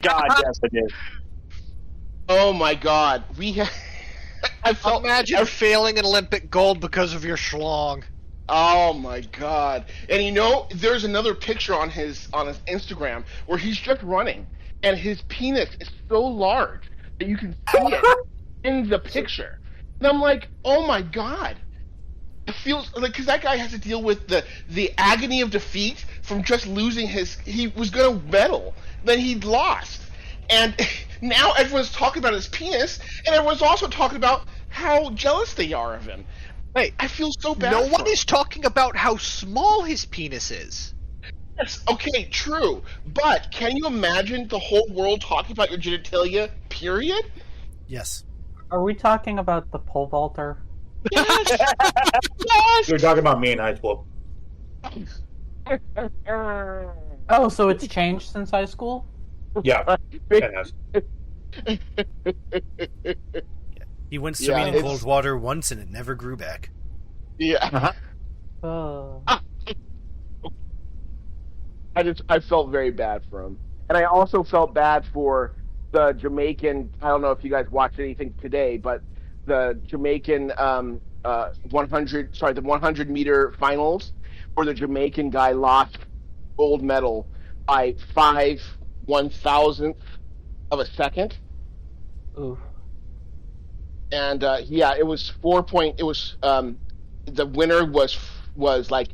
God, yes, it is. Oh my God, I felt. Imagine failing an Olympic gold because of your schlong. Oh my God! And you know, there's another picture on his Instagram where he's just running, and his penis is so large that you can see it in the picture. And I'm like, oh my God! It feels like, because that guy has to deal with the agony of defeat from just losing he was going to medal, then he lost, and now everyone's talking about his penis, and everyone's also talking about how jealous they are of him. Wait, I feel so bad. No one is talking about how small his penis is. Yes, okay, true. But can you imagine the whole world talking about your genitalia, period? Yes. Are we talking about the pole vaulter? Yes! Yes! You're talking about me in high school. Oh, so it's changed since high school? Yeah, it has. He went swimming in it's- cold water once and it never grew back. Yeah. I felt very bad for him. And I also felt bad for the Jamaican, I don't know if you guys watched anything today, but the Jamaican 100 meter finals, where the Jamaican guy lost gold medal by 5/1000th of a second. Ooh. And it was the winner was like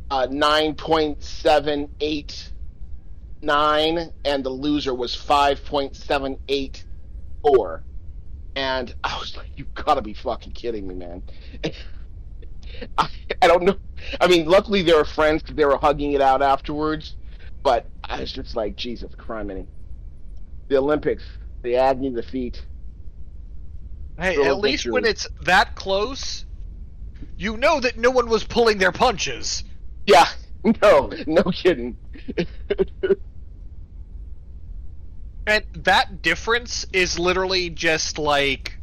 9.789, and the loser was 5.784. And I was like, you gotta be fucking kidding me, man. I don't know. I mean, luckily they were friends because they were hugging it out afterwards. But I was just like, Jesus Christ, the Olympics, the agony of defeat. Hey, Girl at least victory. when it's that close, you know that no one was pulling their punches. Yeah, no kidding. And that difference is literally just, like,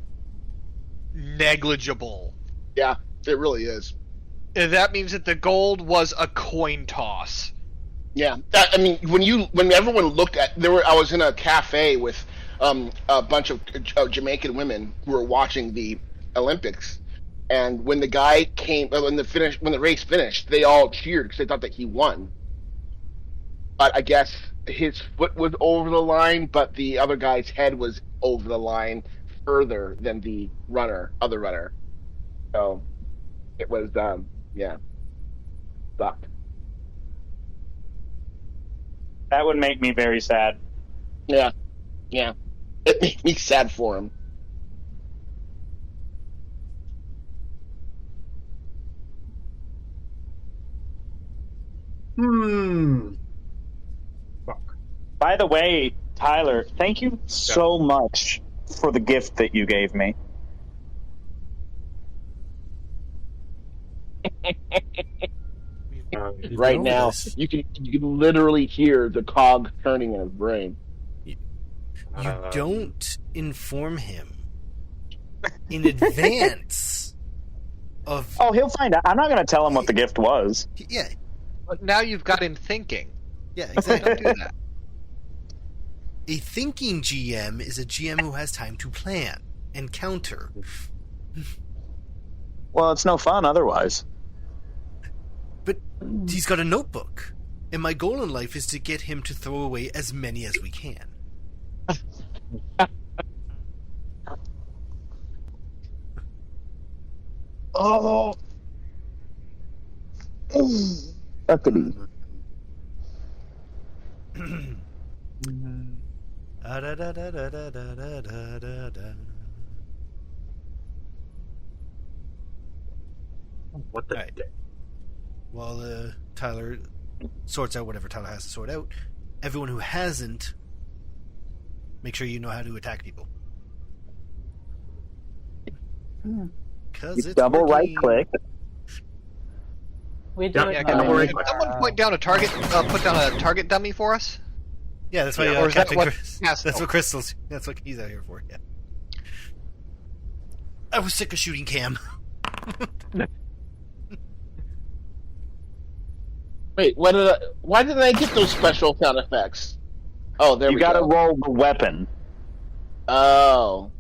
negligible. Yeah, it really is. And that means that the gold was a coin toss. Yeah, I mean, when everyone looked at, I was in a cafe with a bunch of Jamaican women who were watching the Olympics, and when the guy came, when the race finished, they all cheered because they thought that he won. But I guess his foot was over the line, but the other guy's head was over the line further than the other runner. So it was, sucked. That would make me very sad. Yeah. It made me sad for him. Fuck. By the way, Tyler, thank you so much for the gift that you gave me. Right now, you can literally hear the cog turning in his brain. You don't inform him in advance of... Oh, he'll find out. I'm not going to tell him what the gift was. Yeah, But now you've got him thinking. yeah, Don't exactly. do that. A thinking GM is a GM who has time to plan and counter. Well, it's no fun otherwise. But he's got a notebook, and my goal in life is to get him to throw away as many as we can. Oh, that could be. What the? Right. While Tyler sorts out whatever Tyler has to sort out, everyone who hasn't, make sure you know how to attack people. Because it's Double working. right click. We do Yeah, it. Yeah, Don't can worry. someone point down a target, put down a target dummy for us? Yeah, that's why Or is that Captain what Chris. Yes. That's what Crystal's. That's what he's out here for. Yeah. I was sick of shooting Cam. Wait, why didn't I get those special sound effects? Oh, there You we gotta go. roll the weapon. Oh.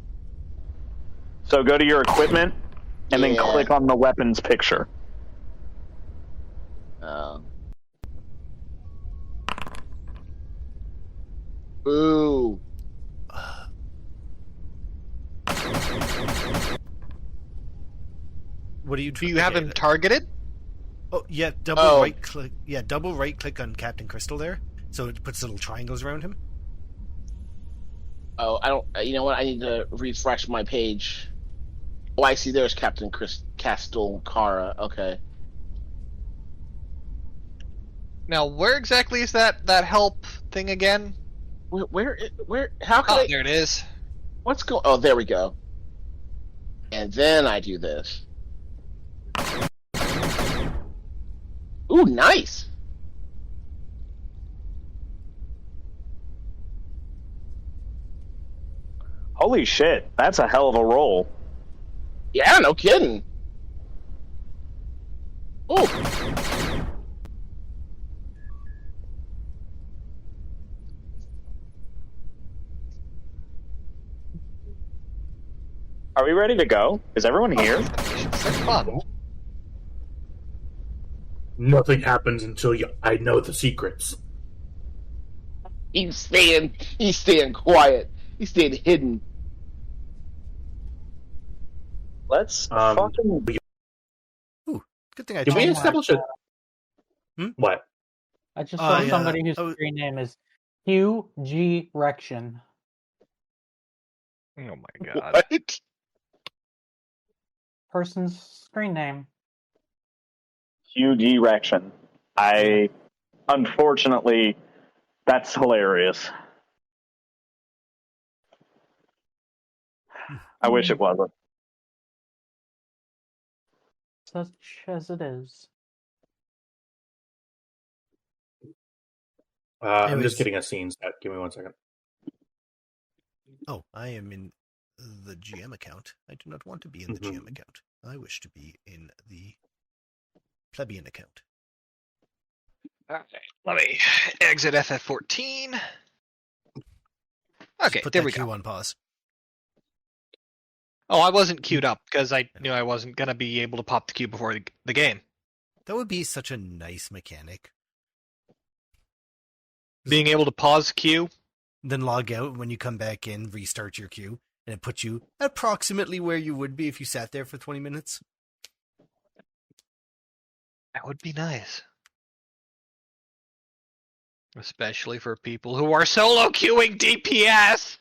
So go to your equipment, and then Yeah. click on the weapons picture. Oh. Boo. What do you Do you have him targeted? Oh yeah, right click. Yeah, double right click on Captain Crystal there, so it puts little triangles around him. Oh, I don't. You know what? I need to refresh my page. Oh, I see. There's Captain Castle Cara. Okay. Now, where exactly is that help thing again? Where? How can Oh, I? there it is. What's going? Oh, there we go. And then I do this. Ooh, nice. Holy shit, that's a hell of a roll. Yeah, no kidding. Oh. Are we ready to go? Is everyone here? It's fun. Nothing happens until I know the secrets. He's staying quiet. He's staying hidden. Let's fucking... Ooh, good thing I Did we changed. establish it? What? I just saw yeah. somebody whose screen name is Hugh G. Rection. Oh my god. What? Person's screen name. Huge erection. Unfortunately, that's hilarious. I wish it wasn't. Such as it is. I'm Anyways. just getting a scene set. Give me 1 second. Oh, I am in the GM account. I do not want to be in the GM account. I wish to be in the plebeian account. Alright, let me exit FF14. Okay, Put there that we queue go. on pause. Oh, I wasn't queued up because I knew I wasn't going to be able to pop the queue before the game. That would be such a nice mechanic. Being able to pause queue. Then log out when you come back in, restart your queue, and it puts you approximately where you would be if you sat there for 20 minutes. That would be nice. Especially for people who are solo queuing DPS!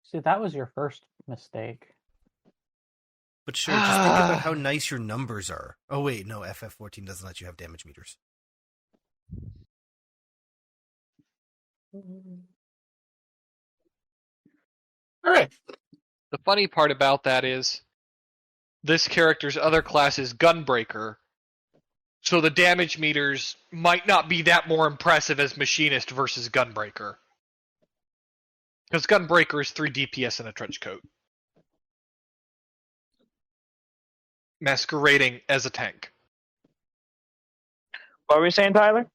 See, that was your first mistake. But sure, just think about how nice your numbers are. Oh wait, no, FF14 doesn't let you have damage meters. Alright. The funny part about that is this character's other class is Gunbreaker, so the damage meters might not be that more impressive as Machinist versus Gunbreaker. Because Gunbreaker is 3 DPS in a trench coat. Masquerading as a tank. What were we saying, Tyler?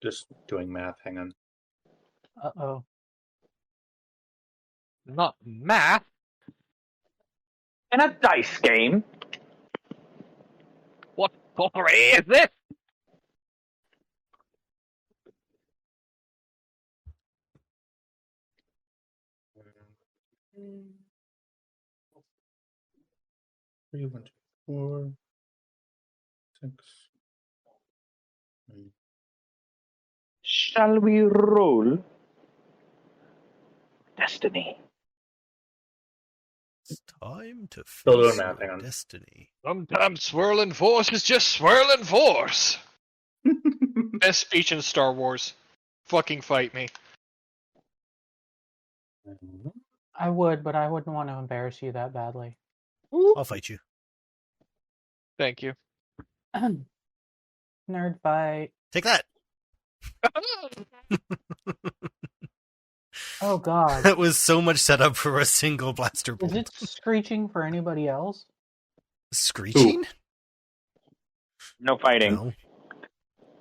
Just doing math. Hang on. Uh-oh. Not math. In a dice game. What pottery is this? Three, 1, 2, 4, 6. Shall we roll? Destiny. It's time to Still doing face math, hang your on. destiny. Sometimes swirling force is just swirling force. Best speech in Star Wars. Fucking fight me. I would, but I wouldn't want to embarrass you that badly. I'll fight you. Thank you. Nerd fight. Take that! Oh god. That was so much setup for a single blaster bolt. Is it screeching for anybody else? Screeching? No fighting.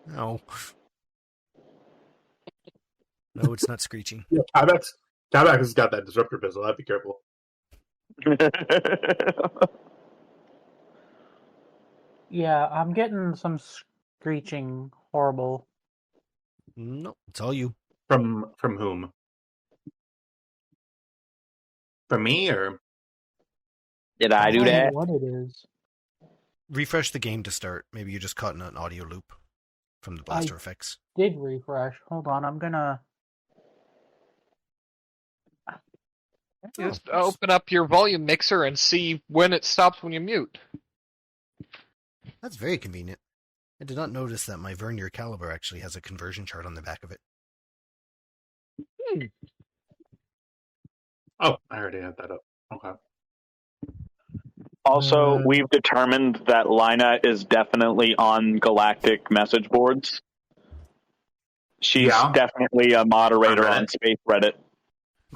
No. No. No, it's not screeching. Yeah, Tabax has got that disruptor pistol. I'd be careful. Yeah, I'm getting some screeching horrible. No, it's all you. From whom? From me or? Did I do don't know that? what it is. Refresh the game to start. Maybe you're just caught in an audio loop from the blaster effects. Did refresh. Hold on, I'm gonna. Just open up your volume mixer and see when it stops when you mute. That's very convenient. I did not notice that my vernier caliber actually has a conversion chart on the back of it. Oh, I already had that up. Okay. Also, we've determined that Lina is definitely on galactic message boards. She's definitely a moderator on Space Reddit.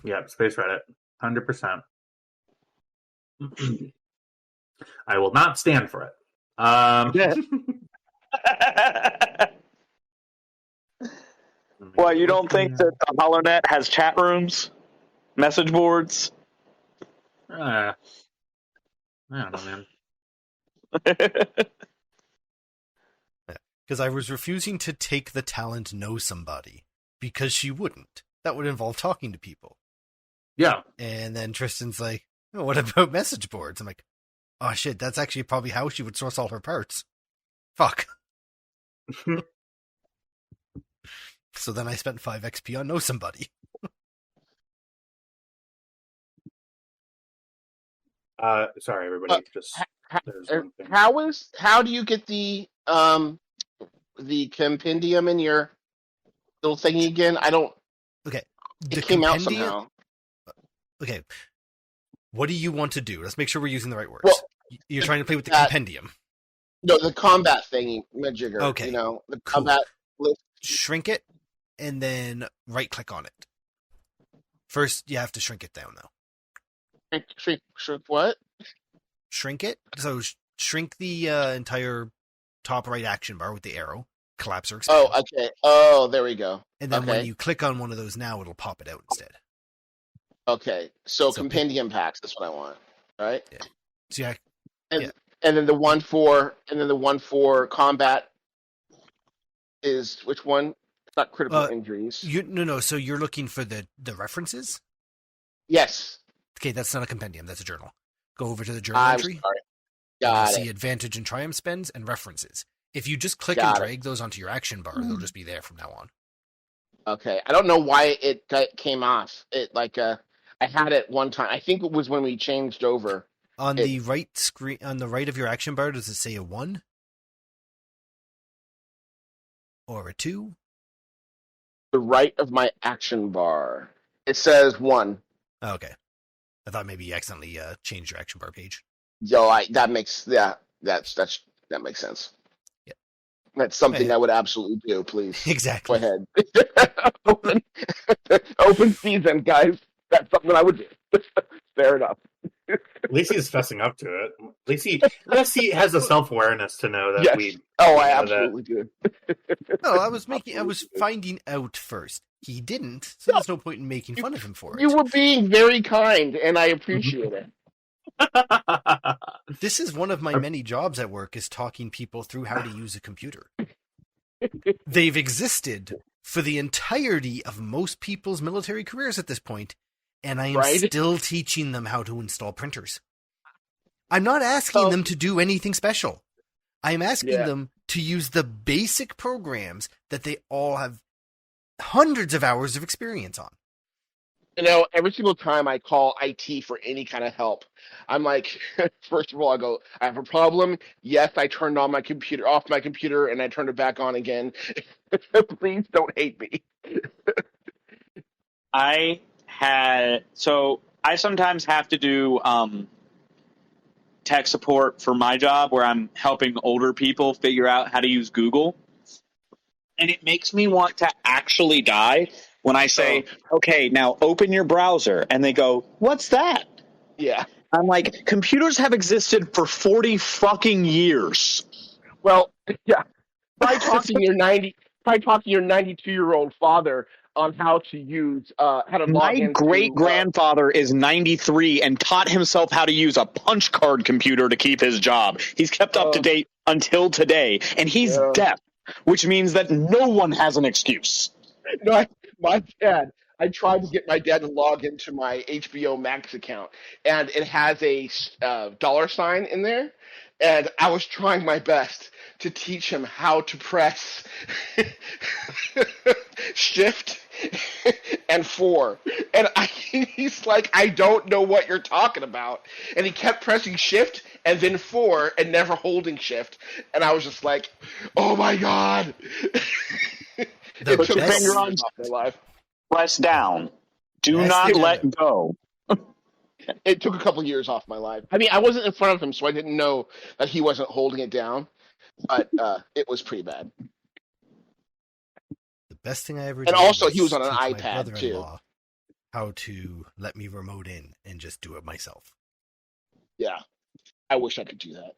Yeah, Space Reddit. 100%. I will not stand for it. Well, you don't think that the HoloNet has chat rooms? Message boards? I don't know, man. Because I was refusing to take the talent Know Somebody, because she wouldn't. That would involve talking to people. Yeah. And then Tristan's like, oh, what about message boards? I'm like, oh shit, that's actually probably how she would source all her parts. Fuck. So then I spent 5 XP on Know Somebody. Sorry, everybody. How do you get the compendium in your little thingy again? I don't. Okay. It came out somehow. Okay. What do you want to do? Let's make sure we're using the right words. Well, you're trying to play with the compendium. No, the combat thingy, majigger. Okay. You know, the combat list. Shrink it, and then right-click on it. First, you have to shrink it down, though. Shrink what? Shrink it. So shrink the entire top right action bar with the arrow. Collapse or expand. Oh, okay. Oh, there we go. And then when you click on one of those now, it'll pop it out instead. Okay. So compendium packs. That's what I want. Right? Yeah. So yeah. And then the one for combat is which one? It's not critical injuries. No. So you're looking for the references? Yes. Okay, that's not a compendium. That's a journal. Go over to the journal entry. Sorry. Got it. See advantage and triumph spends and references. If you just click and drag those onto your action bar, they'll just be there from now on. Okay. I don't know why it came off. I had it one time. I think it was when we changed over. On the right screen, on the right of your action bar, does it say a 1? Or a 2? The right of my action bar. It says 1. Oh, okay. I thought maybe you accidentally changed your action bar page. That makes sense. Yeah. That's something I would absolutely do, please. Exactly. Go ahead. Open season, guys. That's something I would do. Fair enough. At least he's fessing up to it. At least he has the self-awareness to know that we... Oh, I absolutely do. No, I was finding out first. He didn't, so there's no point in making fun of him for it. You were being very kind, and I appreciate it. This is one of my many jobs at work, is talking people through how to use a computer. They've existed for the entirety of most people's military careers at this point, and I am still teaching them how to install printers. I'm not asking them to do anything special. I'm asking them to use the basic programs that they all have hundreds of hours of experience on. You know, every single time I call IT for any kind of help, I'm like, first of all, I go, I have a problem. Yes, I turned off my computer, and I turned it back on again. Please don't hate me. I sometimes have to do tech support for my job where I'm helping older people figure out how to use Google. And it makes me want to actually die when I say, okay, now open your browser. And they go, what's that? Yeah. I'm like, computers have existed for 40 fucking years. Well, yeah. Try talking your 92-year-old father on how to log My into. great grandfather is 93 and taught himself how to use a punch card computer to keep his job. He's kept up to date until today, and he's deaf, which means that no one has an excuse. No, I tried to get my dad to log into my HBO Max account, and it has a $ in there, and I was trying my best to teach him how to press Shift and 4, and he's like, I don't know what you're talking about, and he kept pressing Shift and then 4 and never holding Shift, and I was just like, oh my god. Put your finger on my life. Press down. Do not let go. It took a couple years off my life. I mean, I wasn't in front of him, so I didn't know that he wasn't holding it down, but it was pretty bad. The best thing I ever did. And also, he was on an teach my iPad, brother-in-law how to let me remote in and just do it myself. Yeah. I wish I could do that.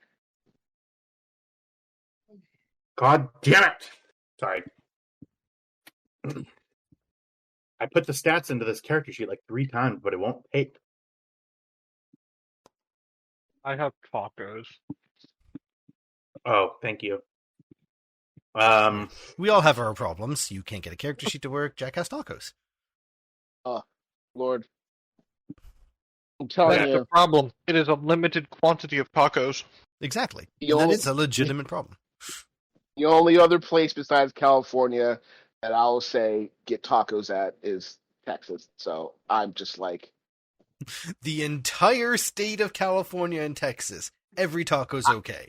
God damn it! Sorry. I put the stats into this character sheet like 3 times, but it won't take. I have tacos. Oh, thank you. We all have our problems. You can't get a character sheet to work. Jack has tacos. Oh, Lord. I'm telling That's you. the problem. It is a limited quantity of tacos. Exactly. The That only- is a legitimate problem. The only other place besides California that I'll say get tacos at is Texas. So I'm just like, The entire state of California and Texas, every taco's okay.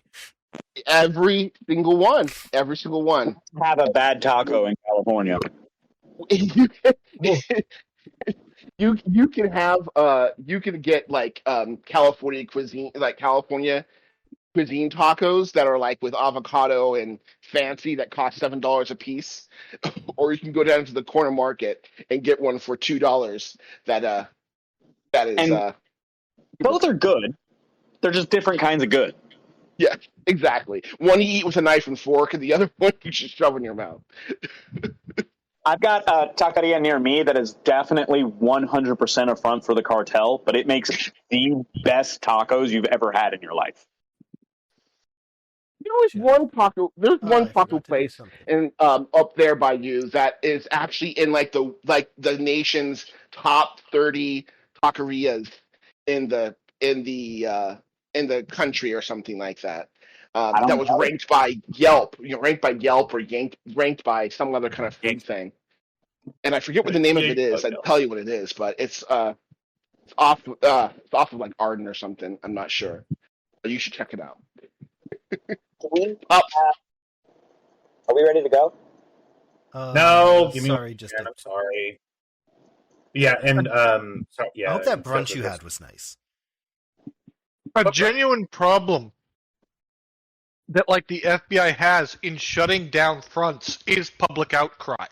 every single one. Every single one. Have a bad taco in California. You can have you can get like California cuisine, like California cuisine tacos that are like with avocado and fancy that cost $7 a piece, or you can go down to the corner market and get one for $2 that is And both are good. They're just different kinds of good. yeah, exactly. One you eat with a knife and fork, and the other one you just shove in your mouth. I've got a taqueria near me that is definitely 100% a front for the cartel, but it makes the best tacos you've ever had in your life. There's one taco I forgot to do place something. in up there by you that is actually in like the nation's top 30 taquerias in the country or something like that. That was ranked by Yelp, ranked by Yelp or ranked by some other kind of food thing. And I forget what the name of it is. I'd tell you what it is, but it's off of like Arden or something. I'm not sure, but you should check it out. Are we ready to go? No, give me sorry, one just second, I'm sorry. Yeah, and sorry, yeah. I hope that and brunch so you this- had was nice. A genuine problem that like the FBI has in shutting down fronts is public outcry.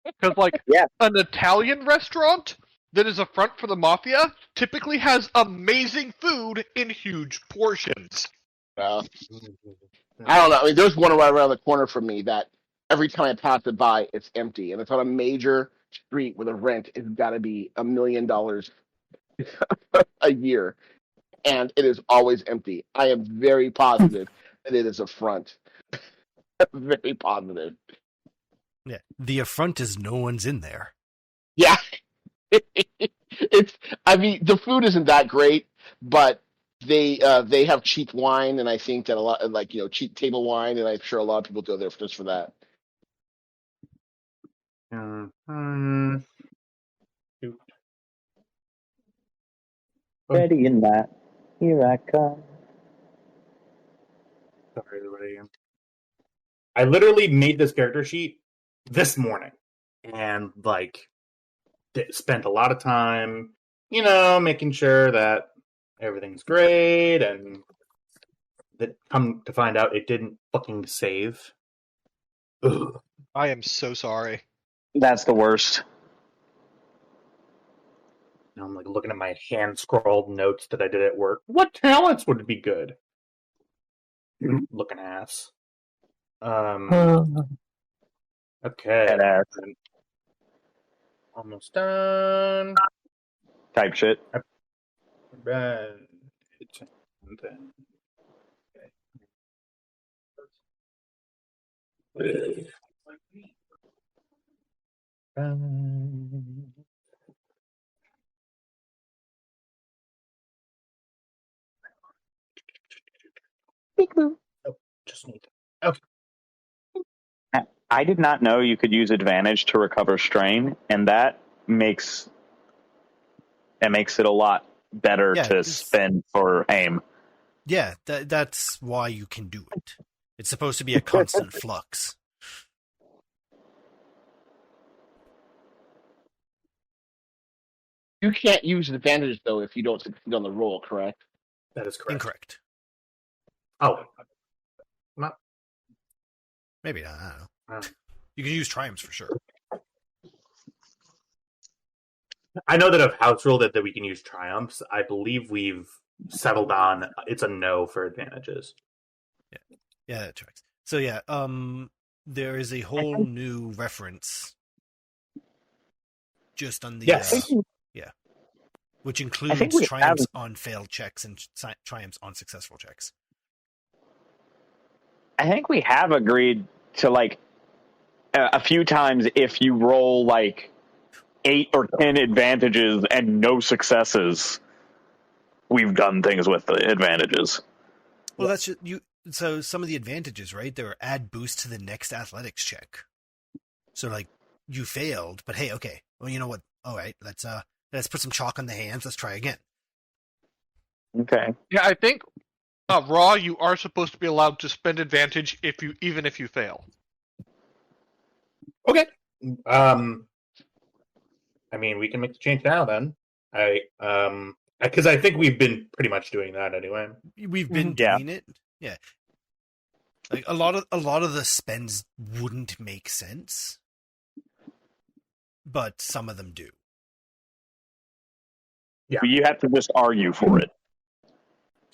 Because like an Italian restaurant that is a front for the mafia typically has amazing food in huge portions. I don't know. I mean, there's one right around the corner from me that every time I pass it by, it's empty, and it's on a major street where the rent has got to be $1 million a year, and it is always empty. I am very positive that it is a front. Very positive. Yeah, the affront is no one's in there. Yeah, it's. I mean, the food isn't that great, but they have cheap wine, and I think that a lot like cheap table wine, and I'm sure a lot of people go there just for that. Shoot. Ready in that. Here I come. Sorry, everybody. I literally made this character sheet this morning, and like spent a lot of time, making sure that everything's great, and that come to find out it didn't fucking save. Ugh. I am so sorry. That's the worst. Now I'm like looking at my hand scrawled notes that I did at work. What talents would be good? Looking ass. Okay. Badass. Almost done. Type shit. Right. Okay. Oh, just need. Okay. I did not know you could use advantage to recover strain, and that makes it a lot better to spend for aim. Yeah, that's why you can do it. It's supposed to be a constant flux. You can't use advantage though if you don't succeed on the roll, correct? That is correct. Incorrect. Oh. Not. Maybe not. I don't know. You can use triumphs for sure. I know that of house rule that we can use triumphs. I believe we've settled on it's a no for advantages. Yeah, that tracks. So yeah, there is a whole new reference just on the which includes triumphs on failed checks and triumphs on successful checks. I think we have agreed to like a few times if you roll like 8 or 10 advantages and no successes, we've done things with the advantages. Well, that's just, so some of the advantages, right? There are add boost to the next athletics check. So like you failed, but hey, okay. Well, you know what? All right, let's put some chalk on the hands. Let's try again. Okay. Yeah, I think Raw, you are supposed to be allowed to spend advantage even if you fail. Okay. I mean, we can make the change now. Then because I think we've been pretty much doing that anyway. We've been doing it. Yeah. Like a lot of the spends wouldn't make sense, but some of them do. Yeah. You have to just argue for it.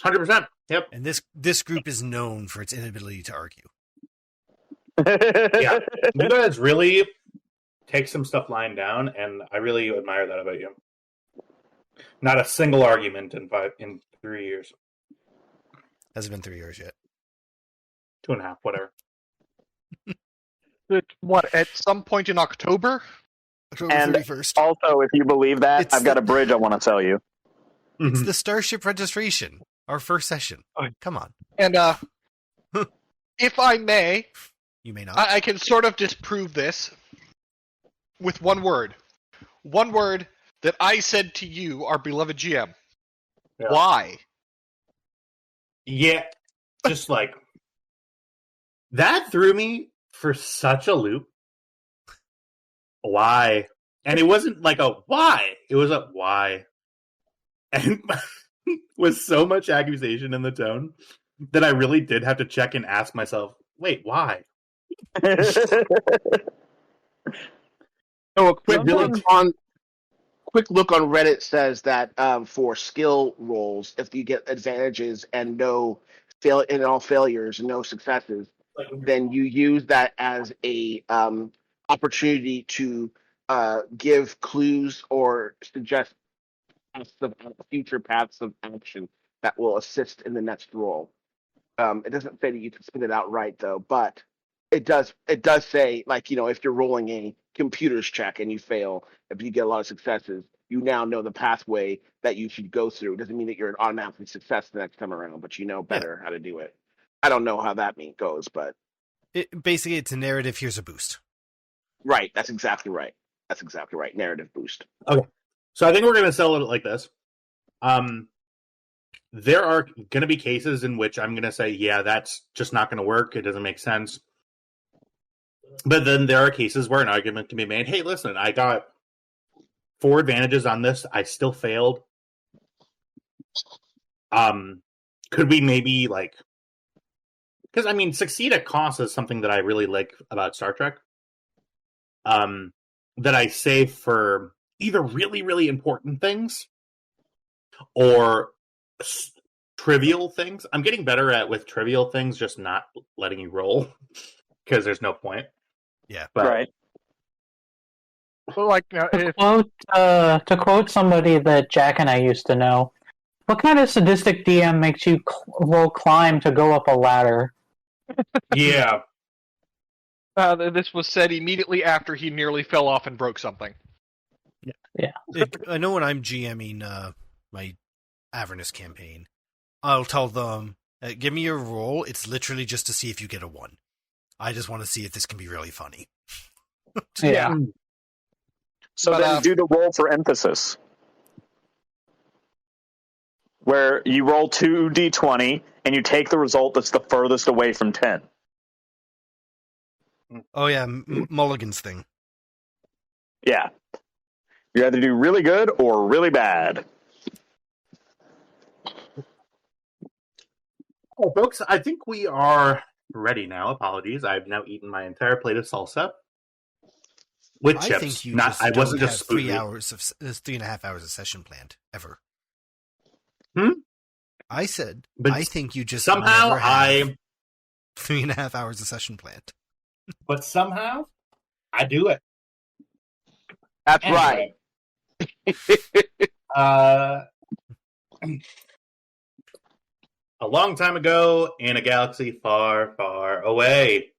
100%. Yep. And this group is known for its inability to argue. Yeah. You guys really take some stuff lying down, and I really admire that about you. Not a single argument in 3 years. Hasn't been 3 years yet. 2.5, whatever. What, at some point in October? October and 31st. Also, if you believe that, I've got a bridge I want to sell you. It's the Starship registration. Our first session. Come on. And if I may, you may not. I can sort of disprove this with one word. One word that I said to you, our beloved GM. Yeah. Why? Yeah, just like that threw me for such a loop. Why? And it wasn't like a why. It was a why. And with so much accusation in the tone that I really did have to check and ask myself, wait, why? So a quick look on Reddit says that for skill rolls, if you get advantages and all failures and no successes, then you use that as a opportunity to give clues or suggest future paths of action that will assist in the next roll. It doesn't say that you can spit it out right though, but it does say, like, if you're rolling a computer's check and you fail, if you get a lot of successes, you now know the pathway that you should go through. It doesn't mean that you're an automatically success the next time around, but you know better how to do it. I don't know how that goes, but basically it's a narrative. Here's a boost. Right. That's exactly right. Narrative boost. Okay. So I think we're going to sell it like this. There are going to be cases in which I'm going to say, yeah, that's just not going to work. It doesn't make sense. But then there are cases where an argument can be made. Hey, listen, I got 4 advantages on this. I still failed. Could we maybe because I mean, succeed at cost is something that I really like about Star Trek. That I save for either really, really important things or trivial things. I'm getting better at with trivial things, just not letting you roll. because there's no point. Yeah. But Right. Well, like, if, To quote somebody that Jack and I used to know, what kind of sadistic DM makes you roll climb to go up a ladder? yeah, this was said immediately after he nearly fell off and broke something. I know when I'm GMing my Avernus campaign, I'll tell them, give me your roll. It's literally just to see if you get a 1. I just want to see if this can be really funny. Yeah. So But, then do the roll for emphasis, where you roll 2d20 and you take the result that's the furthest away from 10. Oh yeah, Mulligan's thing. Yeah. You either do really good or really bad. oh, folks, I think we are ready now. Apologies, I've now eaten my entire plate of salsa with I chips. think you Not, just I wasn't don't just have 3 spoon-feed. hours of 3.5 hours of session planned ever. Hmm? I said, But I think you just somehow never have 3.5 hours of session planned. But somehow I do it. That's Anyway, a long time ago in a galaxy far, far away.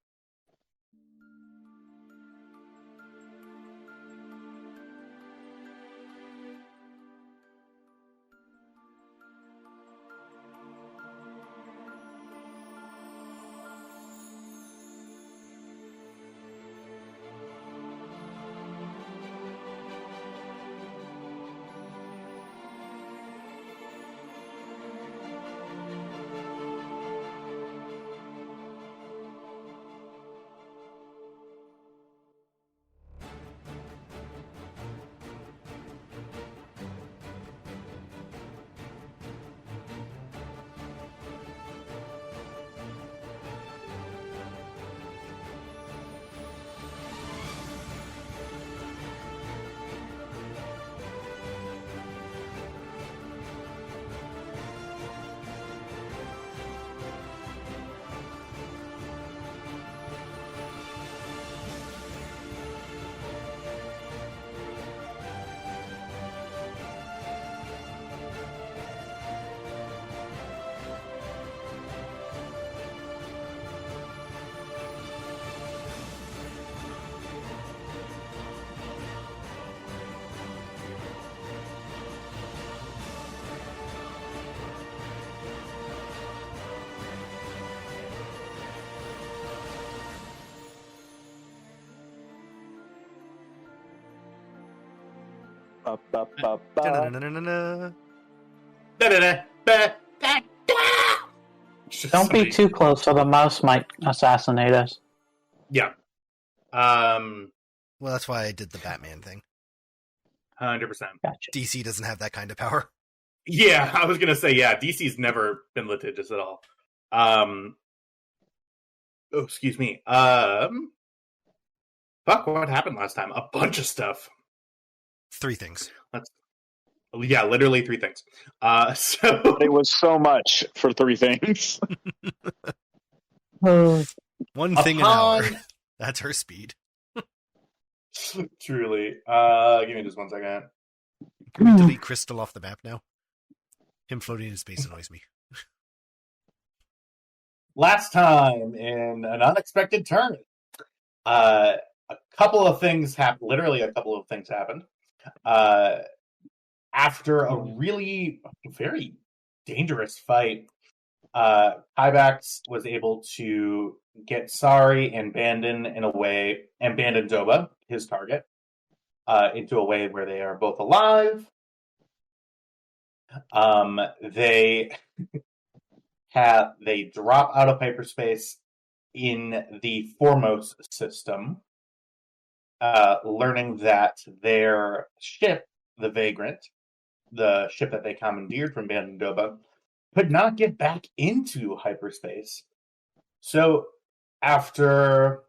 Ba, ba, ba, ba. Da-na-na-na-na-na. Don't be too close, or the mouse might assassinate us. Yeah. Well, that's why I did the Batman thing. 100%. Gotcha. DC doesn't have that kind of power. Yeah, I was gonna say, yeah, DC's never been litigious at all. Oh, excuse me. Fuck, what happened last time? A bunch of stuff. 3 things. Yeah, literally 3 things. So But it was so much for 3 things. Oh, 1 thing an hour. upon That's her speed. truly. Give me just 1 second. Can we delete Crystal off the map now? Him floating in space annoys me. Last time in an unexpected turn, a couple of things happened. Literally, a couple of things happened. After a really very dangerous fight, Kybax was able to get Sari and Bandon Doba, his target, into a way where they are both alive. They drop out of hyperspace in the Foremost system, learning that their ship, the Vagrant, the ship that they commandeered from Bandon Doba, could not get back into hyperspace. So, after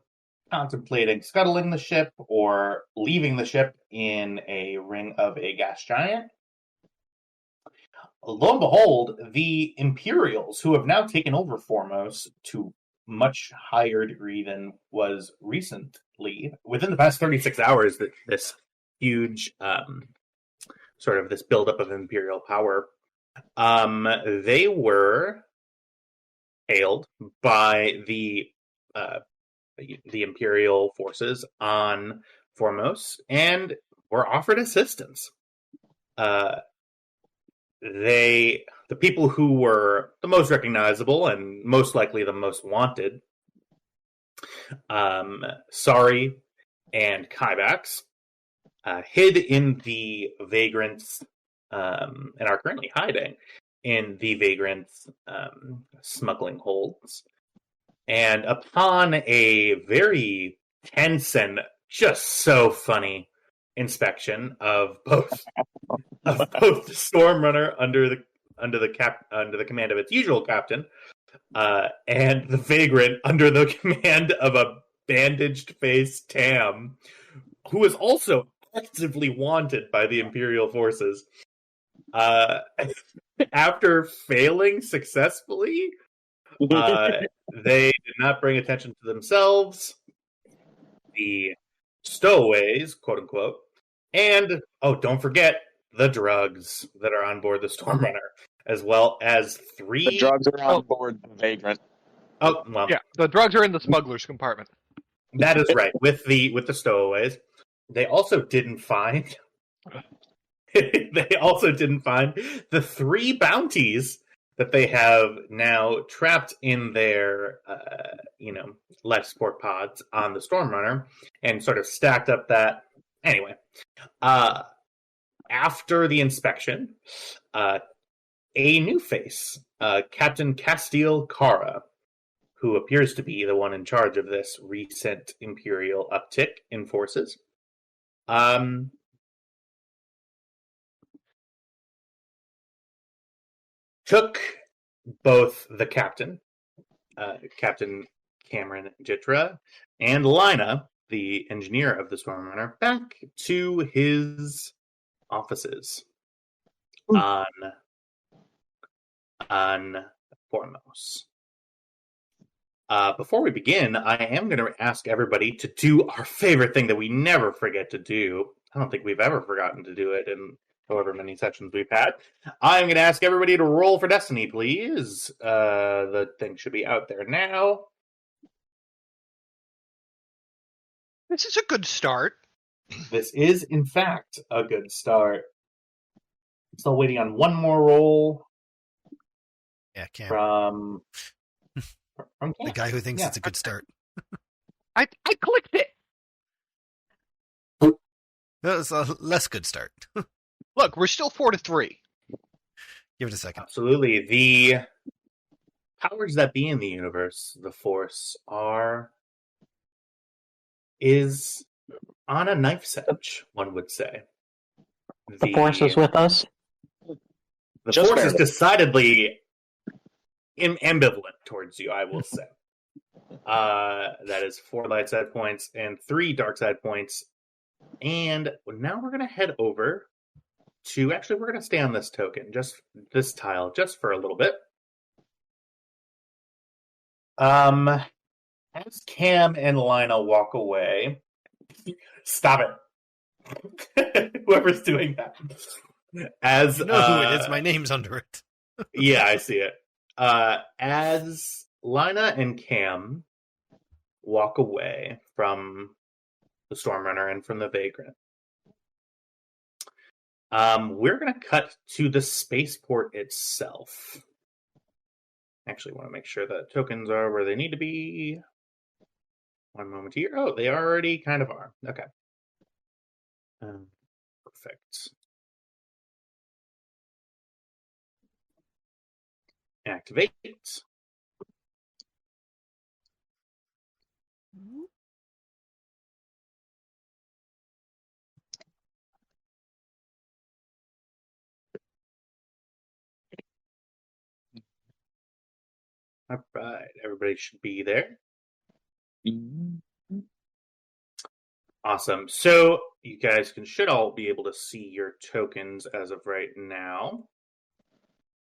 contemplating scuttling the ship or leaving the ship in a ring of a gas giant, lo and behold, the Imperials, who have now taken over Foremost to much higher degree than was recently. Within the past 36 hours, that this huge sort of this buildup of imperial power, they were hailed by the imperial forces on Formos and were offered assistance. The people who were the most recognizable and most likely the most wanted, Sari and Kybax, hid in the Vagrants, and are currently hiding in the Vagrants' smuggling holds. And upon a very tense and just so funny inspection of both the Stormrunner under the command of its usual captain, and the Vagrant under the command of a bandaged-faced Tam, who is also actively wanted by the Imperial forces. After failing successfully, they did not bring attention to themselves, the stowaways, quote-unquote, and, don't forget, the drugs that are on board the Stormrunner, as well as three... The drugs are on board the Vagrant. Oh, well... Yeah, the drugs are in the smuggler's compartment. That is right, with the stowaways. They also didn't find... the 3 bounties that they have now trapped in their, life support pods on the Stormrunner, and sort of stacked up that... Anyway, after the inspection, a new face, Captain Castile Cara, who appears to be the one in charge of this recent Imperial uptick in forces, took both the captain, Captain Cameron Jitra, and Lina, the engineer of the Stormrunner, back to his offices on Formos. Before we begin, I am going to ask everybody to do our favorite thing that we never forget to do. I don't think we've ever forgotten to do it in however many sessions we've had. I'm going to ask everybody to roll for Destiny, please. The thing should be out there now. This is a good start. This is, in fact, a good start. Still waiting on one more roll. Yeah, Cam. From Cam. The guy who thinks it's a good start. I clicked it. That was a less good start. Look, we're still 4-3. Give it a second. Absolutely. The powers that be in the universe, the Force, is on a knife's edge, one would say. The Force is with us. The Just Force is barely. decidedly ambivalent towards you, I will say. That is 4 light side points and 3 dark side points. And now we're going to head over to... Actually, we're going to stay on this token, just this tile, just for a little bit. As Cam and Lina walk away... Stop it. Whoever's doing that. As You know who it is. My name's under it. yeah, I see it. As Lina and Cam walk away from the Stormrunner and from the Vagrant, we're going to cut to the spaceport itself. Actually, want to make sure that tokens are where they need to be. One moment here. Oh, they already kind of are. Okay. Perfect. Activate. All right, everybody should be there. Awesome. So you guys should all be able to see your tokens as of right now.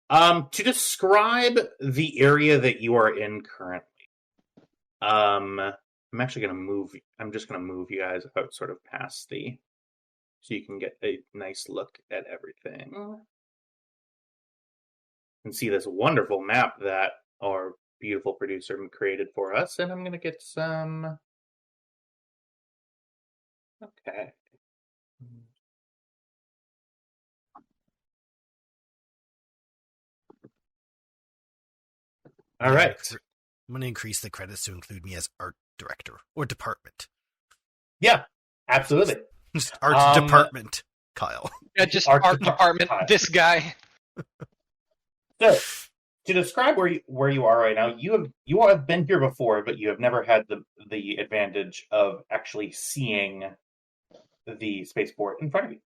To describe the area that you are in currently, I'm actually going to move. I'm just going to move you guys out sort of past so you can get a nice look at everything. And see this wonderful map that our beautiful producer created for us. And I'm going to get some... Okay. All right. I'm going to increase the credits to include me as art director or department. Yeah, absolutely. Just art department, Kyle. Yeah, just art department. Kyle. This guy. So, to describe where you are right now, you have been here before, but you have never had the advantage of actually seeing the spaceport in front of you.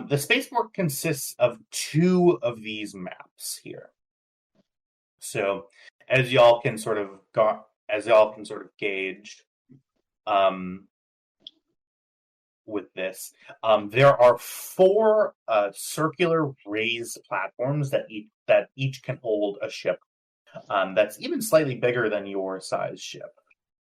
The spaceport consists of 2 of these maps here. So, as y'all can sort of gauge, with this, there are 4 circular raised platforms that each can hold a ship. That's even slightly bigger than your size ship.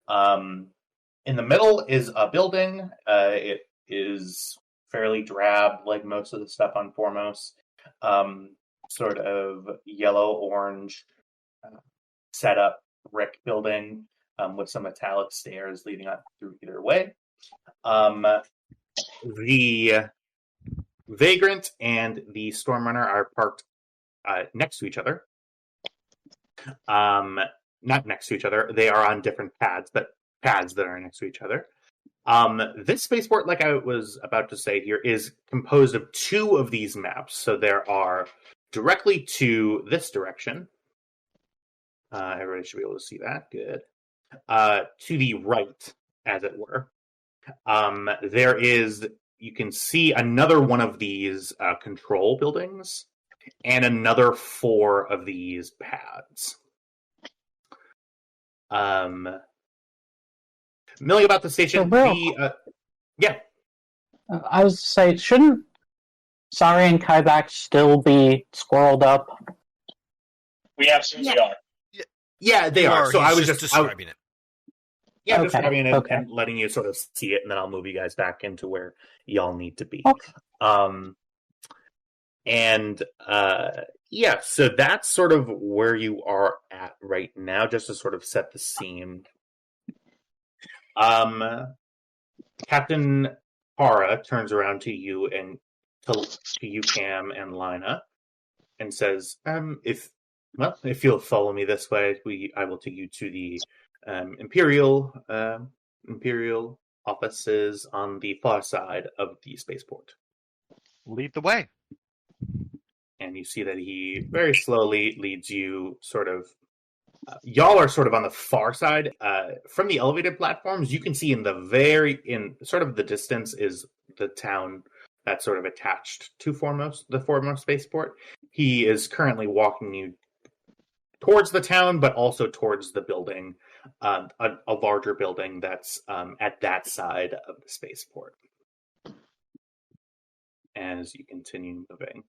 In the middle is a building. It is fairly drab, like most of the stuff on Foremost. Sort of yellow-orange setup brick building with some metallic stairs leading up through either way. The Vagrant and the Stormrunner are parked next to each other. Not next to each other. They are on different pads, but pads that are next to each other. This spaceport, like I was about to say here, is composed of 2 of these maps. So there are directly to this direction. Everybody should be able to see that. Good. To the right, as it were. You can see another one of these control buildings and another 4 of these pads. Milling about the station, yeah. I was say, shouldn't Sari and Kaibak still be squirreled up? We absolutely are. Yeah, they are. So I was just describing it. Yeah, Okay, describing it okay. and letting you sort of see it, and then I'll move you guys back into where y'all need to be. Okay. Yeah, so that's sort of where you are at right now, just to sort of set the scene. Captain Hara turns around to you and to you, Cam and Lina, and says, if you'll follow me this way, I will take you to the Imperial offices on the far side of the spaceport. Lead the way. And you see that he very slowly leads you sort of... y'all are sort of on the far side. From the elevated platforms, you can see in sort of the distance is the town that's sort of attached to the Foremost spaceport. He is currently walking you towards the town, but also towards the building, a larger building that's at that side of the spaceport. As you continue moving.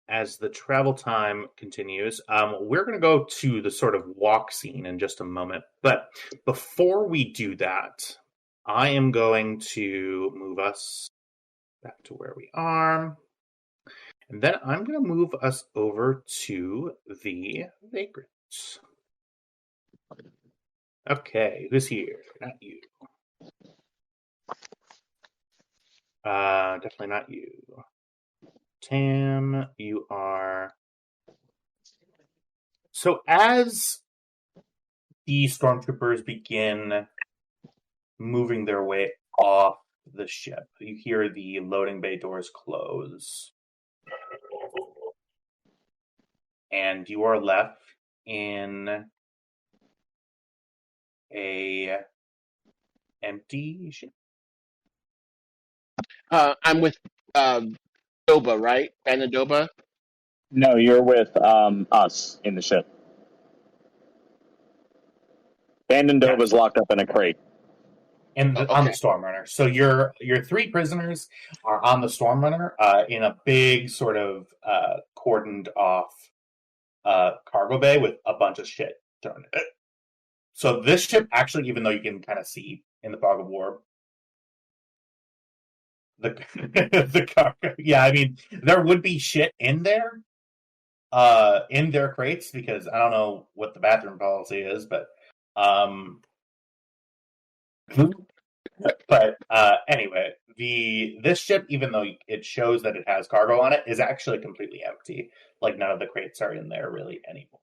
As the travel time continues, we're going to go to the sort of walk scene in just a moment. But before we do that, I am going to move us back to where we are. And then I'm going to move us over to the Vagrants. Okay, who's here? Not you. Definitely not you. Tam, you are... So as the stormtroopers begin moving their way off the ship, you hear the loading bay doors close. And you are left in a empty ship. I'm with Doba, right? Doba? No, you're with us in the ship. Doba's locked up in a crate. And on the Stormrunner. So your 3 prisoners are on the Stormrunner in a big sort of cordoned off cargo bay with a bunch of shit Darn it. So this ship, actually, even though you can kind of see in the fog of war, the cargo. Yeah, I mean, there would be shit in there, in their crates, because I don't know what the bathroom policy is, but anyway, this ship, even though it shows that it has cargo on it, is actually completely empty. Like, none of the crates are in there really anymore.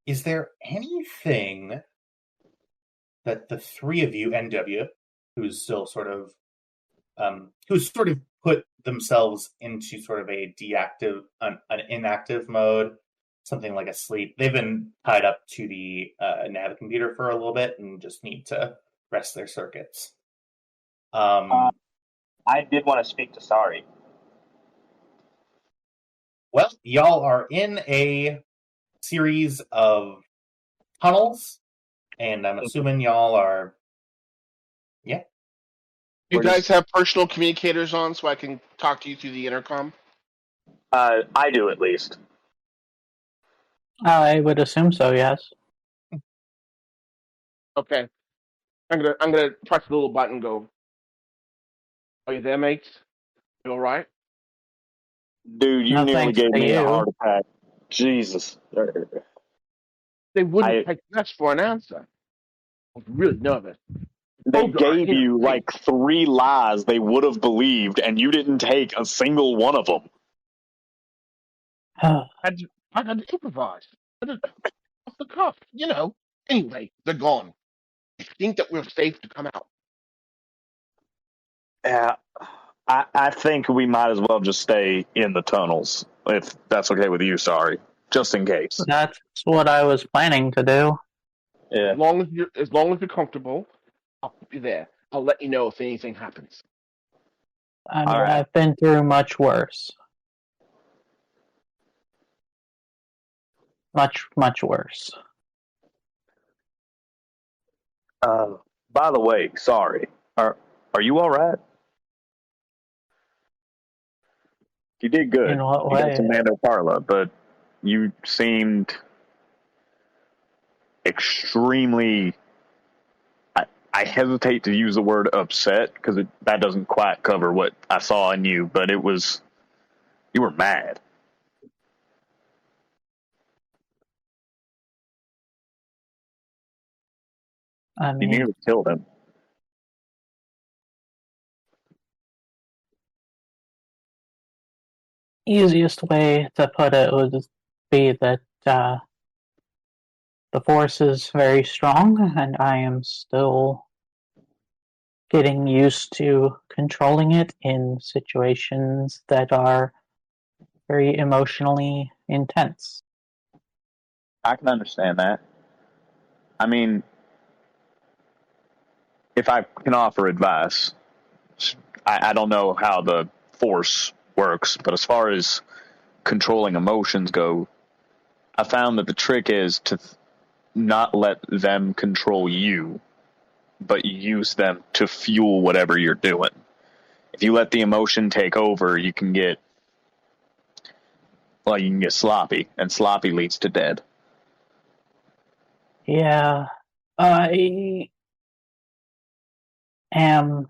Is there anything that the three of you, NW, who's still sort of put themselves into sort of a an inactive mode, something like a sleep. They've been tied up to the nav computer for a little bit and just need to rest their circuits. I did want to speak to Sari. Well, y'all are in a series of tunnels, and I'm assuming y'all are... Yeah. You guys have personal communicators on so I can talk to you through the intercom? I do, at least. I would assume so, yes. Okay. I'm gonna press the little button and go, are you there, mates? You alright? Dude, you No, nearly thanks gave to me a you. heart attack. Jesus. They wouldn't take yes for an answer. I was really nervous. They gave you like 3 lies they would have believed, and you didn't take a single one of them. I had to improvise. Off the cuff, you know. Anyway, they're gone. I think that we're safe to come out. Yeah, I think we might as well just stay in the tunnels, if that's okay with you, Sorry. Just in case. That's what I was planning to do. Yeah. As long as you're comfortable, I'll keep you there. I'll let you know if anything happens. I mean, All right. I've been through much worse. Much, much worse. By the way, Sorry. Are you all right? You did good. In what You got way? some Mando Parla, but you seemed extremely... I hesitate to use the word upset, because that doesn't quite cover what I saw in you, but you were mad. I You mean, nearly killed him. easiest way to put it would be that the force is very strong, and I am still getting used to controlling it in situations that are very emotionally intense. I can understand that. I mean, if I can offer advice, I don't know how the force works, but as far as controlling emotions go, I found that the trick is to not let them control you, but use them to fuel whatever you're doing. If you let the emotion take over, you can get sloppy, and sloppy leads to dead. Yeah, I am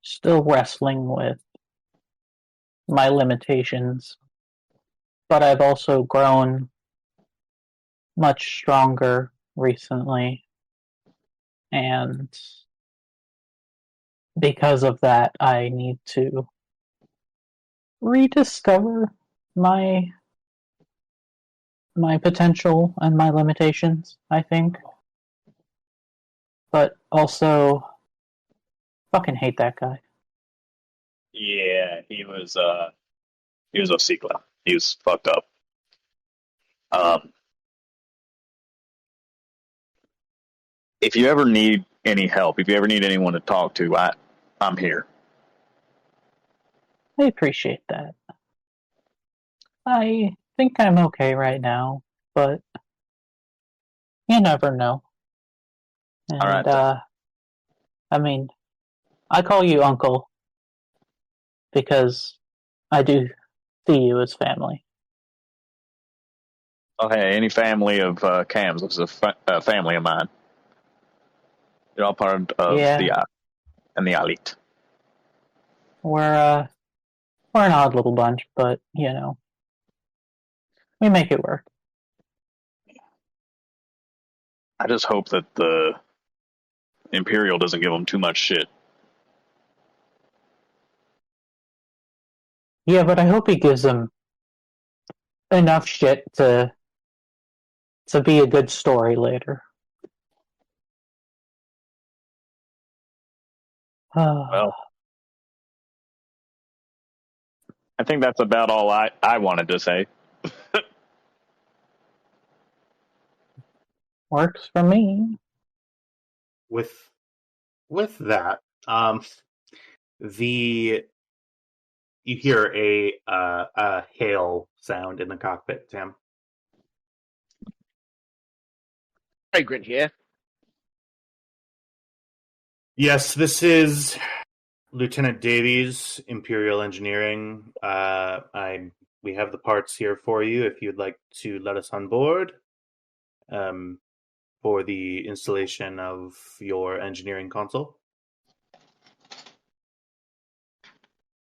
still wrestling with my limitations, but I've also grown much stronger recently, and because of that, I need to rediscover my potential and my limitations, I think. But also, fucking hate that guy. Yeah, he was a sequel. He was fucked up. If you ever need any help, if you ever need anyone to talk to, I'm here. I appreciate that. I think I'm okay right now, but you never know. And, All right. I mean, I call you Uncle because I do see you as family. Oh, hey, any family of Cams. This is a family of mine. They're all part of the the elite. We're an odd little bunch, but we make it work. I just hope that the Imperial doesn't give them too much shit. Yeah, but I hope he gives them enough shit to be a good story later. Well, I think that's about all I wanted to say. Works for me. With that, you hear a hail sound in the cockpit, Sam. Fragrant here. Yes, this is Lieutenant Davies, Imperial Engineering. We have the parts here for you if you'd like to let us on board for the installation of your engineering console.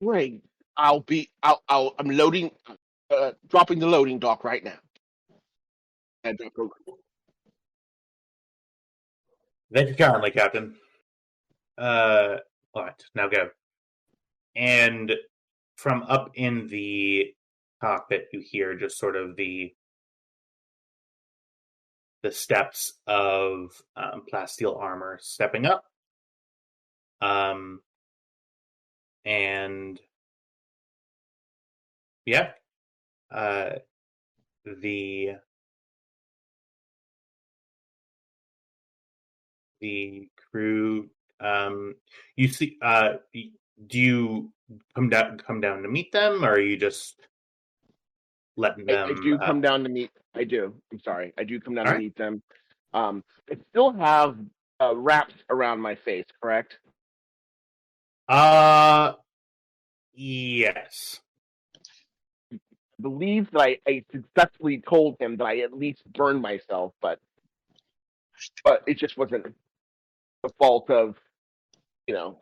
Great. I'm loading, dropping the loading dock right now. Thank you kindly, Captain. All right, now go. And from up in the cockpit, you hear just sort of the steps of plasteel armor stepping up. And yeah, the crew. You see, do you come down to meet them, or are you just letting them? I do come down to meet. I do. I'm sorry. I do come down to right. meet them. I still have wraps around my face, correct? Yes. I believe that I successfully told him that I at least burned myself, but it just wasn't the fault of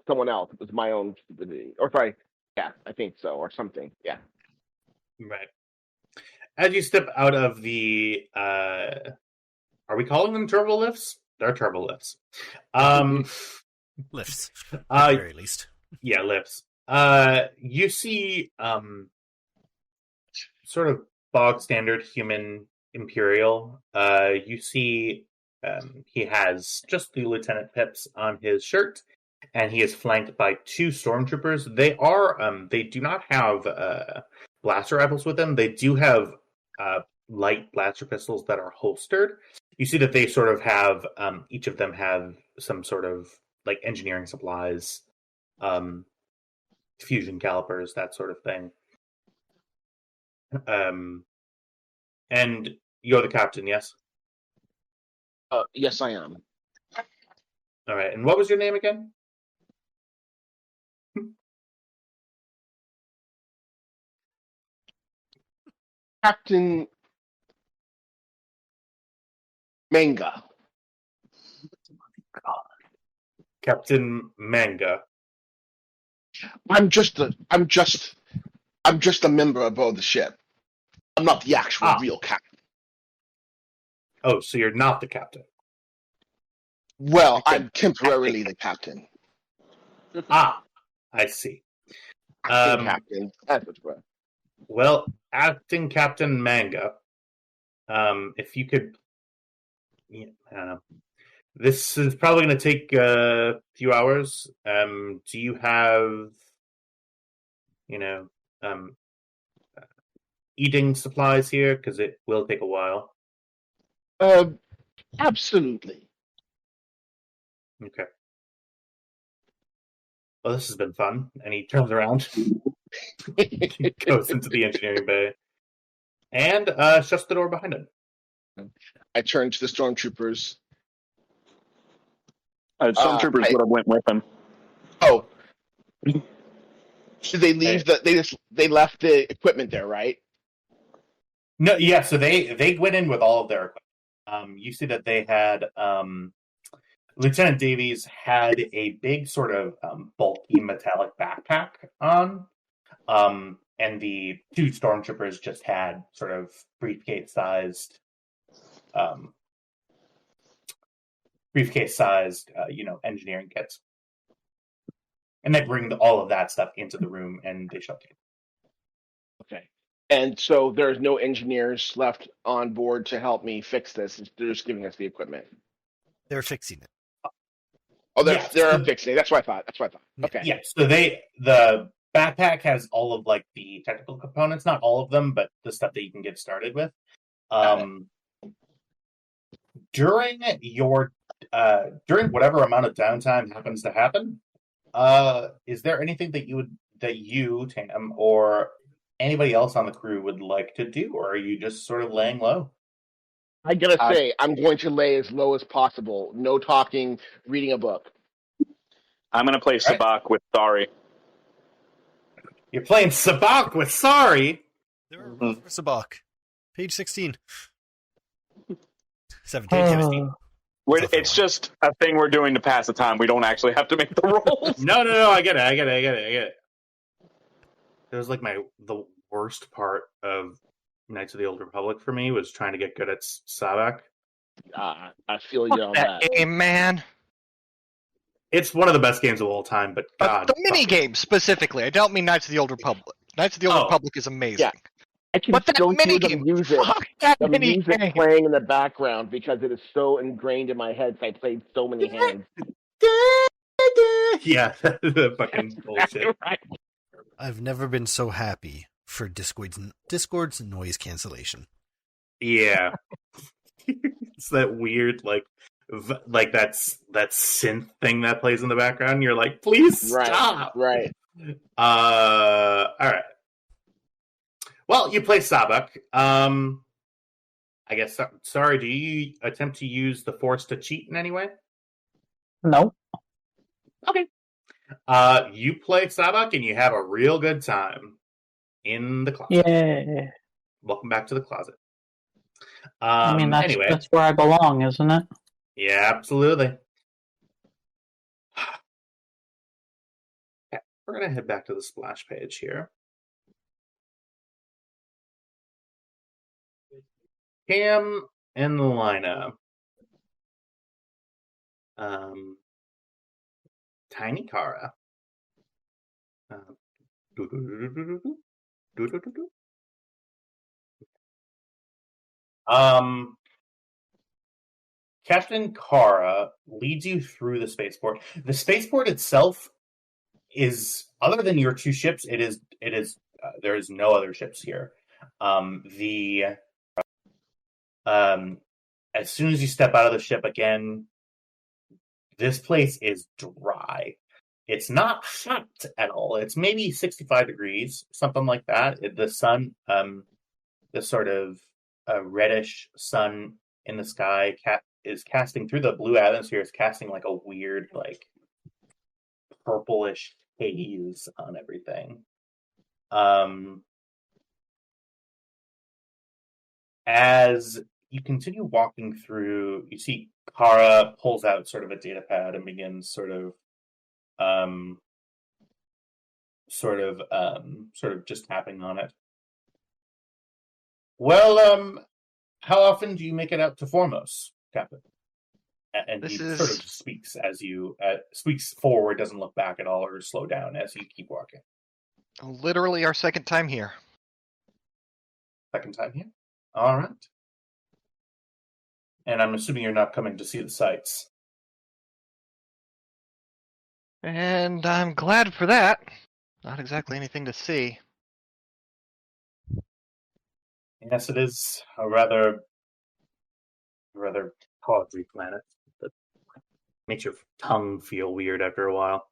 someone else. It was my own stupidity. Or sorry, yeah, I think so, or something. Yeah. Right. As you step out of the, are we calling them turbo lifts? They're turbo lifts. Lifts, at the very least. Yeah, lifts. You see, sort of bog standard human Imperial. You see, he has just the Lieutenant Pips on his shirt, and he is flanked by two stormtroopers. They do not have blaster rifles with them. They do have light blaster pistols that are holstered. You see that they sort of have, each of them have some sort of like engineering supplies, fusion calipers, that sort of thing. And you're the captain, yes? Yes, I am. All right. And what was your name again? Captain Manga. Captain Manga. I'm just a member aboard the ship. I'm not the actual real captain. Oh, so you're not the captain? Well, I'm temporarily the captain. I see. Acting captain. That's what's right. Well, acting Captain Manga, if you could, I don't know. This is probably going to take a few hours. Do you have, eating supplies here? Because it will take a while. Absolutely. Okay. Well, this has been fun. And he turns around, goes into the engineering bay, and shuts the door behind him. I turn to the stormtroopers. Stormtroopers would have went with him. Oh. Did they leave they left the equipment there, right? No, yeah. So they went in with all of their equipment. You see that they had Lieutenant Davies had a big sort of bulky metallic backpack on, and the two stormtroopers just had sort of briefcase-sized, engineering kits, and they bring all of that stuff into the room and they shut it. Okay. And so there's no engineers left on board to help me fix this. They're just giving us the equipment. They're fixing it. Oh, they're fixing it. That's what I thought. Okay. Yeah. So the backpack has all of like the technical components, not all of them, but the stuff that you can get started with. During whatever amount of downtime happens to happen, is there anything that you, Tam, or anybody else on the crew would like to do, or are you just sort of laying low? I gotta say, I'm going to lay as low as possible. No talking, reading a book. I'm going to play Sabak with Sorry. You're playing Sabak with Sorry? Sabak. Page 16. 17. 16. It's just a thing we're doing to pass the time. We don't actually have to make the rolls. No. I get it. It was like the worst part of Knights of the Old Republic for me was trying to get good at Sabak. I feel you on that. Game, man. It's one of the best games of all time, but God. The mini game specifically. I don't mean Knights of the Old Republic. Knights of the Old Republic is amazing. Yeah. I can still hear the music. The music playing in the background because it is so ingrained in my head. I played so many hands. Yeah, the fucking bullshit. Right. I've never been so happy for Discord's noise cancellation. Yeah. It's that weird, like that synth thing that plays in the background. You're like, please stop. Right. All right. Well, you play Sabak. I guess. Sorry. Do you attempt to use the Force to cheat in any way? No. Okay. You play Sabak and you have a real good time in the closet. Yeah. Welcome back to the closet. I mean, anyway. that's where I belong, isn't it? Yeah, absolutely. Okay, we're going to head back to the splash page here. Cam and Lina. Tiny Kara. Captain Kara leads you through the spaceport. The spaceport itself is, other than your two ships, it is. There is no other ships here. As soon as you step out of the ship again, this place is dry. It's not hot at all. It's maybe 65 degrees, something like that. The sun, the sort of reddish sun in the sky is casting through the blue atmosphere. Is casting like a weird, like purplish haze on everything. As you continue walking through, you see Kara pulls out sort of a data pad and begins sort of just tapping on it. Well, how often do you make it out to Formos, Captain? And he sort of speaks as you speaks forward, doesn't look back at all or slow down as you keep walking. Literally our second time here. Second time here? All right. And I'm assuming you're not coming to see the sights. And I'm glad for that. Not exactly anything to see. Yes, it is a rather tawdry planet that makes your tongue feel weird after a while.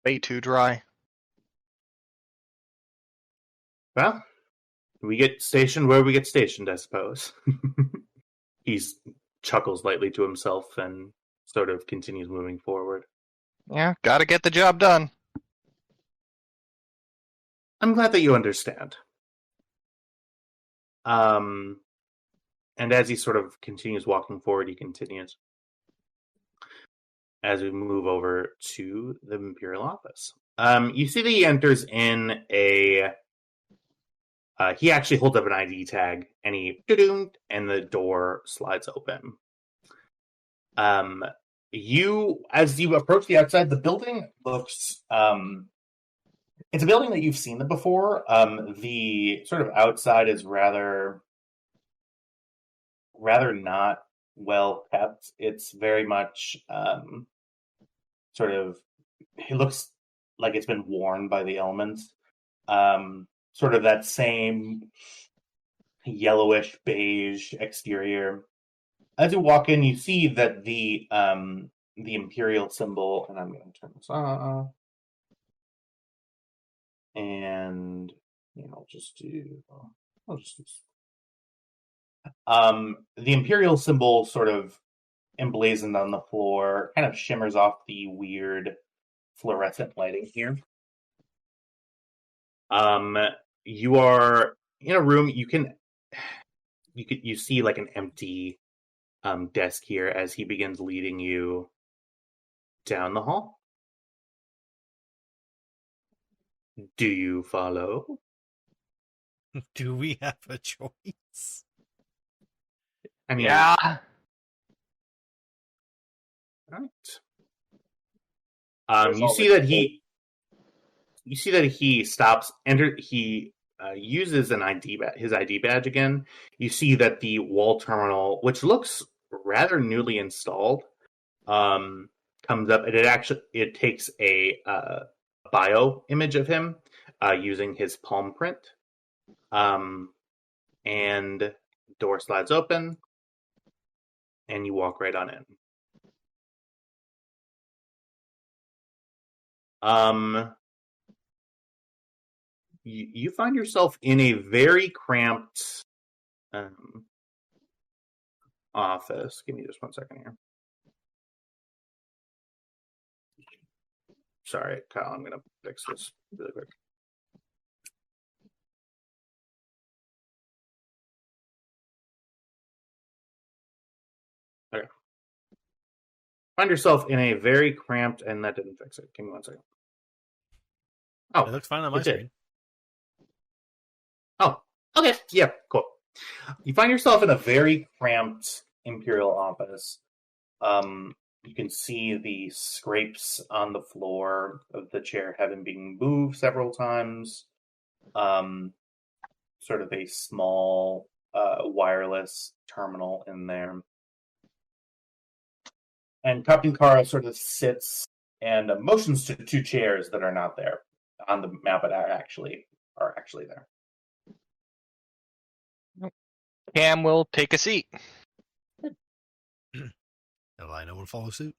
Way too dry. Well, we get stationed where we get stationed, I suppose. He chuckles lightly to himself and sort of continues moving forward. Yeah, gotta get the job done. I'm glad that you understand. And as he sort of continues walking forward, he continues. As we move over to the Imperial office. You see that he enters in a... he actually holds up an ID tag, and and the door slides open. As you approach the outside, the building looks... it's a building that you've seen before. The sort of outside is rather not well kept. It's very much sort of... It looks like it's been worn by the elements. Sort of that same yellowish beige exterior. As you walk in, you see that the Imperial symbol, and I'm going to turn this on, and I'll just do the Imperial symbol sort of emblazoned on the floor, kind of shimmers off the weird fluorescent lighting here. You are in a room. You see like an empty desk here as he begins leading you down the hall. Do you follow? Do we have a choice? I mean, Yeah. right. You see that he stops. He uses his ID badge again. You see that the wall terminal, which looks rather newly installed, comes up, and it takes a bio image of him using his palm print. And door slides open, and you walk right on in. You find yourself in a very cramped office. Give me just 1 second here. Sorry, Kyle, I'm going to fix this really quick. Okay. Find yourself in a very cramped, and that didn't fix it. Give me 1 second. Oh, it looks fine on my screen. Oh, okay. Yeah, cool. You find yourself in a very cramped Imperial office. You can see the scrapes on the floor of the chair having been moved several times. Sort of a small wireless terminal in there. And Captain Kara sort of sits and motions to two chairs that are not there on the map, but are actually there. Cam will take a seat. Elena will follow suit.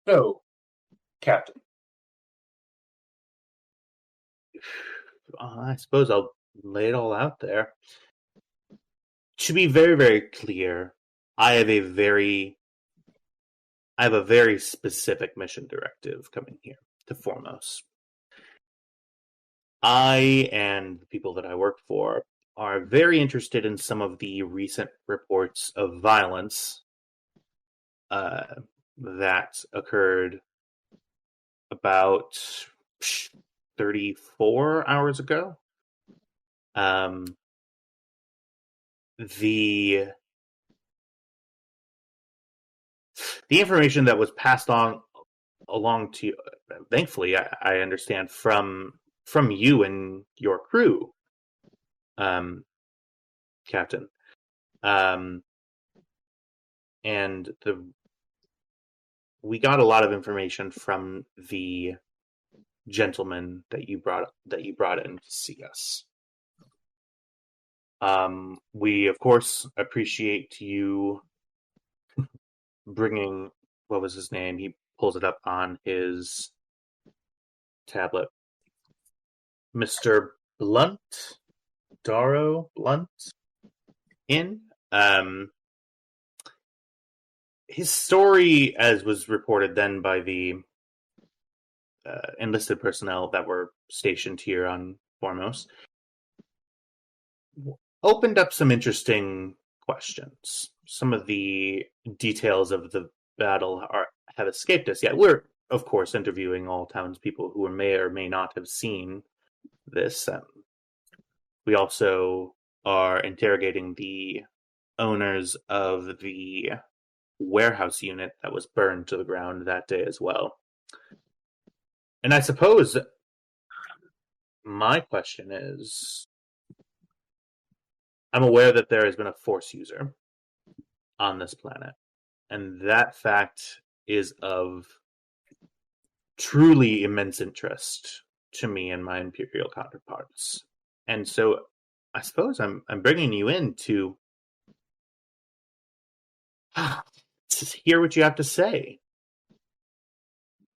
So, Captain, I suppose I'll lay it all out there. To be very, very clear, I have a very specific mission directive coming here to Foremost. I and the people that I work for are very interested in some of the recent reports of violence that occurred about 34 hours ago. The information that was passed on along to you, thankfully, I understand from you and your crew, Captain, and we got a lot of information from the gentleman that you brought in to see us. We of course appreciate you bringing, what was his name? He pulls it up on his tablet. Mr. Darrow Blunt, in. His story, as was reported then by the enlisted personnel that were stationed here on Foremost opened up some interesting questions. Some of the details of the battle have escaped us yet. We're, of course, interviewing all townspeople who may or may not have seen this. We also are interrogating the owners of the warehouse unit that was burned to the ground that day as well. And I suppose my question is, I'm aware that there has been a Force user on this planet, and that fact is of truly immense interest to me and my Imperial counterparts. And so I suppose I'm bringing you in to hear what you have to say,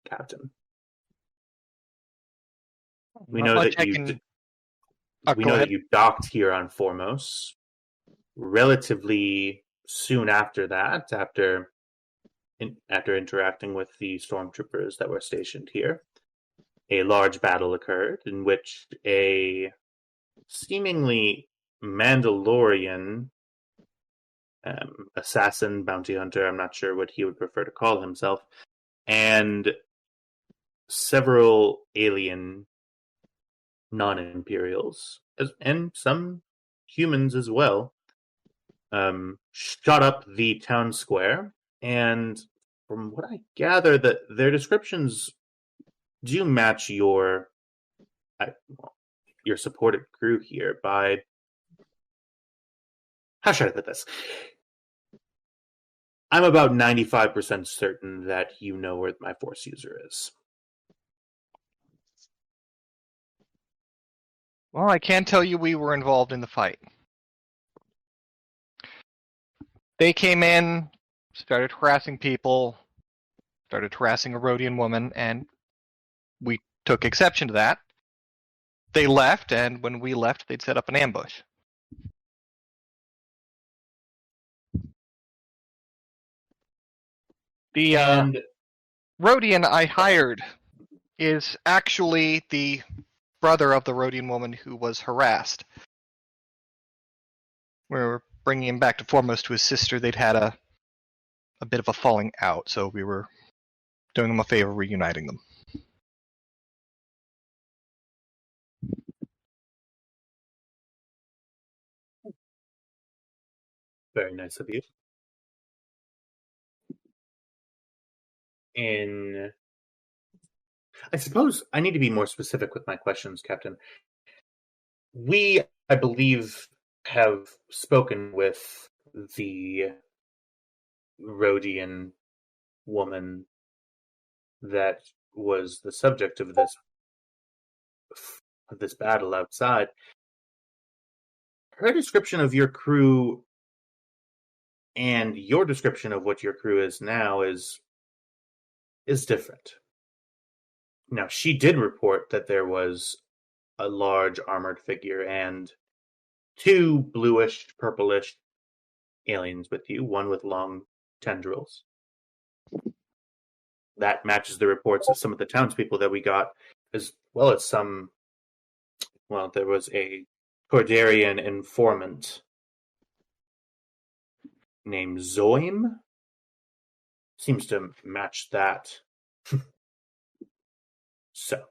Captain. We know that you docked here on Foremost relatively soon after that, after interacting with the stormtroopers that were stationed here. A large battle occurred in which a seemingly Mandalorian assassin, bounty hunter, I'm not sure what he would prefer to call himself, and several alien non-Imperials, and some humans as well, shot up the town square, and from what I gather, that their descriptions do match your supported crew here by... How should I put this? I'm about 95% certain that you know where my Force user is. Well, I can tell you we were involved in the fight. They came in, started harassing people, started harassing a Rhodian woman, and we took exception to that. They left, and when we left, they'd set up an ambush. The Rhodian I hired is actually the brother of the Rhodian woman who was harassed. We were bringing him back to Foremost to his sister. They'd had a bit of a falling out, so we were doing them a favor reuniting them. Very nice of you. I suppose I need to be more specific with my questions, Captain. We, I believe, have spoken with the Rhodian woman that was the subject of this battle outside. Her description of your crew and your description of what your crew is now is different. Now, she did report that there was a large armored figure and two bluish, purplish aliens with you, one with long tendrils. That matches the reports of some of the townspeople that we got, as well as there was a Cordarian informant named Zoim. Seems to match that. So,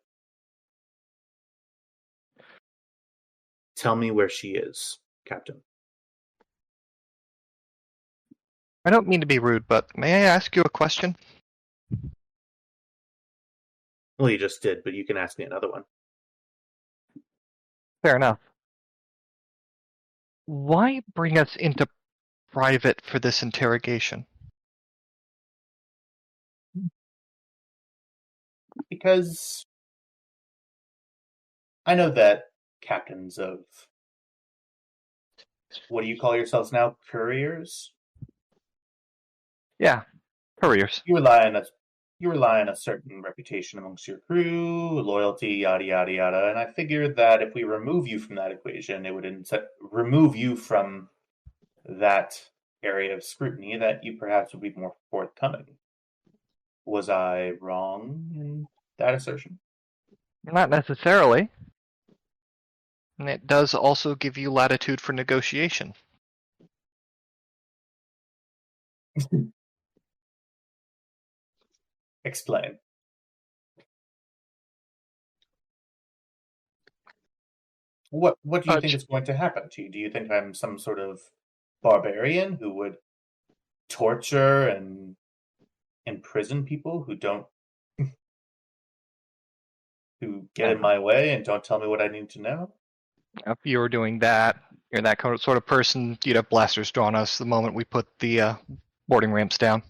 tell me where she is, Captain. I don't mean to be rude, but may I ask you a question? Well, you just did, but you can ask me another one. Fair enough. Why bring us into private for this interrogation? Because I know that captains of, what do you call yourselves now? Couriers? Yeah, couriers. You rely on a certain reputation amongst your crew, loyalty, yada yada yada, and I figured that if we remove you from that equation, it would remove you from that area of scrutiny, that you perhaps would be more forthcoming. Was I wrong in that assertion? Not necessarily. And it does also give you latitude for negotiation. Explain. What do you think is going to happen to you? Do you think I'm some sort of barbarian who would torture and imprison people who don't who get in my way and don't tell me what I need to know? If you were doing that, you're that sort of person, you'd have blasters drawn us the moment we put the boarding ramps down.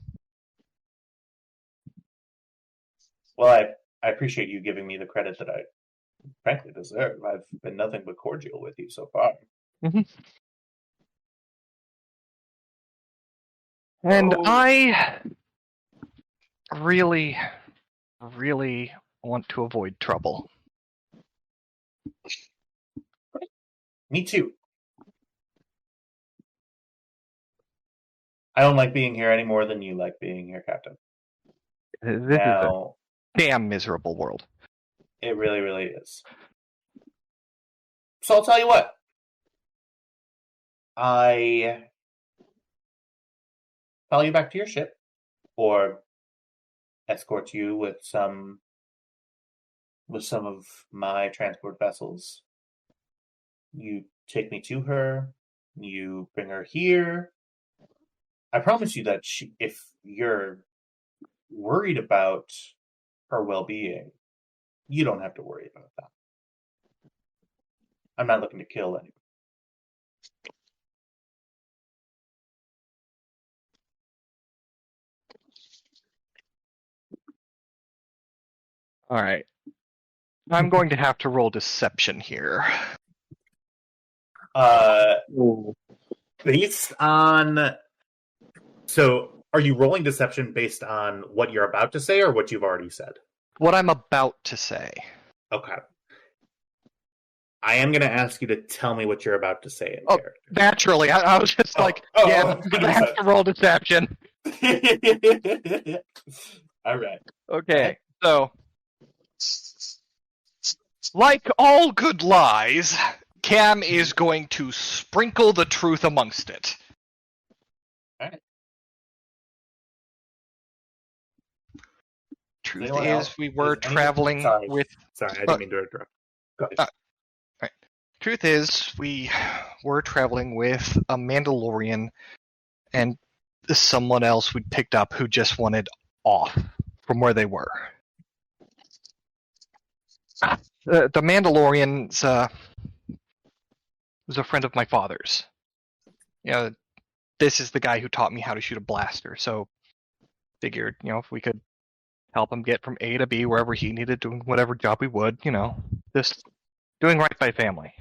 Well, I appreciate you giving me the credit that I frankly deserve. I've been nothing but cordial with you so far. Mm-hmm. And I really, really want to avoid trouble. Me too. I don't like being here any more than you like being here, Captain. This is a damn miserable world. It really, really is. So I'll tell you what. I follow you back to your ship, or escort you with some of my transport vessels. You take me to her. You bring her here. I promise you that if you're worried about her well-being, you don't have to worry about that. I'm not looking to kill anyone. All right. I'm going to have to roll deception here. Based on... So, are you rolling deception based on what you're about to say or what you've already said? What I'm about to say. Okay. I am going to ask you to tell me what you're about to say in character. Naturally. I was just I'm going to have to roll deception. All right. Okay, so... Like all good lies, Cam is going to sprinkle the truth amongst it. Alright. Truth is, we were traveling with... Sorry, I didn't mean to interrupt. Go ahead. Right. Truth is, we were traveling with a Mandalorian and someone else we'd picked up who just wanted off from where they were. The Mandalorian was a friend of my father's. You know, this is the guy who taught me how to shoot a blaster, so figured, if we could help him get from A to B wherever he needed, doing whatever job we would, just doing right by family.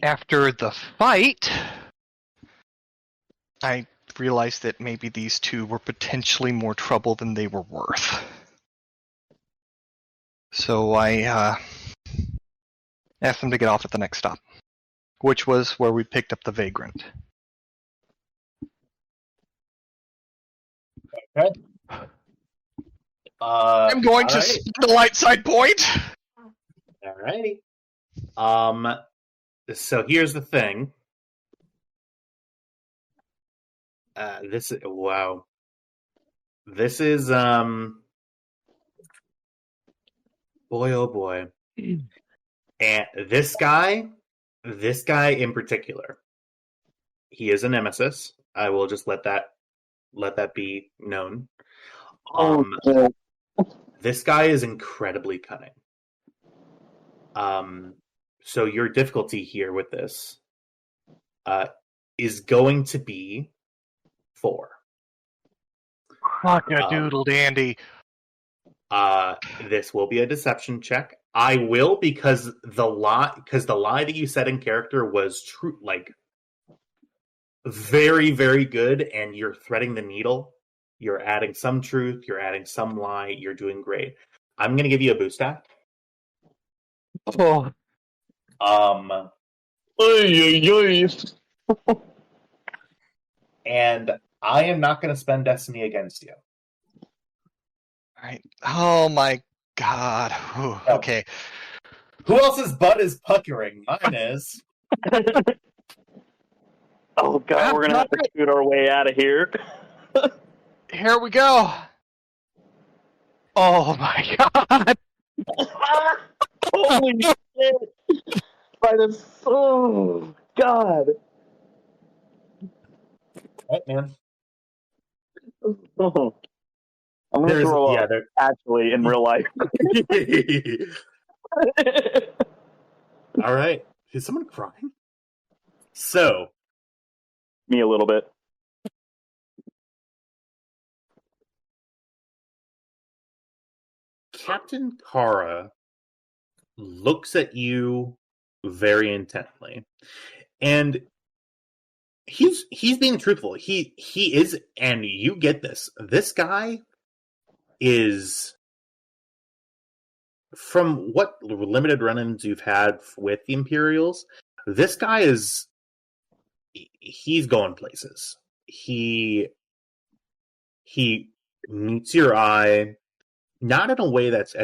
After the fight, I realized that maybe these two were potentially more trouble than they were worth. So I asked them to get off at the next stop, which was where we picked up the Vagrant. Okay. I'm going to spin the light side point. Alrighty. So here's the thing. This is boy oh boy. And this guy in particular, he is a nemesis. I will just let that be known. This guy is incredibly cunning. So your difficulty here with this is going to be 4. Fuck a doodle dandy. This will be a deception check. I will because the lie that you said in character was true, like very, very good, and you're threading the needle. You're adding some truth, you're adding some lie, you're doing great. I'm gonna give you a boost act. Oh. And I am not going to spend Destiny against you. Alright. Oh my god. Whew, Oh. okay. Who else's butt is puckering? Mine is. Oh god, we're gonna have to shoot our way out of here. Here we go. Oh my god. Holy shit! Oh god. Right, man. Oh. I'm gonna throw up. Actually, in real life. All right. Is someone crying? So. Me a little bit. Captain Kara looks at you very intently. And he's being truthful. He is, and you get this. This guy is, from what limited run-ins you've had with the Imperials, this guy is, he's going places. He meets your eye, not in a way that's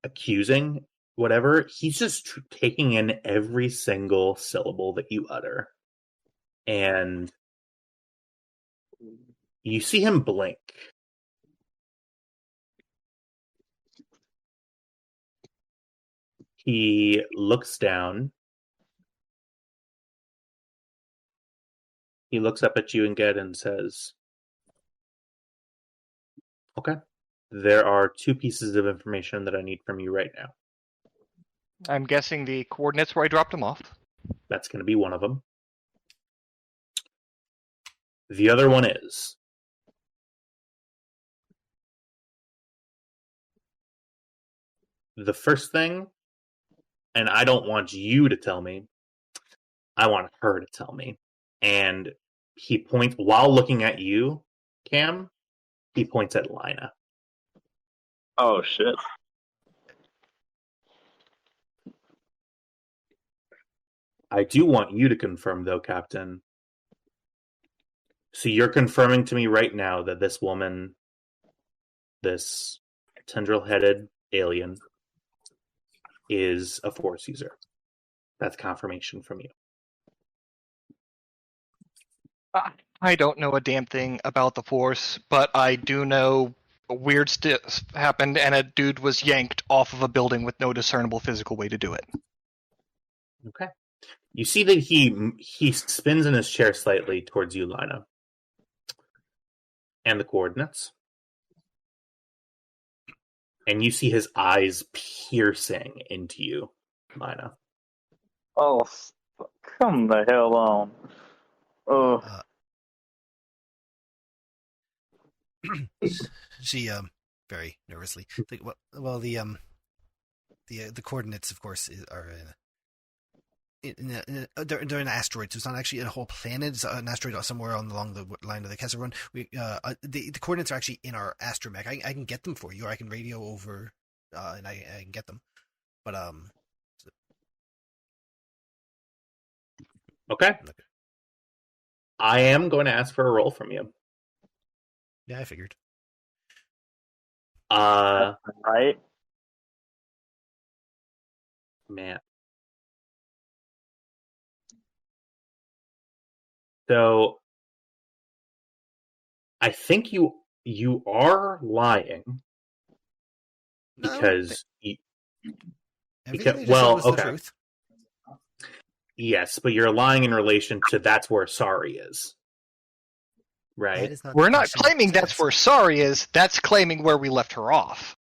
accusing, whatever. He's just taking in every single syllable that you utter. And you see him blink. He looks down. He looks up at you again and says, okay, there are 2 pieces of information that I need from you right now. I'm guessing the coordinates where I dropped them off. That's going to be one of them. The other one is, the first thing, and I don't want you to tell me, I want her to tell me. And he points, while looking at you, Cam, he points at Lina. Oh, shit. I do want you to confirm, though, Captain. So you're confirming to me right now that this woman, this tendril-headed alien, is a Force user. That's confirmation from you. I don't know a damn thing about the Force, but I do know weird stuff happened and a dude was yanked off of a building with no discernible physical way to do it. Okay. You see that he spins in his chair slightly towards you, Lina. And the coordinates. And you see his eyes piercing into you, Lina. Oh, come the hell on. Oh. She very nervously. Well, the coordinates, of course, are they're an asteroid, so it's not actually a whole planet. It's an asteroid somewhere along the line of the Kessel Run. The coordinates are actually in our astromech. I can get them for you, or I can radio over, and I can get them. But Okay. I am going to ask for a roll from you. Yeah, I figured. Right? Man. So I think you are lying because the truth. Yes, but you're lying in relation to that's where Sari is. Right? We're not claiming that's where Sari is. That's claiming where we left her off.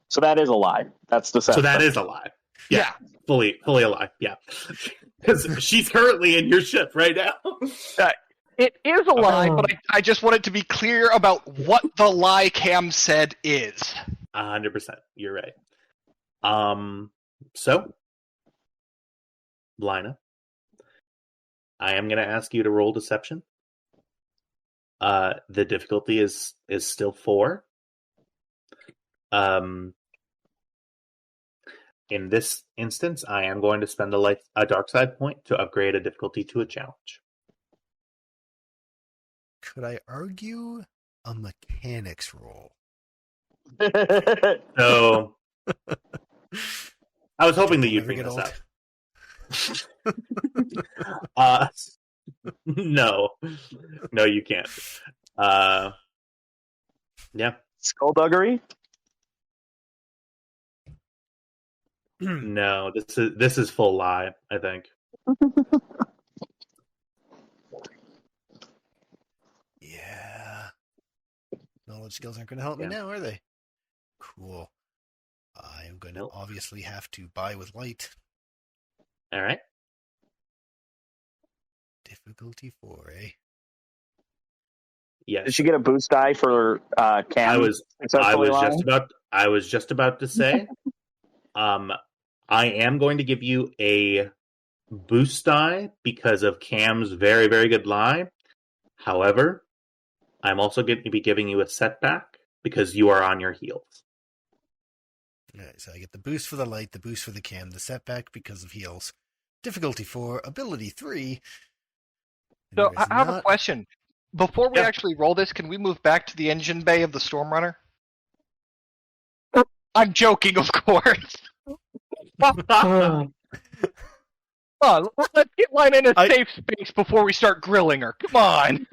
So that is a lie. That's deception. So that is a lie. Yeah. Fully a lie. Yeah. Because she's currently in your ship right now. It is a lie, but I just wanted to be clear about what the lie Cam said is. 100%. You're right. So, Lina, I am going to ask you to roll deception. The difficulty is still 4. In this instance, I am going to spend a dark side point to upgrade a difficulty to a challenge. could I argue a mechanics roll? So I was hoping that Will you'd never bring get this old. up. No, you can't. Yeah, Skullduggery? no. This is full lie. I think. Yeah. Knowledge skills aren't going to help me now, are they? Cool. I am going to obviously have to buy with light. All right. Difficulty 4, eh? Yes. Did she get a boost die for Cam? I was just about to say. I am going to give you a boost die because of Cam's very, very good lie. However, I'm also going to be giving you a setback because you are on your heels. Alright, so I get the boost for the light, the boost for the cam, the setback because of heals. Difficulty 4, ability 3. So I have a question. Before we actually roll this, can we move back to the engine bay of the Stormrunner? I'm joking, of course. Come on, let's get Line in a safe space before we start grilling her. Come on.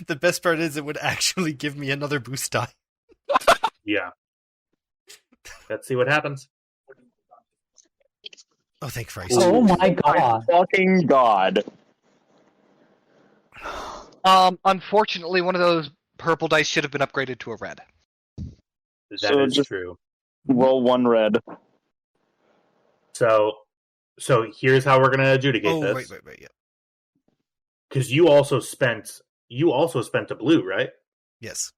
The best part is it would actually give me another boost die. Yeah. Let's see what happens. Oh, thank Christ. Oh my god. Fucking god. Unfortunately, one of those purple dice should have been upgraded to a red. That is true. Roll one red. So here's how we're going to adjudicate this. Right, yeah. Because you also spent a blue, right? Yes.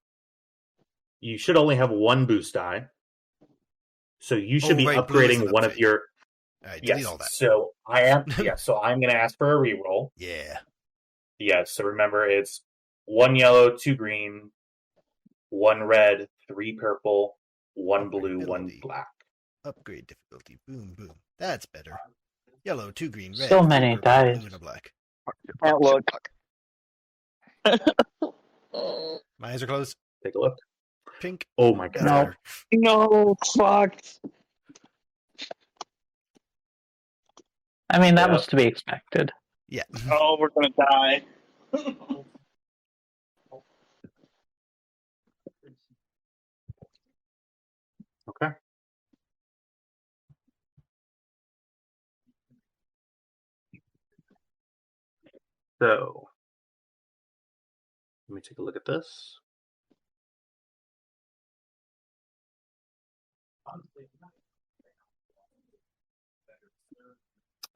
You should only have one boost die. So you should be upgrading one of your. Alright, delete all that. So I am. So I'm going to ask for a reroll. Yeah. Yes. So remember, it's 1 yellow, 2 green, 1 red, 3 purple, 1 blue, 1 black. Upgrade difficulty. Boom, boom. That's better. Yellow, 2 green, red. So many purple, dice. blue, and a black. Can't look. My eyes are closed. Take a look. Pink. Oh my god. No. No, fuck. I mean, that was to be expected. Yeah. Oh, we're gonna die. Okay. So, let me take a look at this.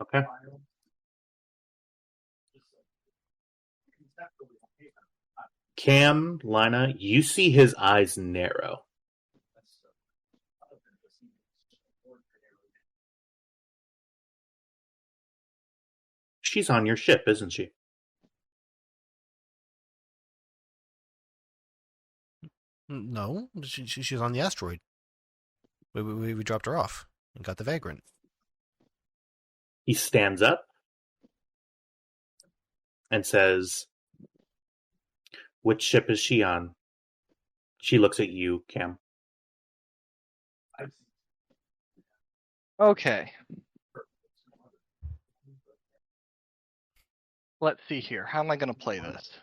Okay. Cam, Lina, you see his eyes narrow. She's on your ship, isn't she? No, she's on the asteroid. We dropped her off and got the Vagrant. He stands up and says, "Which ship is she on?" She looks at you, Cam. Okay. Let's see here. How am I going to play this?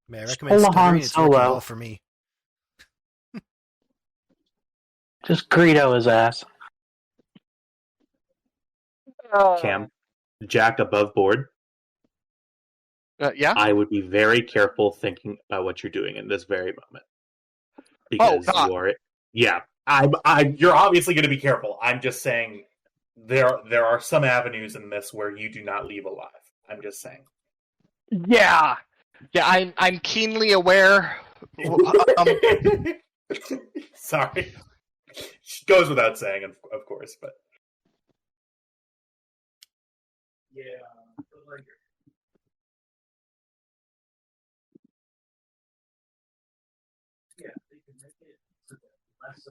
May I recommend stuttering? It's working well for me. Just Greedo his ass. Cam, Jack above board. Yeah? I would be very careful thinking about what you're doing in this very moment. Because you are... Yeah, you're obviously going to be careful. I'm just saying there are some avenues in this where you do not leave alive. I'm just saying. Yeah. Yeah, I'm keenly aware. Sorry. Goes without saying, of course, but... Yeah.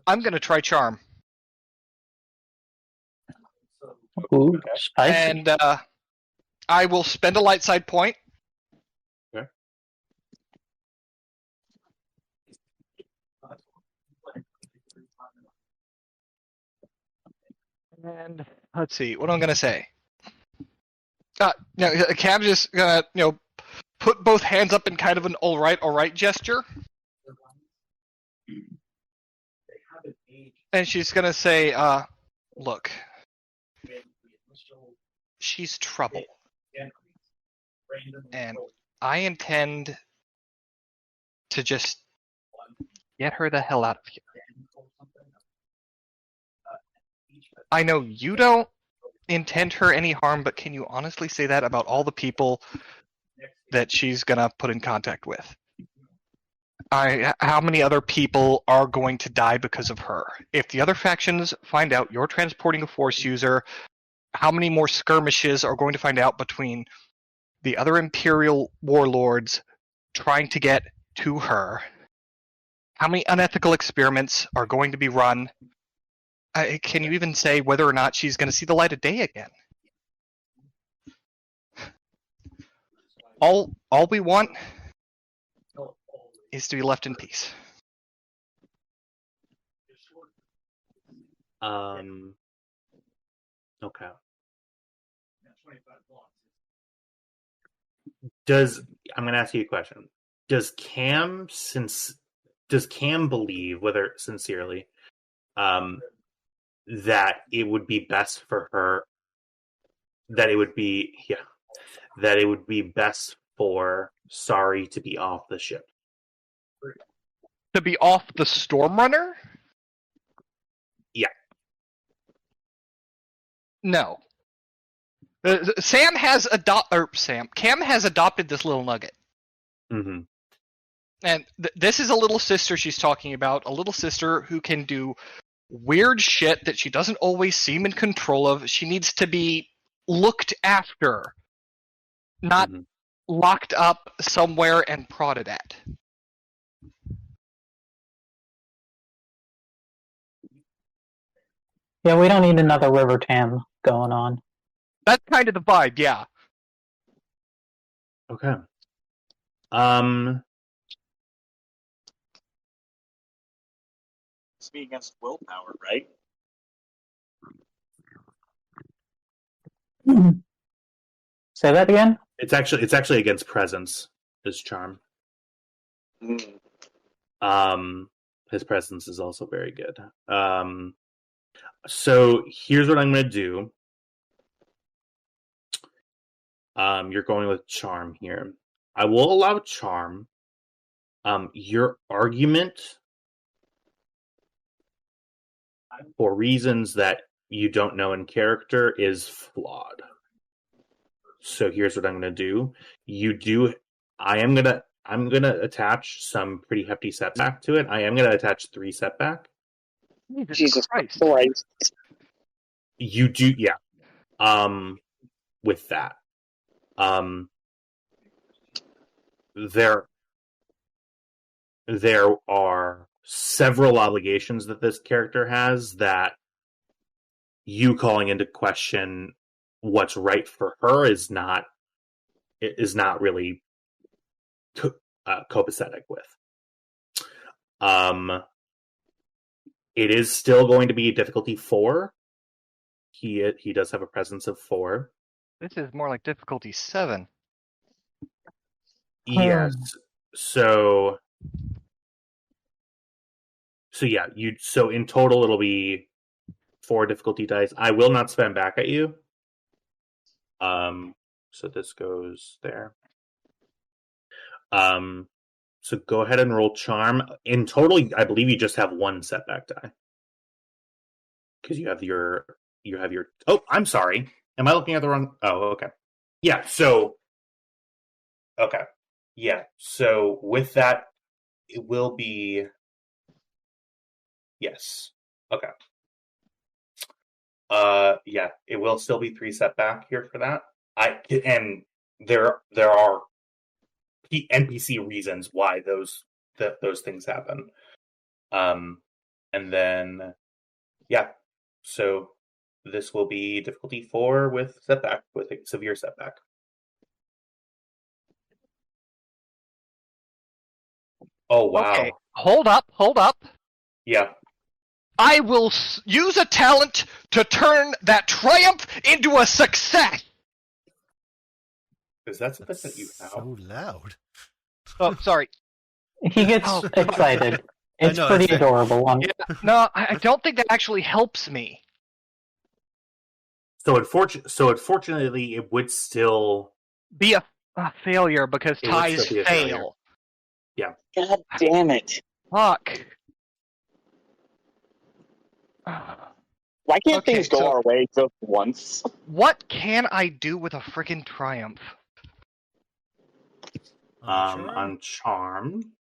I'm going to try Charm. Ooh, Okay. spicy. And I will spend a light side point. Okay. And let's see, what am I going to say? Cam's just going to, put both hands up in kind of an all right gesture. And she's going to say, look, she's trouble. And I intend to just get her the hell out of here. I know you don't intend her any harm, but can you honestly say that about all the people that she's gonna put in contact with? How many other people are going to die because of her? If the other factions find out you're transporting a Force user, how many more skirmishes are going to find out between the other Imperial warlords trying to get to her? How many unethical experiments are going to be run? Can you even say whether or not she's going to see the light of day again? All we want is to be left in peace. Okay. I'm going to ask you a question. Does Cam believe, whether sincerely, that it would be best for her, that it would be best for Sari to be off the ship? To be off the Stormrunner? Yeah. No. Cam has adopted this little nugget. Mm-hmm. And this is a little sister she's talking about, a little sister who can do weird shit that she doesn't always seem in control of. She needs to be looked after, not locked up somewhere and prodded at. Yeah, we don't need another River Tam going on. That's kind of the vibe, yeah. Okay. It's me against willpower, right? Say that again? It's actually against presence, his charm. His presence is also very good. So here's what I'm going to do. You're going with charm here. I will allow charm. Your argument, for reasons that you don't know in character, is flawed. So here's what I'm going to do. I'm going to attach some pretty hefty setback to it. I am going to attach 3 setback. Jesus Christ. You do, yeah. With that. There are several obligations that this character has that you calling into question what's right for her is not really copacetic with. It is still going to be difficulty 4. He does have a presence of 4. This is more like difficulty 7. Yes. So yeah, so in total it'll be 4 difficulty dice. I will not spam back at you. So this goes there. So go ahead and roll charm. In total, I believe you just have 1 setback die. Because you have your oh, I'm sorry. Am I looking at the wrong? Oh, okay. Yeah, so okay. Yeah. So with that, it will be yes. Okay. Yeah, it will still be 3 setback here for that. And there are NPC reasons why those things happen. And then yeah. So This will be difficulty 4 with setback, with a severe setback. Oh, wow. Okay, hold up. Yeah. I will use a talent to turn that triumph into a success. Because that's something that you have. So loud. Oh, sorry. He gets Oh. excited. It's know, pretty it's fair. adorable. Yeah, no, I don't think that actually helps me. So unfortunately, it would still Be a failure because It would ties still be a failure. fail. Yeah. God damn it. Fuck. Why can't Okay, things go so- our way just once? What can I do with a freaking triumph? On charm.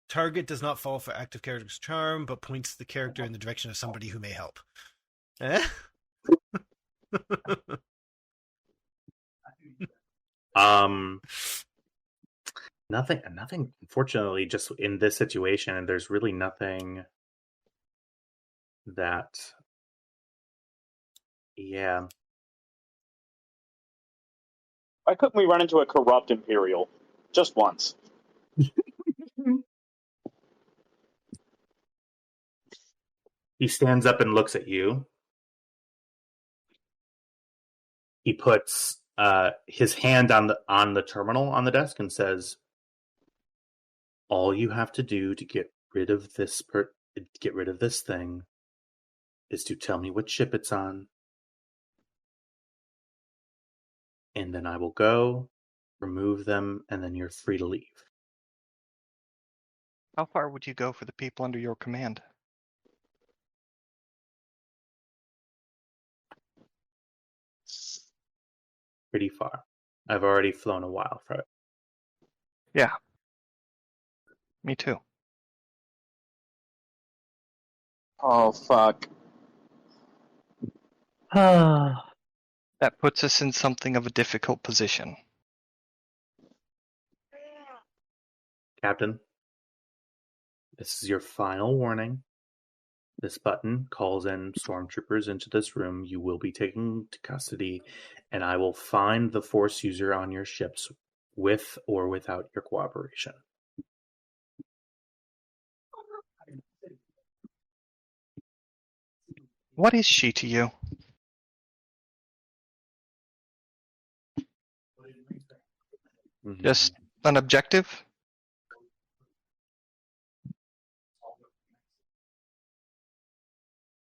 Target does not fall for active character's charm, but points the character in the direction of somebody who may help. Eh? Nothing. Unfortunately, just in this situation, there's really nothing that. Yeah. Why couldn't we run into a corrupt Imperial? Just once. He stands up and looks at you. He puts his hand on the terminal on the desk and says, "All you have to do to get rid of this thing is to tell me what ship it's on, and then I will go remove them, and then you're free to leave." How far would you go for the people under your command? Pretty far. I've already flown a while for it. Yeah. Me too. Oh, fuck. That puts us in something of a difficult position. Captain, this is your final warning. This button calls in stormtroopers into this room. You will be taken to custody, and I will find the Force user on your ships with or without your cooperation. What is she to you? Just an objective?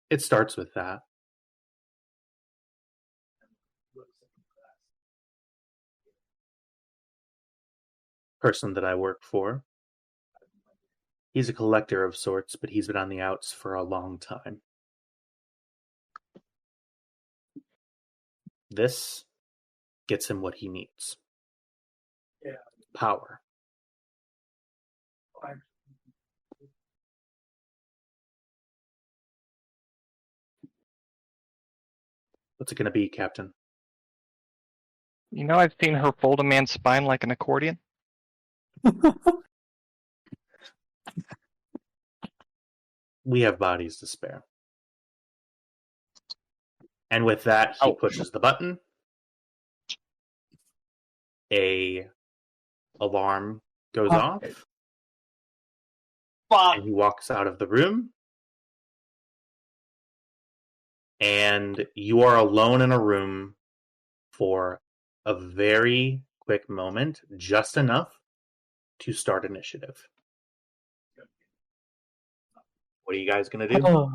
It starts with that. Person that I work for. He's a collector of sorts, but he's been on the outs for a long time. This gets him what he needs. Power. What's it going to be, Captain? You know, I've seen her fold a man's spine like an accordion. We have bodies to spare. And with that, he pushes the button. A alarm goes off. And he walks out of the room. And you are alone in a room for a very quick moment, just enough to start initiative. What are you guys going to do?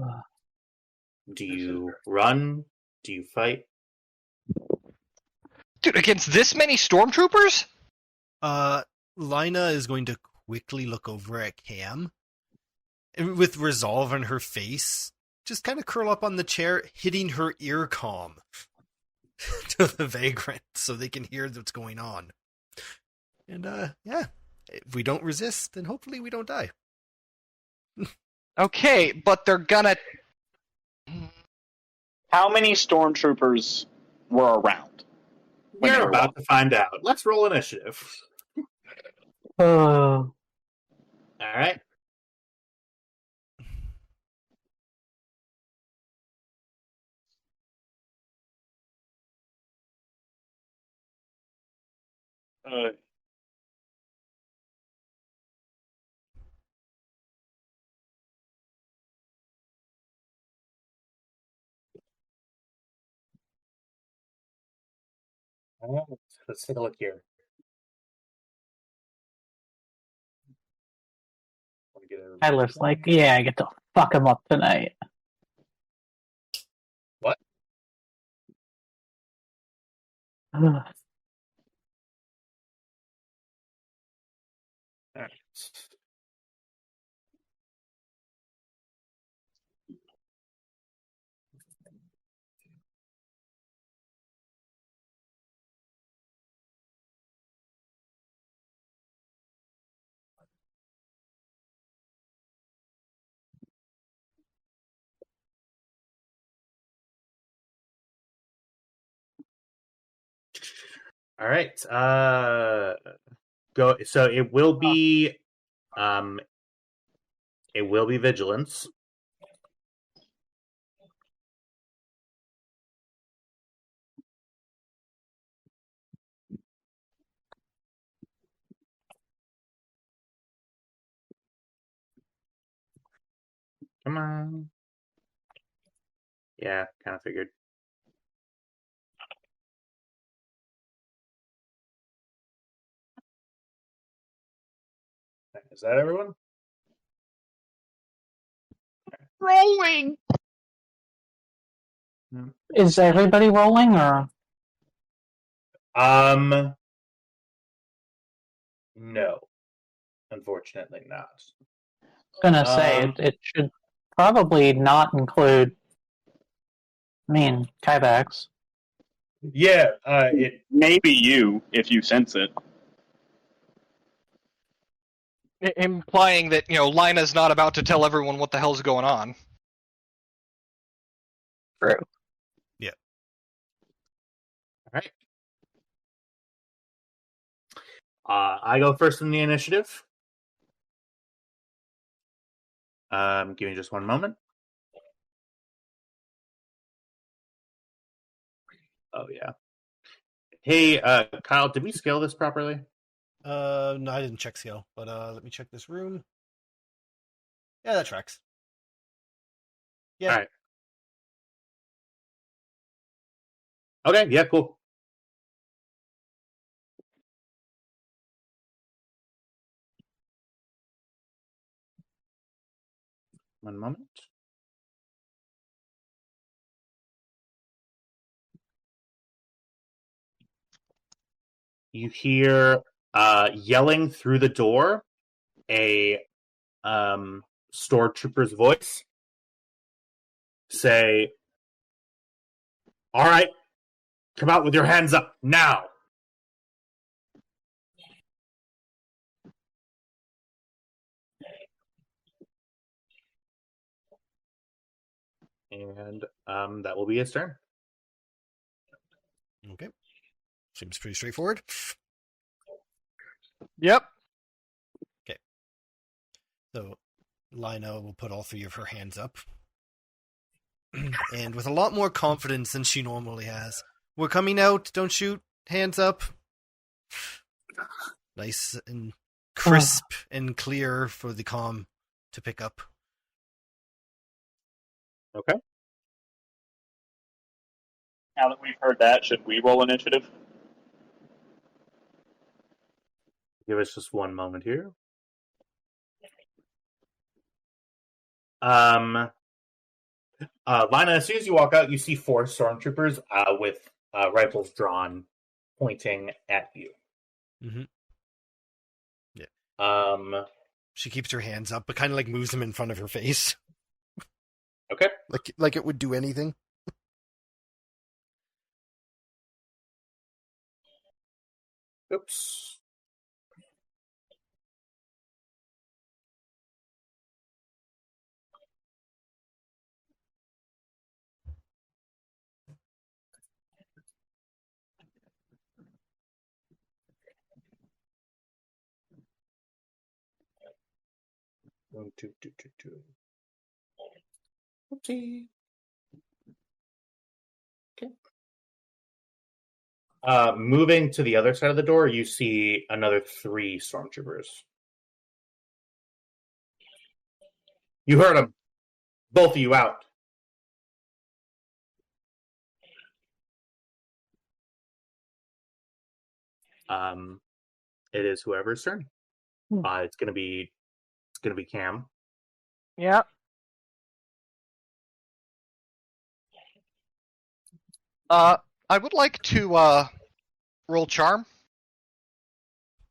Do you run? Do you fight? Dude, against this many stormtroopers? Lina is going to quickly look over at Cam, and with resolve on her face, just kind of curl up on the chair, hitting her ear comm to the vagrant so they can hear what's going on. And yeah, if we don't resist, then hopefully we don't die. Okay, but they're gonna... How many stormtroopers were around? We're about to find out. Let's roll initiative. Oh. All right. Let's take a look here. Tyler's like, yeah, I get to fuck him up tonight. What? Ugh. All right. All right. Go. So it will be vigilance. Come on. Yeah, kind of figured. Is that everyone? Rolling. Is everybody rolling, or? No. Unfortunately not. Gonna say, it should probably not include, Kyvax. Yeah, it Maybe you, if you sense it. Implying that, Lina's not about to tell everyone what the hell's going on. True. Yeah. All right. I go first in the initiative. Give me just one moment. Oh yeah. Hey, Kyle, did we scale this properly? No, I didn't check scale, but let me check this room. Yeah, that tracks. Yeah. All right. Okay, yeah, cool. One moment. You hear yelling through the door, a stormtrooper's voice say, "All right, come out with your hands up now." And that will be his turn. Okay. Seems pretty straightforward. Yep. Okay. So Lina will put all three of her hands up. And with a lot more confidence than she normally has. We're coming out, don't shoot, hands up. Nice and crisp and clear for the comm to pick up. Okay. Now that we've heard that, should we roll initiative? Give us just one moment here. Lina, as soon as you walk out, you see 4 stormtroopers with rifles drawn, pointing at you. Mm-hmm. Yeah. She keeps her hands up, but kind of like moves them in front of her face. Okay. Like it would do anything. Oops. One, two. Oopsie. Okay. Moving to the other side of the door, you see another 3 stormtroopers. You heard them. Both of you out. It is whoever's turn. It's gonna be Cam. Yeah. I would like to roll charm.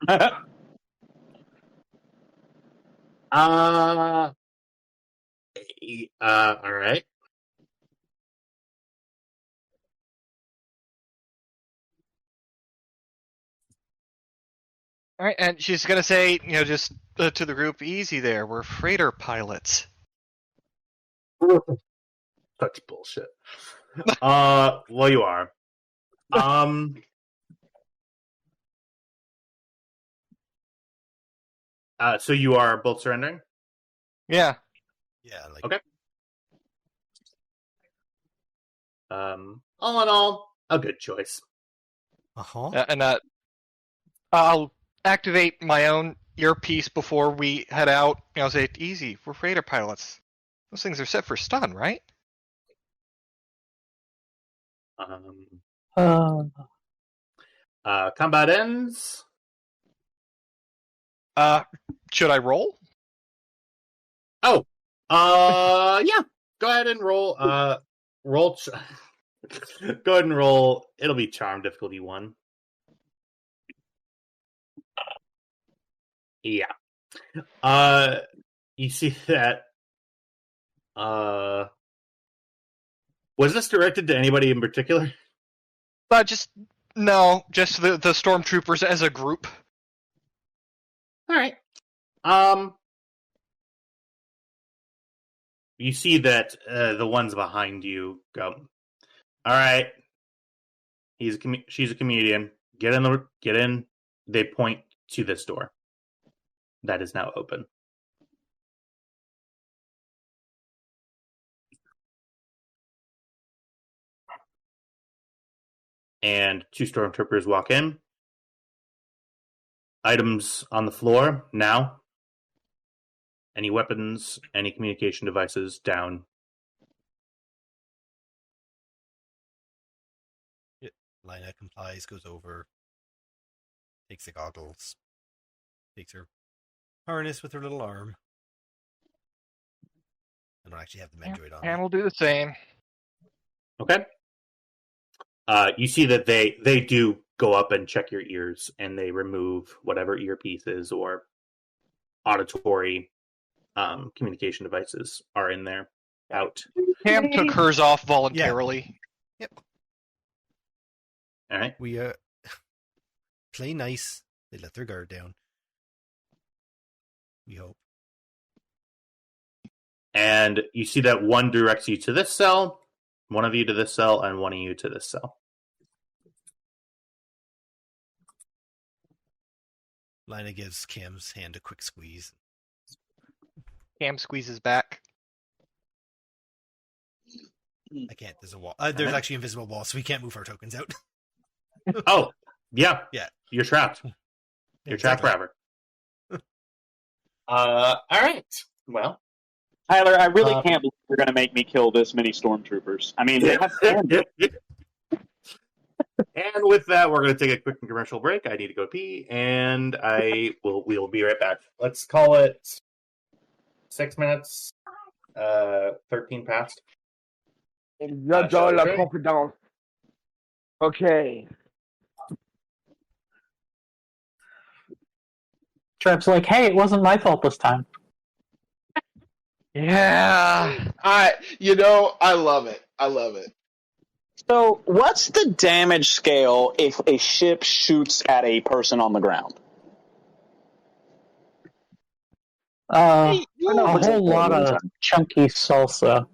All right. All right, and she's gonna say, just to the group, easy there. We're freighter pilots. Such bullshit. Well, you are. So you are both surrendering? Yeah. Yeah. Like, Okay. All in all, a good choice. And I'll activate my own earpiece before we head out. I'll say, easy. We're freighter pilots. Those things are set for stun, right? Combat ends. Should I roll? Oh, yeah. Go ahead and roll. Roll. Go ahead and roll. It'll be charm difficulty 1. Yeah. You see that. Was this directed to anybody in particular? Just the stormtroopers as a group. All right. You see that the ones behind you go. All right. She's a comedian. Get in. They point to this door. That is now open. And 2 stormtroopers walk in. Items on the floor now. Any weapons, any communication devices down. Lina complies, goes over, takes the goggles, takes her harness with her little arm. I don't actually have the Medroid on. And we'll do the same. Okay. You see that they do go up and check your ears, and they remove whatever earpieces or auditory communication devices are in there. Out. Cam took hers off voluntarily. Yep. All right. We play nice. They let their guard down. We hope. And you see that one directs you to this cell, one of you to this cell, and one of you to this cell. Lina gives Cam's hand a quick squeeze. Cam squeezes back. I can't. There's a wall. There's actually an invisible wall, so we can't move our tokens out. Oh, yeah. Yeah. You're trapped. You're trapped forever. All right. Well, Tyler, I really can't believe you're going to make me kill this many stormtroopers. I mean, they have and with that, we're going to take a quick commercial break. I need to go pee, and we'll be right back. Let's call it 6 minutes, 13 past. J'adore la confidence. Okay. Trev's like, hey, it wasn't my fault this time. Yeah. I love it. I love it. So, what's the damage scale if a ship shoots at a person on the ground? A whole lot of chunky salsa.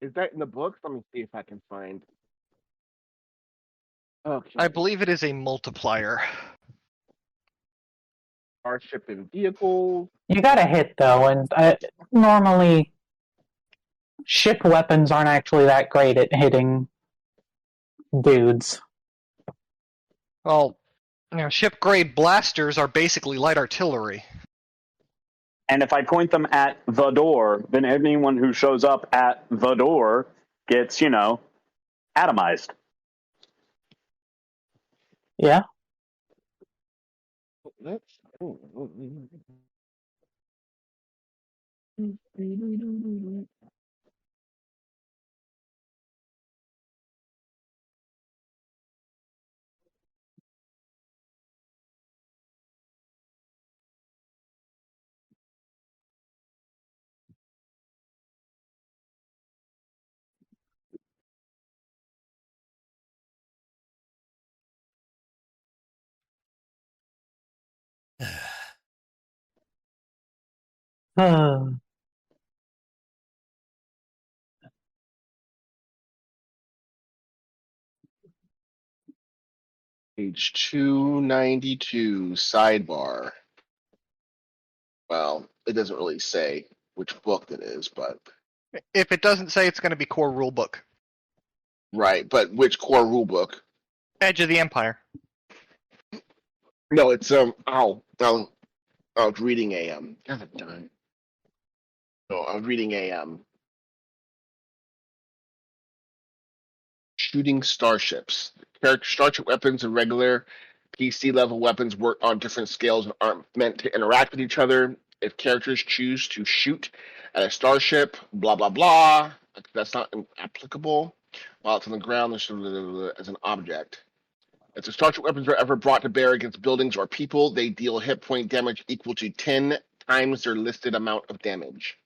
Is that in the books? Let me see if I can find. Okay. I believe it is a multiplier. Starship and vehicles. You got a hit though, and normally ship weapons aren't actually that great at hitting dudes. Well, ship-grade blasters are basically light artillery. And if I point them at the door, then anyone who shows up at the door gets, atomized. Yeah. Page 292, sidebar. Well, it doesn't really say which book it is, but If it doesn't say, it's going to be core rulebook. right. But which core rulebook? Edge of the Empire. No, it's I was reading a God darn. No, I was reading a shooting starships. Starship weapons and regular PC level weapons work on different scales and aren't meant to interact with each other. If characters choose to shoot at a starship, blah blah blah, that's not applicable. While it's on the ground, as an object. If the starship weapons are ever brought to bear against buildings or people, they deal hit point damage equal to 10 times their listed amount of damage.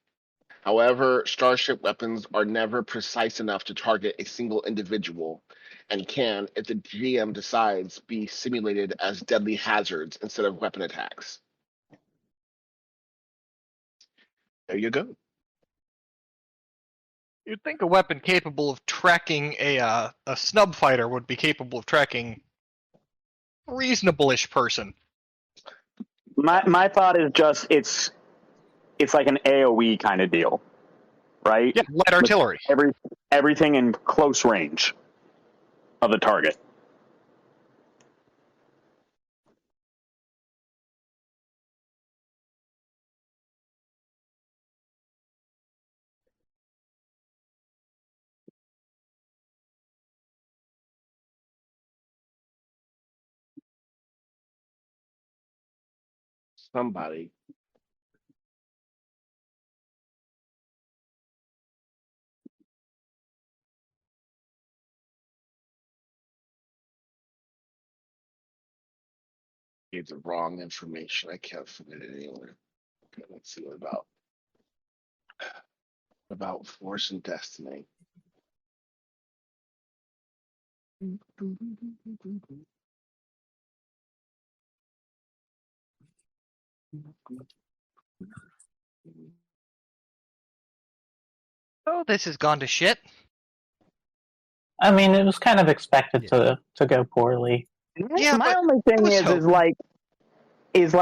However, starship weapons are never precise enough to target a single individual and can, if the GM decides, be simulated as deadly hazards instead of weapon attacks. There you go. You'd think a weapon capable of tracking a snub fighter would be capable of tracking a reasonable-ish person. My thought is just it's like an AoE kind of deal, right? Yeah, light artillery. Everything in close range of the target. Somebody. Gave the wrong information. I can't find it anywhere. Okay, let's see what about Force and Destiny. Oh, this has gone to shit. I mean, it was kind of expected to go poorly. Yeah, my but only thing I was is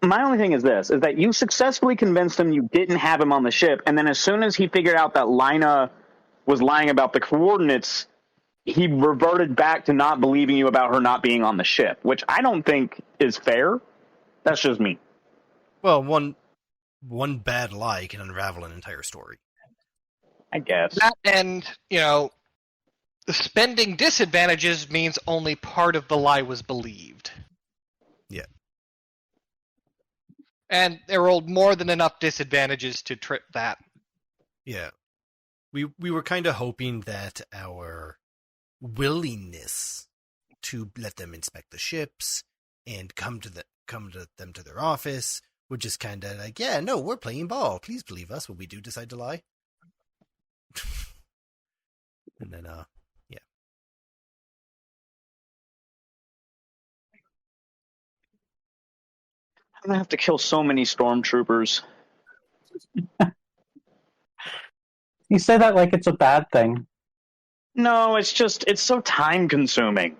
my only thing is this: is that you successfully convinced him you didn't have him on the ship, and then as soon as he figured out that Lina was lying about the coordinates, he reverted back to not believing you about her not being on the ship, which I don't think is fair. That's just me. Well, one bad lie can unravel an entire story. I guess. That and, spending disadvantages means only part of the lie was believed. Yeah. And there rolled more than enough disadvantages to trip that. Yeah. We were kind of hoping that our willingness to let them inspect the ships and come to them to their office would just kind of like, yeah, no, we're playing ball. Please believe us when we do decide to lie. And then, yeah. I'm gonna have to kill so many stormtroopers. You say that like it's a bad thing. No, it's so time consuming.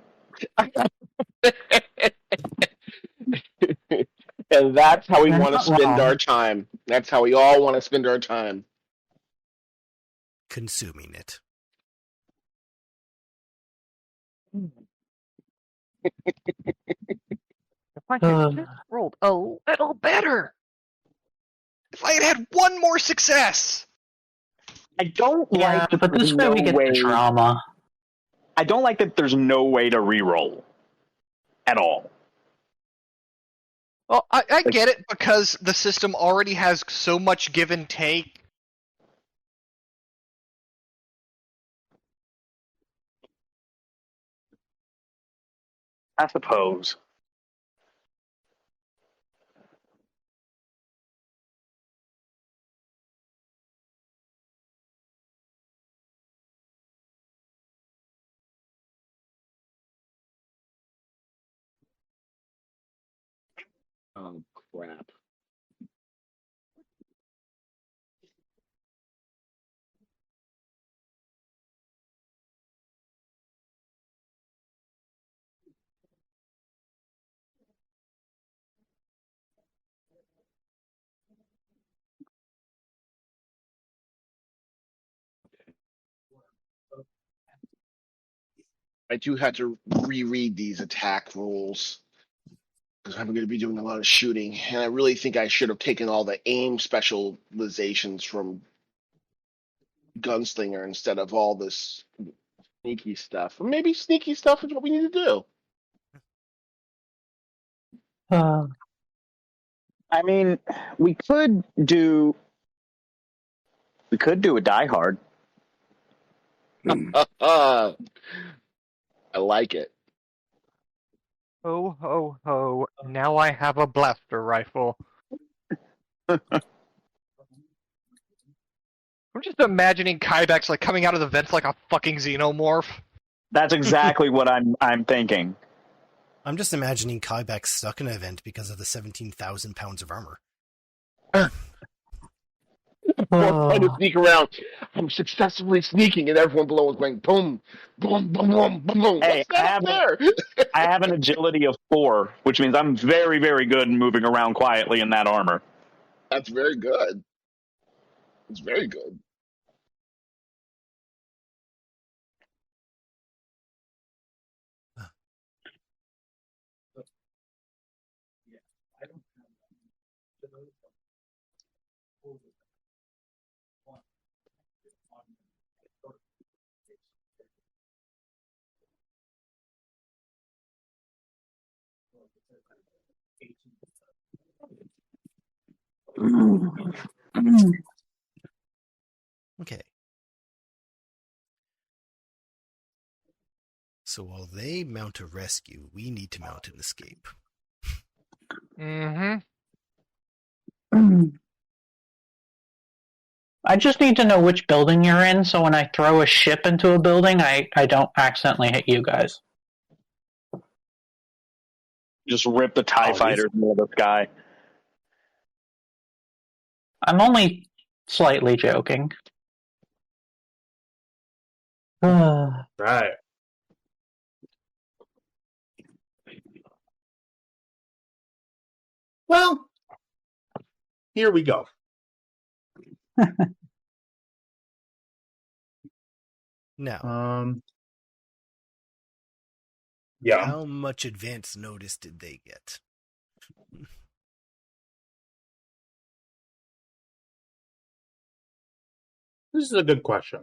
And that's how we You're want to not spend wrong. our time. That's how we all want to spend our time. consuming it. If I had just rolled a little better. If I had had one more success. I don't Yeah, like that but there's this way no we get the drama. I don't like that there's no way to reroll at all. Well, I get it because the system already has so much give and take. I suppose. Oh crap! I do have to reread these attack rules because I'm going to be doing a lot of shooting, and I really think I should have taken all the aim specializations from Gunslinger instead of all this sneaky stuff. Or maybe sneaky stuff is what we need to do. I mean, we could do a Die Hard. I like it. Ho, ho, ho. Now I have a blaster rifle. I'm just imagining Kybex like coming out of the vents like a fucking xenomorph. That's exactly what I'm thinking. I'm just imagining Kybex stuck in an event because of the 17,000 pounds of armor. More fun to sneak around. I'm successfully sneaking, and everyone below is going boom, boom, boom, boom, boom, boom. Hey, What's that up there? I have an agility of 4, which means I'm very, very good in moving around quietly in that armor. That's very good. It's very good. Okay. So while they mount a rescue, we need to mount an escape. Mm-hmm. I just need to know which building you're in, so when I throw a ship into a building, I don't accidentally hit you guys. Just rip the TIE fighters into the sky. I'm only slightly joking. Right. Well, here we go. Now, yeah. how much advance notice did they get? This is a good question.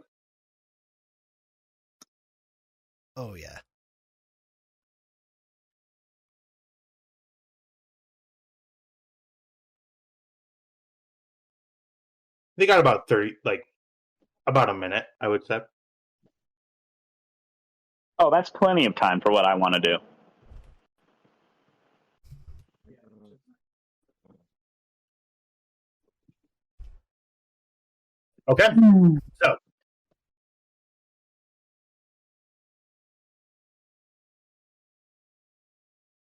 Oh, yeah. They got about 30, about a minute, I would say. Oh, that's plenty of time for what I want to do. Okay. So,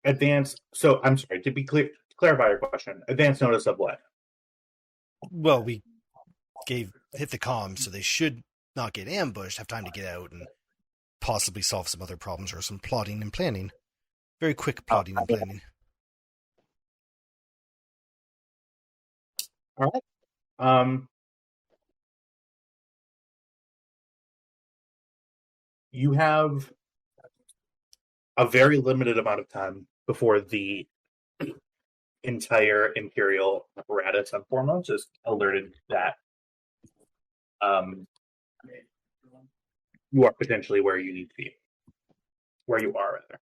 advance. So, I'm sorry, to be clear, to clarify your question, advance notice of what? Well, we hit the comms, so they should not get ambushed, have time to get out and possibly solve some other problems or some plotting and planning. Very quick plotting and planning. All right. you have a very limited amount of time before the entire Imperial apparatus and foremost is alerted that you are potentially where you need to be. Where you are, rather.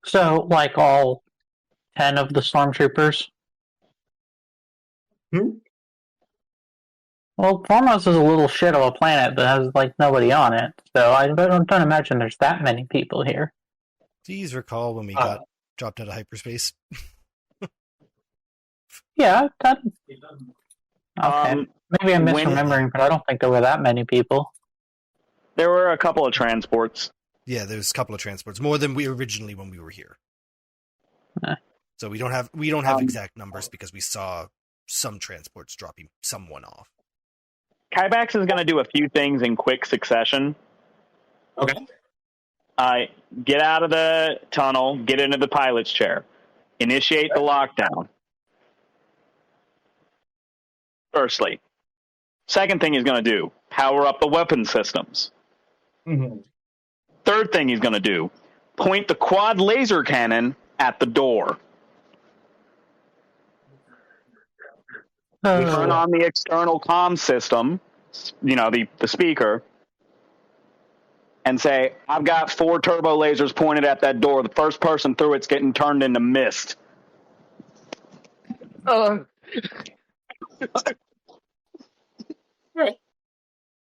So, like all 10 of the stormtroopers? Well, Formos is a little shit of a planet that has, like, nobody on it, so I don't imagine there's that many people here. Do you recall when we got dropped out of hyperspace? Yeah, that... Okay. Maybe I'm misremembering, but I don't think there were that many people. There were a couple of transports. Yeah, there's a couple of transports, more than we originally when we were here. So we don't have exact numbers because we saw some transports dropping someone off. Kybax is going to do a few things in quick succession. Okay. Get out of the tunnel, get into the pilot's chair, initiate the lockdown. Firstly. Second thing he's going to do, power up the weapon systems. Mm-hmm. Third thing he's going to do, point the quad laser cannon at the door. Turn on the external comm system, the speaker, and say, I've got 4 turbo lasers pointed at that door. The first person through it's getting turned into mist. Right.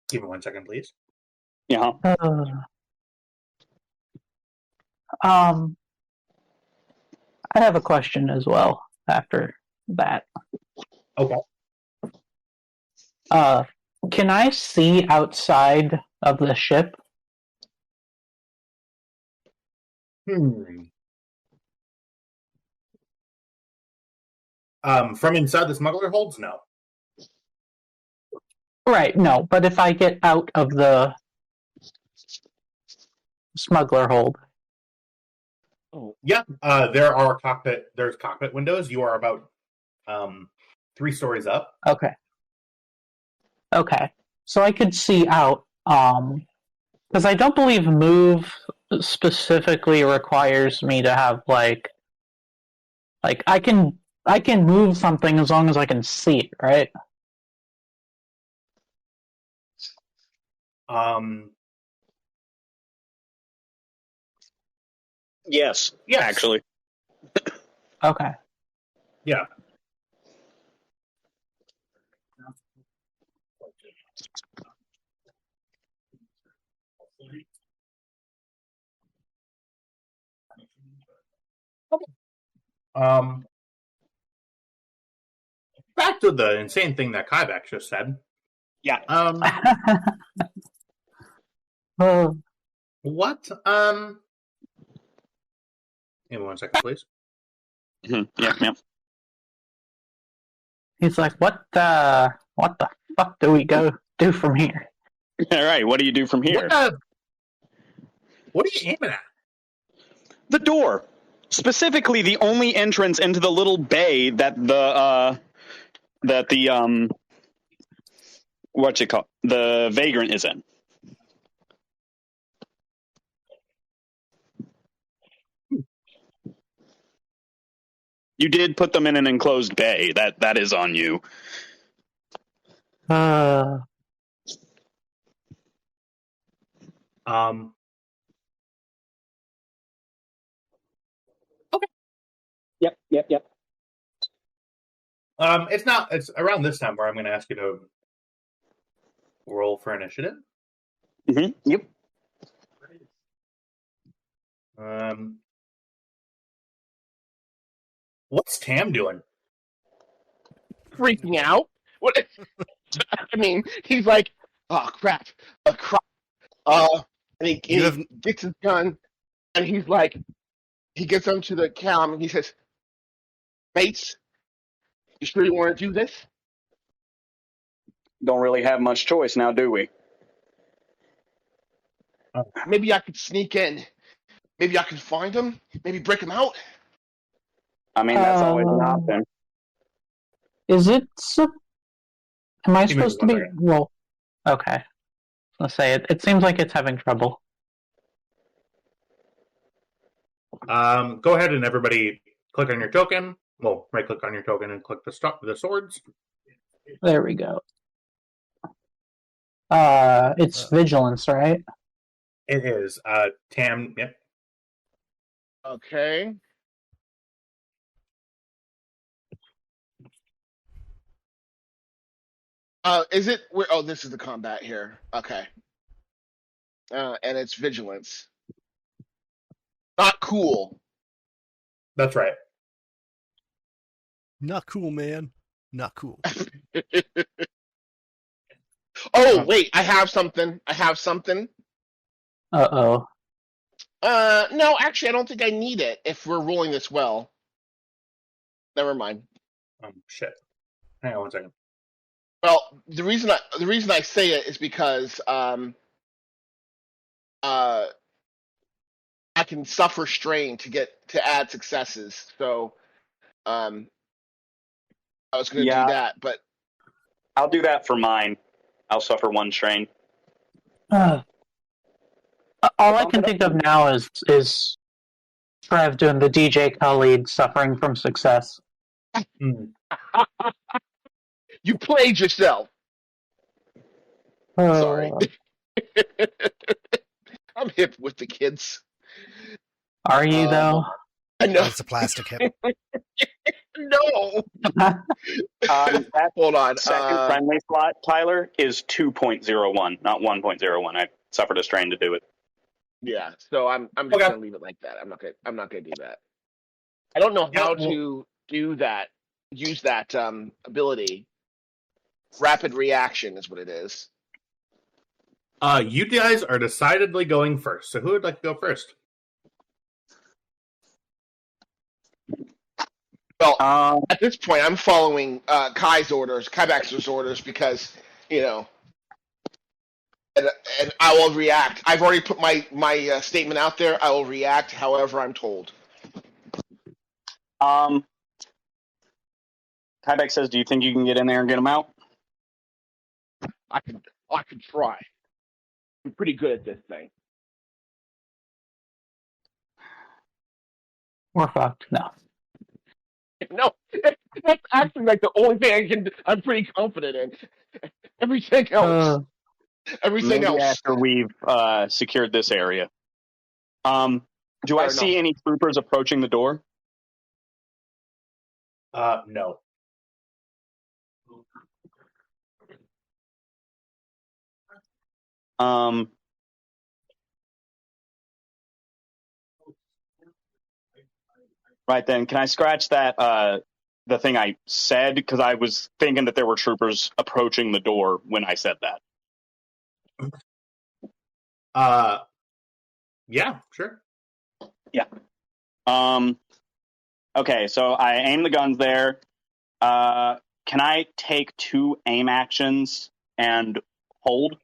Give me 1 second, please. Yeah. I have a question as well after that. Okay. Can I see outside of the ship? From inside the smuggler holds? No. Right, no, but if I get out of the smuggler hold. Yeah, there's cockpit windows. You are about 3 stories up. Okay. So I could see out, because I don't believe move specifically requires me to have like I can move something as long as I can see it, right? Yes, actually. Okay. Yeah. Back to the insane thing that Kyback just said. Yeah. What? Give me 1 second, please. Mm-hmm. Yeah. He's like, what the fuck do we go do from here? All right, what do you do from here? What are you aiming at? The door. Specifically, the only entrance into the little bay that the vagrant is in. You did put them in an enclosed bay. That is on you. Okay. Yep. It's around this time where I'm going to ask you to roll for initiative. Mm-hmm. Yep. What's Tam doing? Freaking out. What? I mean, he's like, oh crap, and he gets his gun, and he's like, he gets onto the cam, and he says, "Mates, you sure you want to do this?" Don't really have much choice now, do we? Maybe I could sneak in. Maybe I could find him. Maybe break him out. I mean, that's always an option. Is it? Am I supposed to be? Well, okay. Let's say it seems like it's having trouble. Go ahead and everybody click on your token. Well, right-click on your token and click the swords. There we go. It's vigilance, right? It is. Tam, yep. Okay. Is it? Oh, this is the combat here. Okay. And it's vigilance. Not cool. That's right. Not cool, man. Not cool. Oh, wait, I have something. Uh-oh. No, actually, I don't think I need it if we're rolling this well. Never mind. Shit. Hang on 1 second. Well, the reason I say it is because I can suffer strain to add successes. So I was going to do that, but I'll do that for mine. I'll suffer 1 strain. All I can think of now is Trev doing the DJ Khaled suffering from success. You played yourself. Sorry. I'm hip with the kids. Are you, though? I know. It's a plastic hip. No. That Hold on. second friendly slot, Tyler, is 2.01, not 1.01. I suffered a strain to do it. Yeah, so I'm just gonna leave it like that. I'm not gonna do that. I don't know how to do that. Use that ability. Rapid reaction is what it is. You guys are decidedly going first. So who would like to go first? Well, at this point, I'm following Kaibax's orders, because, and I will react. I've already put my statement out there. I will react however I'm told. Kybex says, do you think you can get in there and get him out? I could try. I'm pretty good at this thing. We're fucked. No. No, that's actually like the only thing I'm pretty confident in. Everything else. Maybe after we've secured this area. Do I see any troopers approaching the door? No. Right then, can I scratch that, the thing I said? Because I was thinking that there were troopers approaching the door when I said that. Yeah, sure. Yeah. Okay, so I aim the guns there. Can I take 2 aim actions and hold?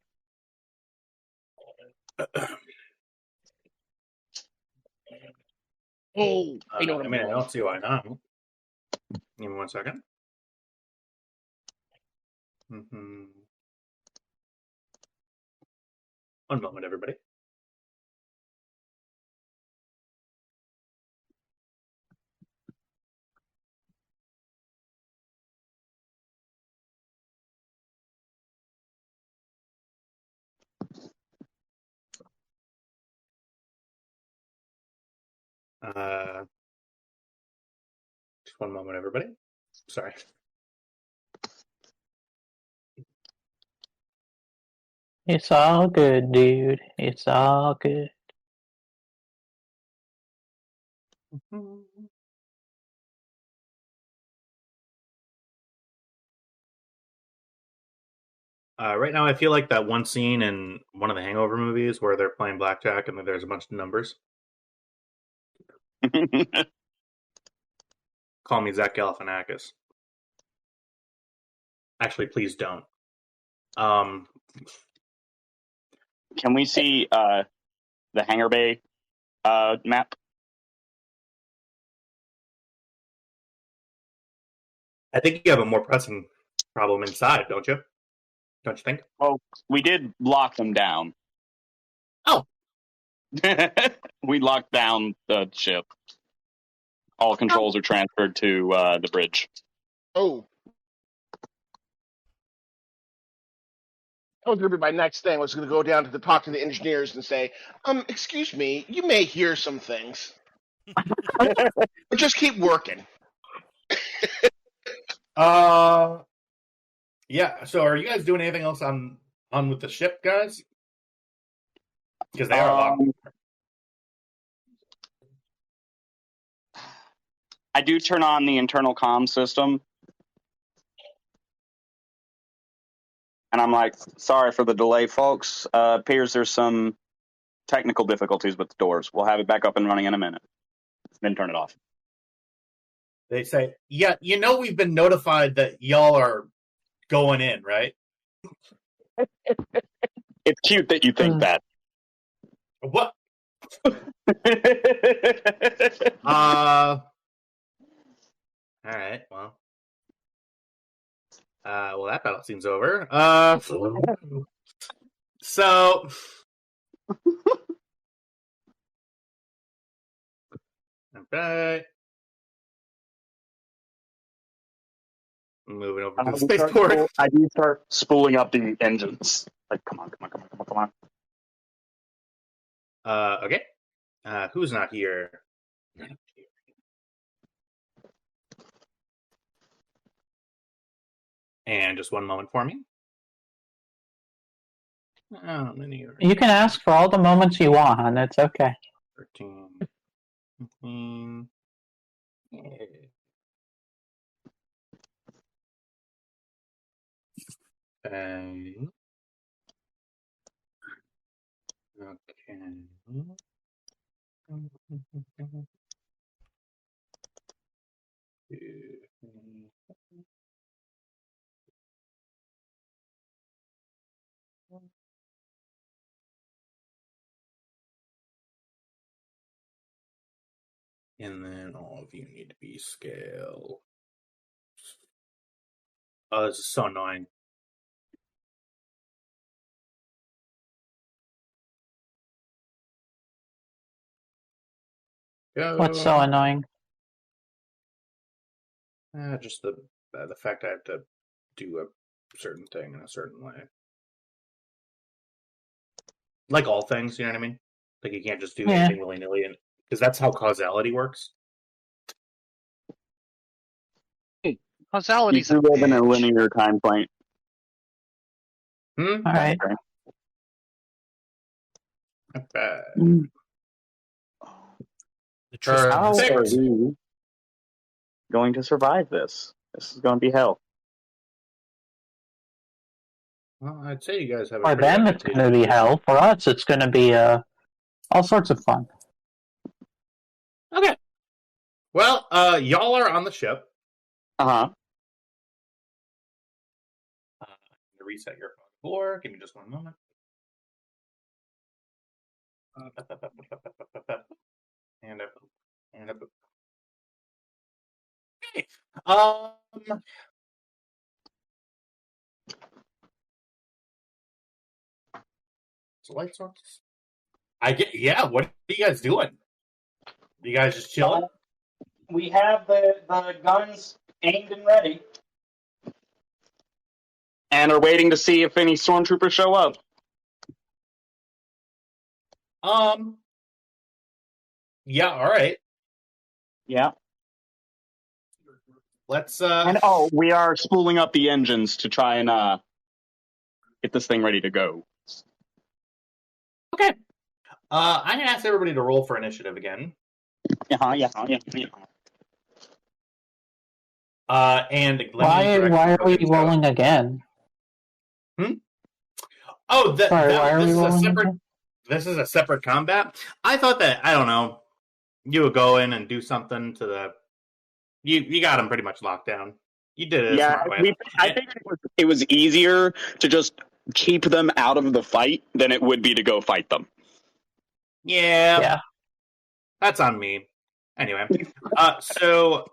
I I don't see why not. Give me 1 second. Mm-hmm. 1 moment, everybody. Just 1 moment, everybody. Sorry. It's all good, dude. It's all good. Right now, I feel like that one scene in one of the Hangover movies where they're playing blackjack and then there's a bunch of numbers. Call me Zach Galifianakis. Actually, please don't. Can we see the hangar bay map? I think you have a more pressing problem inside, don't you? Don't you think? Well, we did lock them down. Oh. We locked down the ship. All controls are transferred to the bridge. Oh. That was going to be my next thing. I was going to go down to talk to the engineers and say, excuse me, you may hear some things. But just keep working. Yeah, so are you guys doing anything else on with the ship, guys? Because they are locked. I do turn on the internal comm system. And I'm like, sorry for the delay, folks. Appears there's some technical difficulties with the doors. We'll have it back up and running in a minute. Then turn it off. They say, yeah, we've been notified that y'all are going in, right? It's cute that you think that. What? All right, well. Well, that battle seems over. So... Okay. Moving over to the spaceport. I do start spooling up the engines. Like, come on. Okay. Who's not here? And just one moment for me. Oh, linear. You can ask for all the moments you want, and it's okay. 13. 15. Yeah. Okay. And then all of you need to be scale. Oh, this is so annoying. Go. What's so annoying? Just the fact I have to do a certain thing in a certain way. Like all things, you know what I mean? Like you can't just do anything willy-nilly, because that's how causality works. Causality's you live in a linear time point. All right. Okay. How are we going to survive this? This is going to be hell. Well, I'd say you guys have. For them, it's going to be hell. For us, it's going to be all sorts of fun. Okay. Well, y'all are on the ship. Uh-huh. To reset your floor. Give me just one moment. And up. Okay. So light sources. Yeah, what are you guys doing? You guys just chilling? We have the guns aimed and ready. And are waiting to see if any stormtroopers show up. Yeah, alright. Yeah. Let's And we are spooling up the engines to try and get this thing ready to go. Okay. I'm gonna ask everybody to roll for initiative again. Yeah. And why are we rolling again? Oh, this is a separate combat. I thought that, I don't know, you would go in and do something to the. You got them pretty much locked down. You did it. Yeah, I think it was easier to just keep them out of the fight than it would be to go fight them. Yeah. That's on me. Anyway, so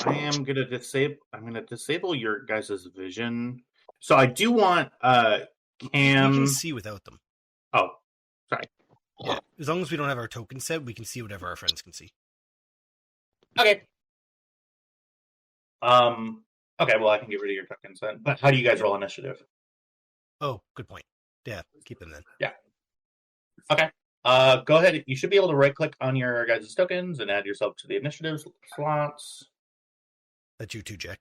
I'm gonna disable your guys' vision, So I do want We Cam. can see without them. Oh, sorry. Yeah, as long as we don't have our token set, we can see whatever our friends can see. Okay. Okay, well, I can get rid of your tokens then. But how do you guys roll initiative? Oh, good point. Yeah, keep them then. Yeah. Okay. Go ahead. You should be able to right-click on your guys' tokens and add yourself to the initiative slots. That's you too, Jack.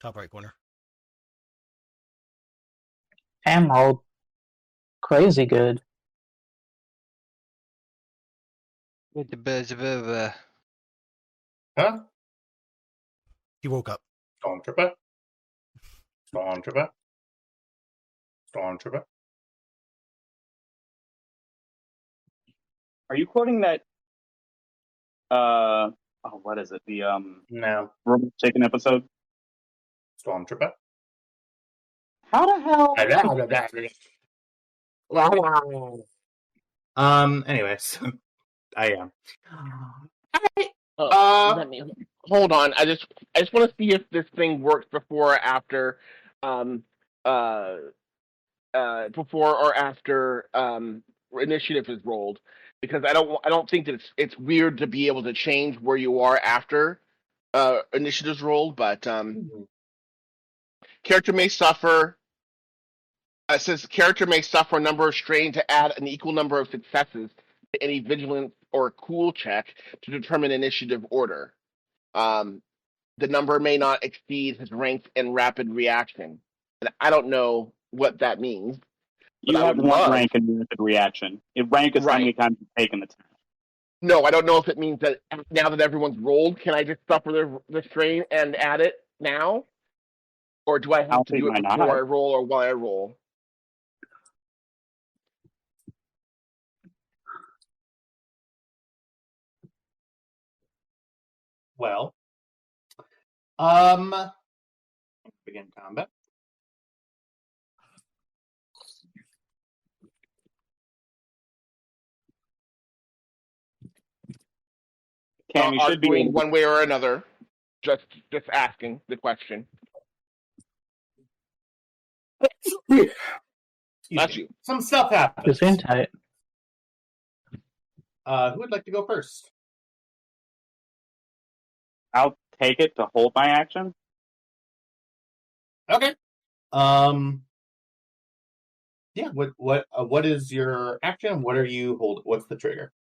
Top right corner. Cam rolled crazy good. Huh? He woke up. Stormtrooper. Stormtrooper. Stormtrooper. Are you quoting that? What is it? The No. Robot Chicken episode. Stormtrooper. How the hell? Anyways, I am. Let me hold on. I just want to see if this thing works before or after, before or after initiative is rolled, because I don't think that it's weird to be able to change where you are after initiative's rolled, but character may suffer. It says character may suffer a number of strain to add an equal number of successes to any vigilance or cool check to determine initiative order. The number may not exceed his rank and rapid reaction. And I don't know what that means. You have one rank and rapid reaction. Rank is how many times you've taken the test. No, I don't know if it means that now that everyone's rolled, can I just suffer the strain and add it now? Or do I have to do it before I roll or while I roll? Well, begin combat. Cam, you should be one way or another. Just asking the question. That's you. Some stuff happens. Just in tight. Who would like to go first? I'll take it to hold my action. Okay. Yeah. What is your action? What are you holding? What's the trigger?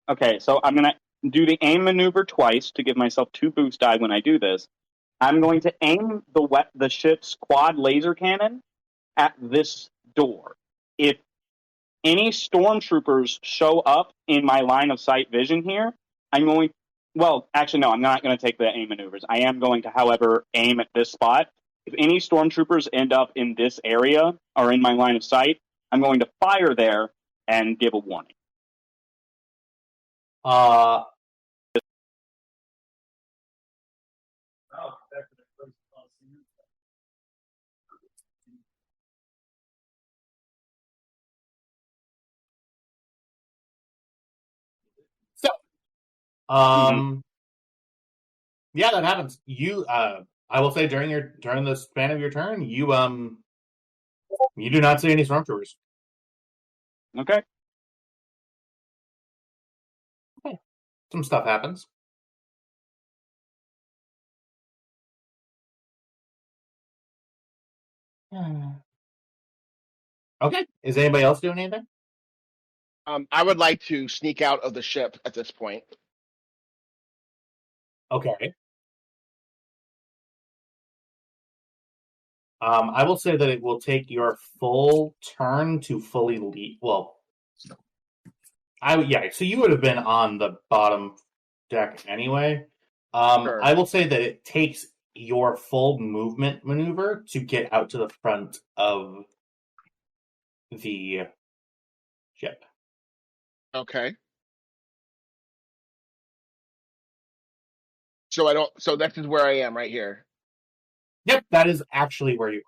Okay, so I'm gonna do the aim maneuver twice to give myself 2 boost die when I do this. I'm going to aim the ship's quad laser cannon at this door. If any stormtroopers show up in my line of sight vision here, I'm not going to take the aim maneuvers. I am going to, however, aim at this spot. If any stormtroopers end up in this area or in my line of sight, I'm going to fire there and give a warning. Yeah, that happens. I will say during the span of your turn, you do not see any stormtroopers. Okay. Some stuff happens. Okay. Is anybody else doing anything? I would like to sneak out of the ship at this point. Okay. I will say that it will take your full turn to fully leave. Well, so you would have been on the bottom deck anyway. Sure. I will say that it takes your full movement maneuver to get out to the front of the ship. Okay. So this is where I am right here. Yep, that is actually where you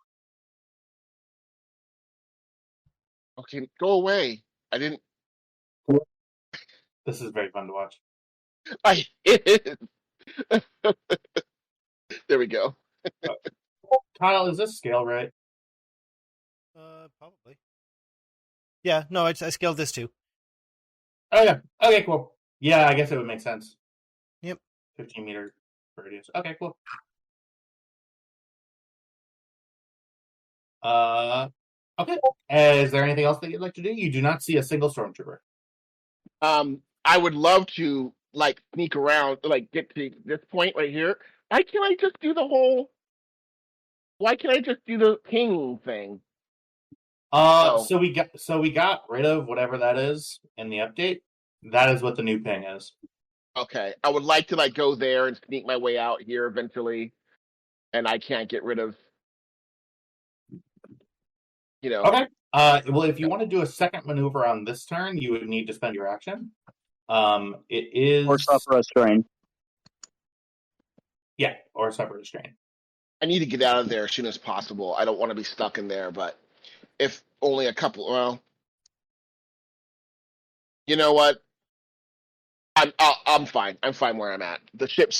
are. Okay, go away. I didn't. This is very fun to watch. There we go. Kyle, is this scale right? Probably. Yeah, no, I scaled this too. Oh, yeah. Okay, cool. Yeah, I guess it would make sense. Yep. 15 meter radius. Okay, cool. Okay. Is there anything else that you'd like to do? You do not see a single stormtrooper. I would love to like sneak around, like get to this point right here. Why can't I just do the whole? Why can't I just do the ping thing? So we got rid of whatever that is in the update. That is what the new ping is. Okay, I would like to like go there and sneak my way out here eventually, and I can't get rid of. Okay. Well, if you want to do a second maneuver on this turn, you would need to spend your action. It is Or suffer a strain. Yeah, or suffer a strain. I need to get out of there as soon as possible. I don't want to be stuck in there, but if only a couple. Well, you know what? I'm fine. I'm fine where I'm at. The ship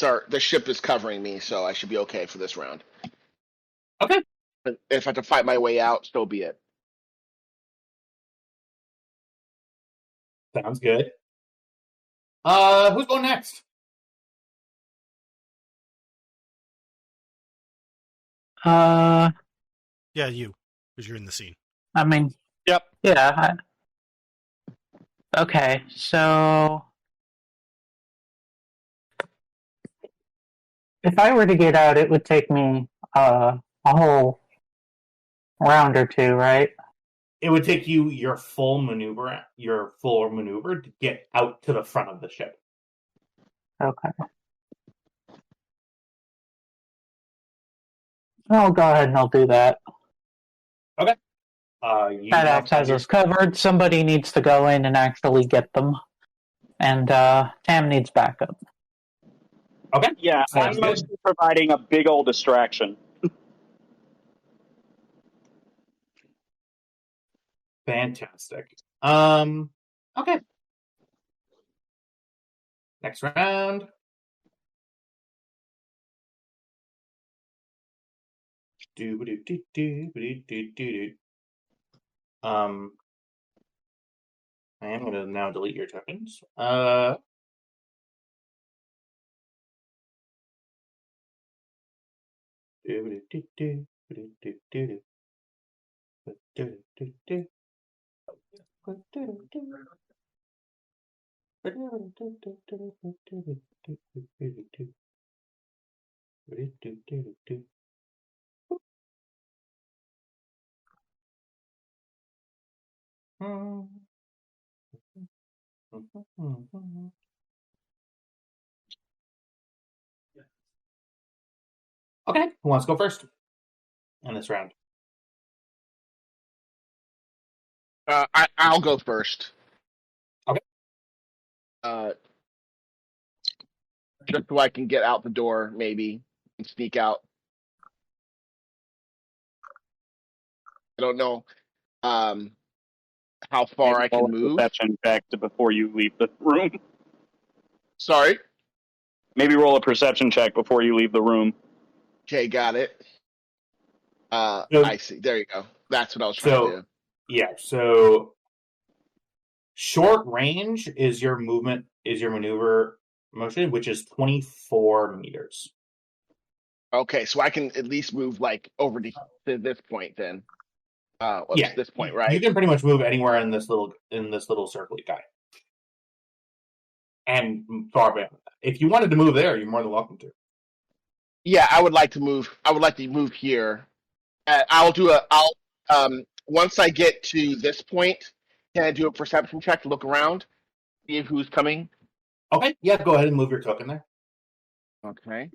is covering me, so I should be okay for this round. Okay. But if I have to fight my way out, so be it. Sounds good. Who's going next? Yeah, you, because you're in the scene. I mean, Yep. yeah. Okay, so if I were to get out, it would take me a whole round or two, right? It would take you your full maneuver to get out to the front of the ship. Okay. I'll go ahead and I'll do that. Okay. That access is covered. Somebody needs to go in and actually get them. And Tam needs backup. Okay. Yeah, Sounds I'm good. mostly providing a big old distraction. Fantastic. Okay. Next round. I am going to now delete your tokens. Okay, who wants to go first in this round? I'll go first. Okay. Just so I can get out the door, maybe, and sneak out. I don't know how far I can move. Perception check before you leave the room. Sorry. Maybe roll a perception check before you leave the room. Okay, got it. I see. There you go. That's what I was trying to do. Yeah, so short range is your maneuver motion, which is 24 meters. Okay, so I can at least move like over to this point then. This point, right? You can pretty much move anywhere in this little circle guy. And far back. If you wanted to move there, you're more than welcome to. Yeah, I would like to move. I would like to move here. Once I get to this point, can I do a perception check to look around, see who's coming? Okay, yeah, go ahead and move your token there. Okay.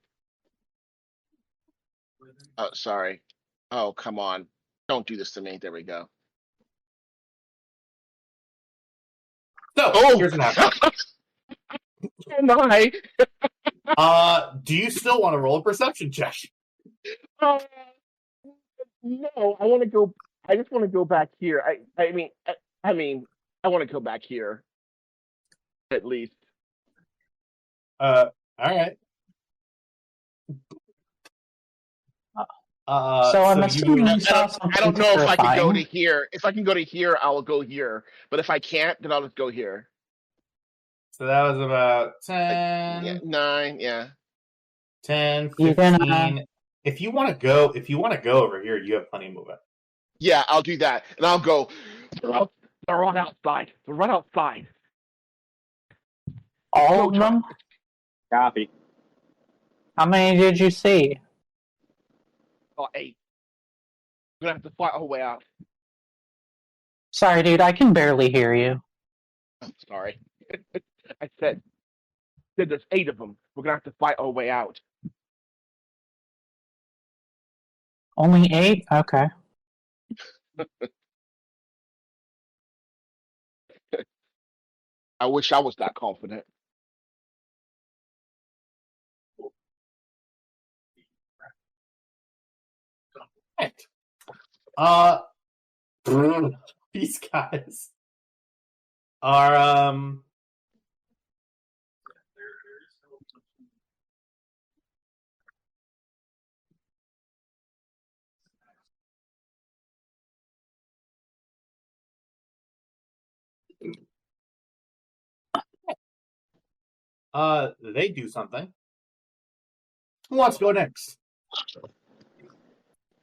Oh, sorry. Oh, come on. Don't do this to me. There we go. So, here's what happens. Oh my. Do you still want to roll a perception check? No, I want to go. I just want to go back here. I mean, I want to go back here. At least. All right. So I'm assuming you saw something I don't know if I can go to terrifying. here. If I can go to here, I will go here. But if I can't, then I'll just go here. So that was about Yeah, 10, 9, yeah. 10, You 15. can, If you want to go over here, you have plenty of movement. Yeah, I'll do that. And I'll go, they're run outside. They're run outside. all of them? Copy. How many did you see? Oh, 8. We're going to have to fight our way out. Sorry, dude, I can barely hear you. I'm sorry. I said there's 8 of them. We're going to have to fight our way out. Only 8? Okay. I wish I was that confident. These guys are they do something. Who wants to go next?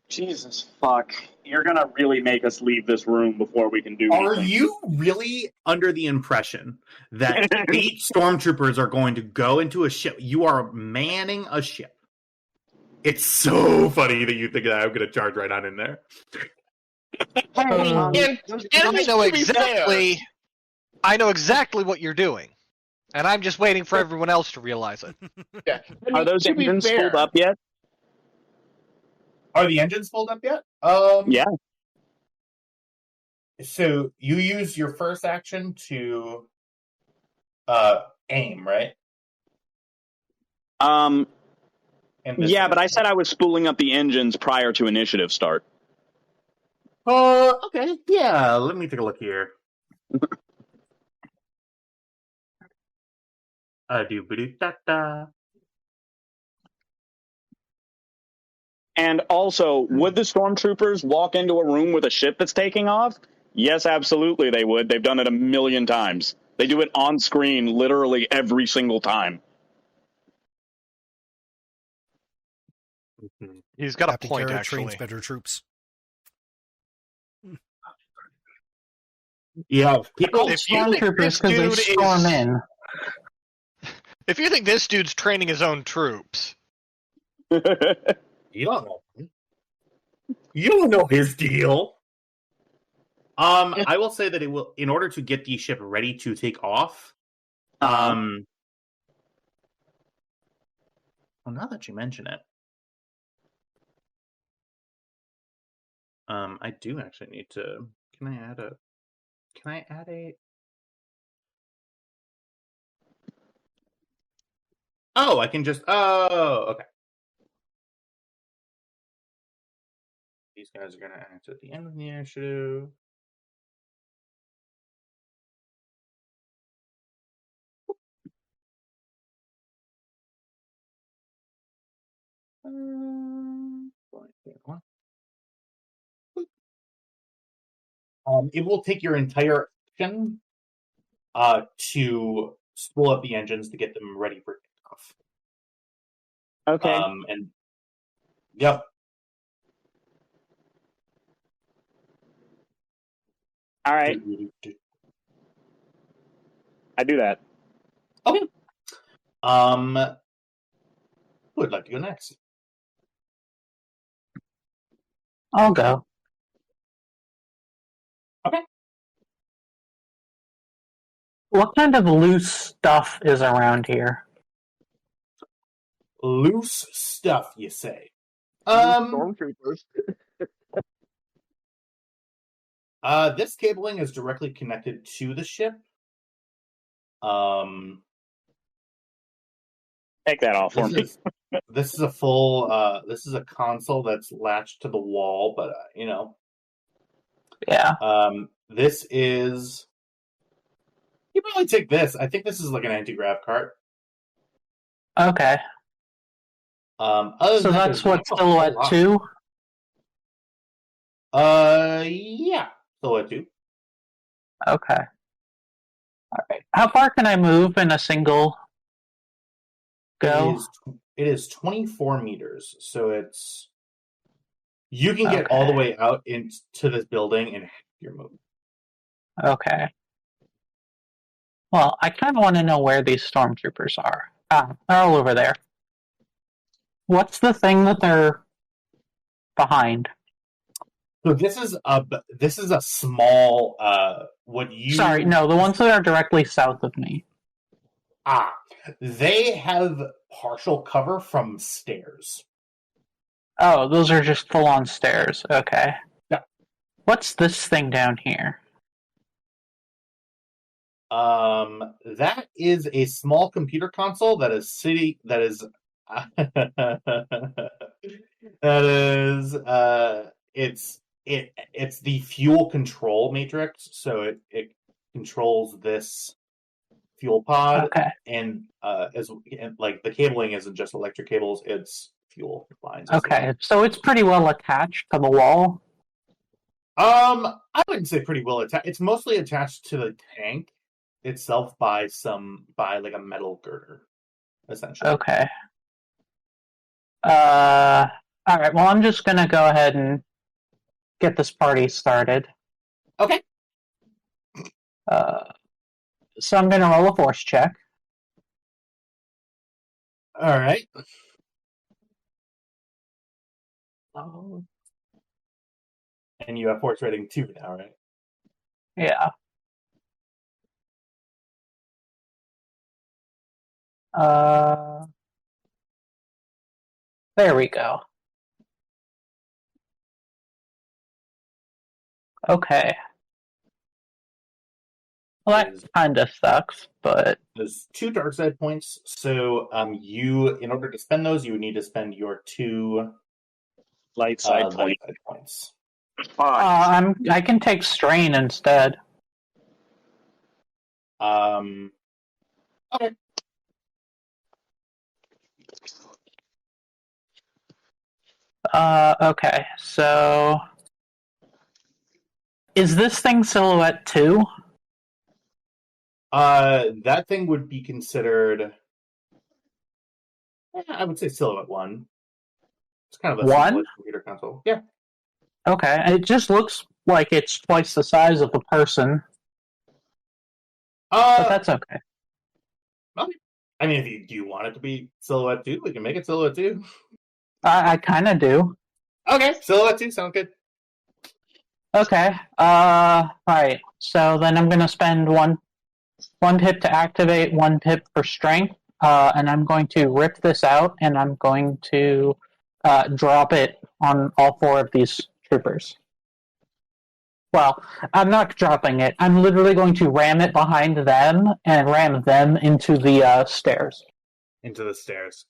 Jesus fuck. You're gonna really make us leave this room before we can do Are anything. you really under the impression that 8 stormtroopers are going to go into a ship? You are manning a ship. It's so funny that you think that I'm going to charge right on in there. I know exactly what you're doing, and I'm just waiting for everyone else to realize it. Yeah. Are those engines pulled up yet? Are the engines pulled up yet? Yeah. So you use your first action to aim, right? Yeah, but I said I was spooling up the engines prior to initiative start. Okay. Yeah, let me take a look here. Do-ba-do-da-da. And also, would the stormtroopers walk into a room with a ship that's taking off? Yes, absolutely they would. They've done it a million times. They do it on screen literally every single time. He's got a Captain point, Carrot actually. trains better troops. Yeah, people. If you think this Stormtroopers because they dude storm is- in. If you think this dude's training his own troops, You don't know. You don't know his deal. I will say that it will, in order to get the ship ready to take off. Well, now that you mention it, I do actually need to. Can I add a? Oh, I can just. Oh, okay. These guys are going to act at the end of the initiative. It will take your entire action to spool up the engines to get them ready for kickoff. Okay. And yep. All right. I do that. Okay. Who would like to go next? I'll go. Okay. What kind of loose stuff is around here? Loose stuff, you say? Stormtroopers. This cabling is directly connected to the ship. Take that off for me. This is a full. This is a console that's latched to the wall, but Yeah. This is. You probably take this. I think this is like an anti-grav cart. Okay. Other So than that, that's there's what not a whole Silhouette lot. 2? Yeah. Silhouette 2. Okay. All right. How far can I move in a single go? It is 24 meters, so it's... You can get Okay. all the way out into this building in half your move. Okay. Well, I kind of want to know where these stormtroopers are. Ah, they're all over there. What's the thing that they're behind? So this is a small Sorry, no, the ones that are directly south of me. They have partial cover from stairs. Oh, those are just full-on stairs. Okay. Yeah. What's this thing down here? That is a small computer console that is it's the fuel control matrix, so it controls this fuel pod. Okay. And like the cabling isn't just electric cables, it's fuel lines. Okay, so it's pretty well attached to the wall. I wouldn't say pretty well attached. It's mostly attached to the tank itself by like a metal girder, essentially. Okay. All right. Well, I'm just gonna go ahead and get this party started. Okay. So I'm gonna roll a force check. All right. Oh. And you have force rating 2 now, right? Yeah. There we go. Okay. Well, that kind of sucks, but... There's 2 dark side points, so in order to spend those, you would need to spend your 2 light side points. I can take strain instead. Okay. Okay, so... Is this thing Silhouette 2? That thing would be considered... I would say Silhouette 1. It's kind of a one computer console. Yeah. Okay, it just looks like it's twice the size of the person. But that's okay. Okay. I mean, do you want it to be Silhouette 2? We can make it Silhouette 2. I kind of do. Okay, Silhouette 2 sounds good. Okay. Right. So then I'm gonna spend one pip to activate, 1 pip for strength, and I'm going to rip this out, and I'm going to drop it on all 4 of these troopers. Well, I'm not dropping it. I'm literally going to ram it behind them and ram them into the stairs. Into the stairs.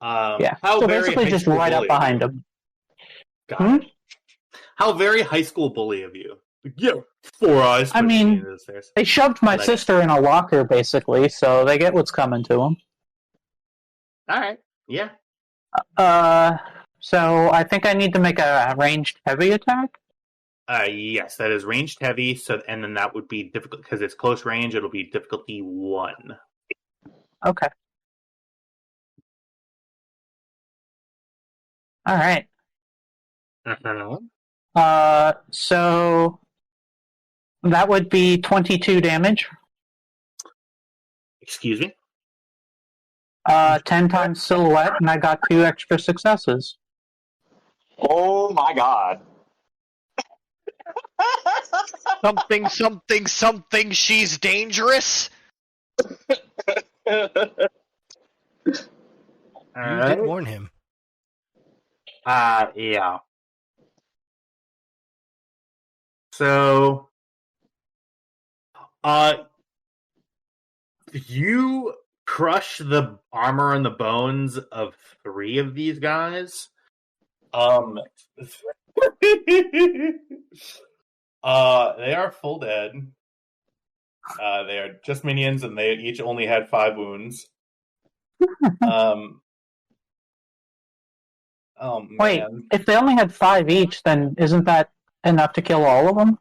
Yeah. So basically just right up behind them. Got it. How very high school bully of you. Yeah, 4 eyes. I mean, they shoved my sister in a locker, basically, so they get what's coming to them. Alright, yeah. So I think I need to make a ranged heavy attack? Yes, that is ranged heavy, and then that would be difficult, because it's close range, it'll be difficulty 1. Okay. Alright. So that would be 22 damage. Excuse me? 10 times Silhouette, and I got 2 extra successes. Oh my god. Something, she's dangerous? You did warn him. Yeah. So, you crush the armor and the bones of 3 of these guys. They are full dead. They are just minions, and they each only had 5 wounds. Oh, man. Wait, if they only had 5 each, then isn't that enough to kill all of them?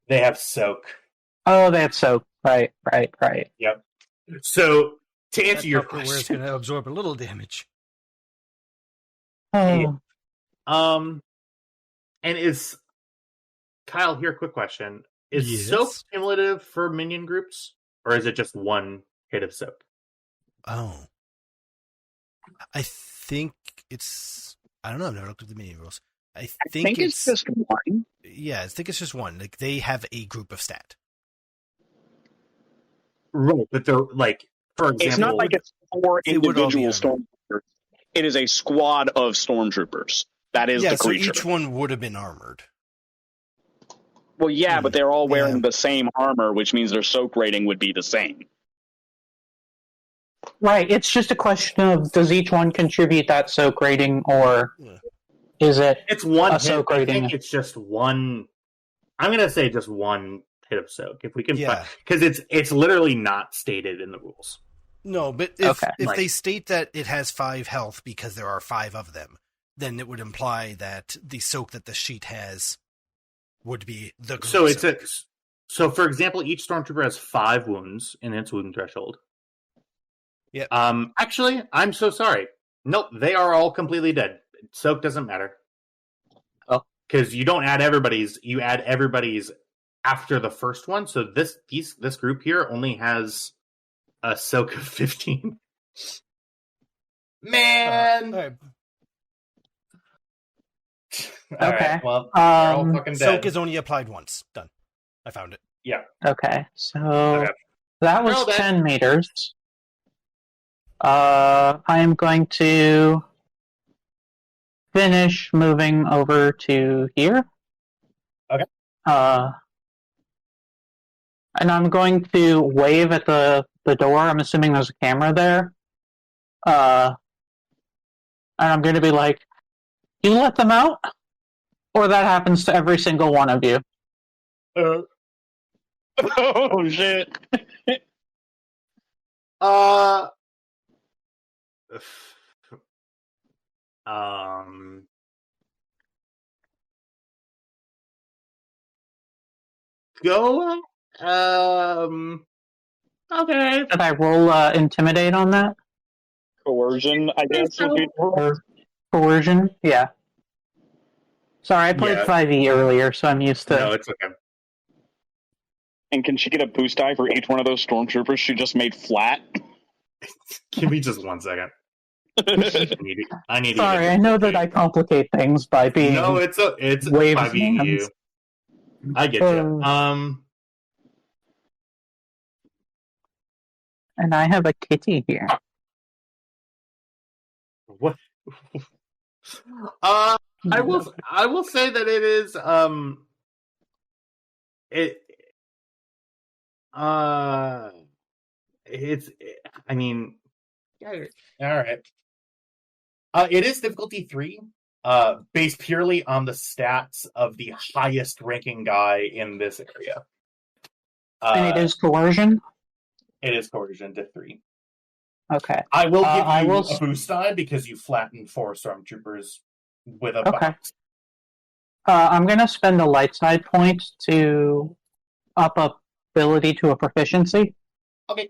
They have soak. Oh, they have soak. Right. Yep. So to That answer your Pufferware is question, going to absorb a little damage. Oh, and is Kyle here? Quick question: Is Yes? soak cumulative for minion groups, or is it just one hit of soak? Oh. I think it's... I don't know. I've never looked at the minion rules. I think it's just one. Yeah, I think it's just one. Like, they have a group of stat. Right, but they're like, for example, It's not like it's 4 They would all be individual armored. stormtroopers. It is a squad of stormtroopers. That is Yeah, the so creature. each one would have been armored. Well, yeah, but they're all wearing Yeah. the same armor, which means their soak rating would be the same. right. It's just a question of does each one contribute that soak rating, or Yeah. is it it's one a hit. soak I rating? think it's just one. I'm gonna say just one hit of soak if we can, Yeah. because it's literally not stated in the rules. No, but if Okay. Like- they state that it has 5 health because there are 5 of them, then it would imply that the soak that the sheet has would be the group So it's soak. so for example, each stormtrooper has 5 wounds in its wound threshold. Yep. Actually, I'm so sorry. Nope, they are all completely dead. Soak doesn't matter. Oh. Because you don't add everybody's. You add everybody's after the first one. So this group here only has a soak of 15. Man. All right. All Okay. right, well, they're all fucking dead. Soak is only applied once. Done. I found it. Okay, so Okay. that was Roll that. 10 meters. I am going to finish moving over to here. Okay. And I'm going to wave at the door. I'm assuming there's a camera there. And I'm going to be like, you let them out? Or that happens to every single one of you. Oh, shit. Go. Okay. Did I roll intimidate on that? Coercion, I guess. would be- Or coercion? Yeah. Sorry, I played Yeah. 5e earlier, so I'm used to... No, it's okay. And can she get a boost die for each one of those stormtroopers she just made flat? Give me just 1 second. I need to Sorry, get I know that I complicate things by being... No, it's waves 5e you. hands. I get you. And I have a kitty here. What? I will say that it is it's I mean, yeah, all right. It is difficulty 3, based purely on the stats of the highest ranking guy in this area. And it is coercion? It is coercion to 3. Okay. I will give you I will a boost die because you flattened 4 stormtroopers with a Okay. box. I'm going to spend a light side point to up ability to a proficiency. Okay.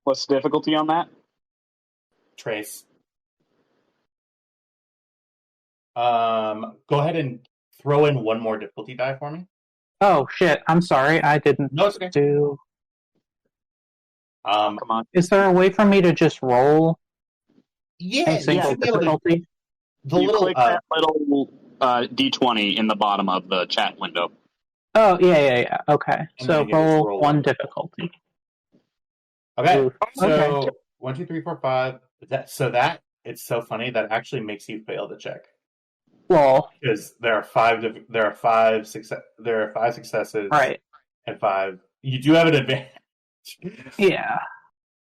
What's the difficulty on that? Trace. Go ahead and throw in 1 more difficulty die for me. Oh, shit. I'm sorry. I didn't No, it's okay. do... Come on. Is there a way for me to just roll Yeah, a single difficulty? the You little click that little D20 in the bottom of the chat window. Oh, yeah. Okay. And So then you just roll roll 1 one. difficulty. Okay. Oof. So Okay. 1, 2, 3, 4, 5. It's so funny that actually makes you fail the check Well, because there are 5 successes, right. and 5. You do have an advantage. Yeah.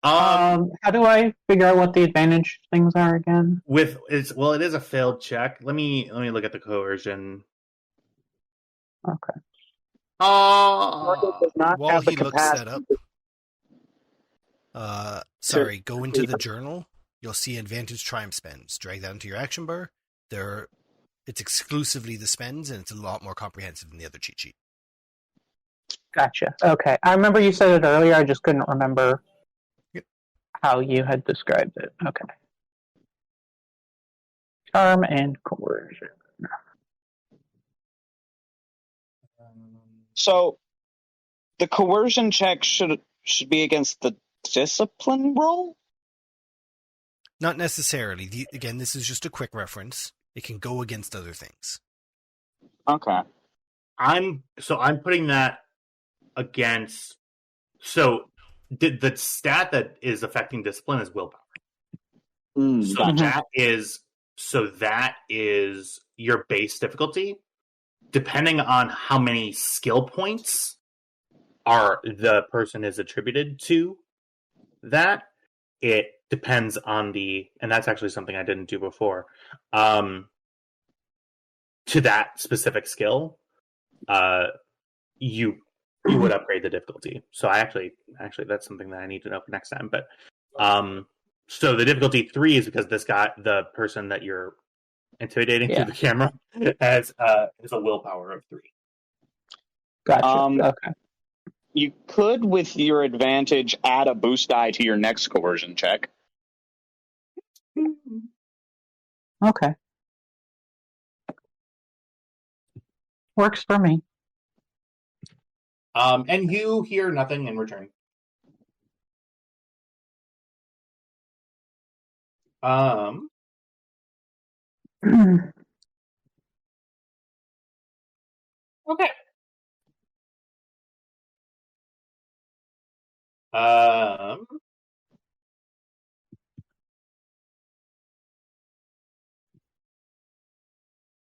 How do I figure out what the advantage things are again? It is a failed check. Let me look at the coercion. Okay. Does not While have the he looks that capacity up, go into the journal. You'll see advantage triumph spends. Drag that into your action bar. There It's exclusively the spends, and it's a lot more comprehensive than the other cheat sheet. Gotcha. Okay. I remember you said it earlier, I just couldn't remember how you had described it. Okay. Charm and coercion. So the coercion check should be against the discipline roll? Not necessarily. Again, this is just a quick reference. It can go against other things. Okay. I'm putting that against. So the stat that is affecting discipline is willpower. That is your base difficulty. Depending on how many skill points the person is attributed to that, it depends on and that's actually something I didn't do before, to that specific skill, you would upgrade the difficulty. So actually that's something that I need to know for next time. But so the difficulty 3 is because the person that you're intimidating through the camera has a willpower of 3. Gotcha. Okay. You could, with your advantage, add a boost die to your next coercion check. Okay. Works for me. And you hear nothing in return. Okay.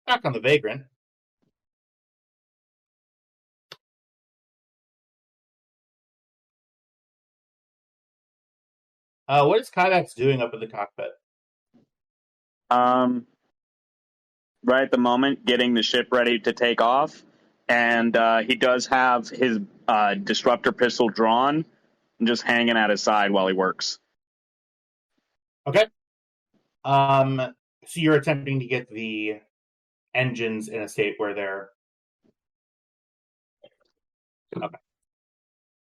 Back on the vagrant. What is Kydax doing up in the cockpit? Right at the moment, getting the ship ready to take off, and he does have his disruptor pistol drawn and just hanging at his side while he works. Okay. So you're attempting to get the engines in a state where they're... Okay.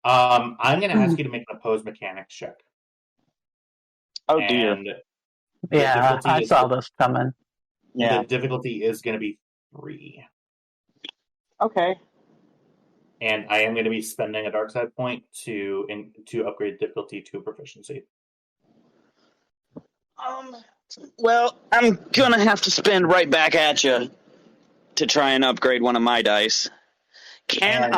I'm going to ask you to make an opposed mechanics check. Oh, dear. Yeah, I saw this coming. Yeah. The difficulty is going to be 3. Okay. And I am going to be spending a dark side point to upgrade difficulty to proficiency. Well, I'm going to have to spend right back at you to try and upgrade one of my dice. Can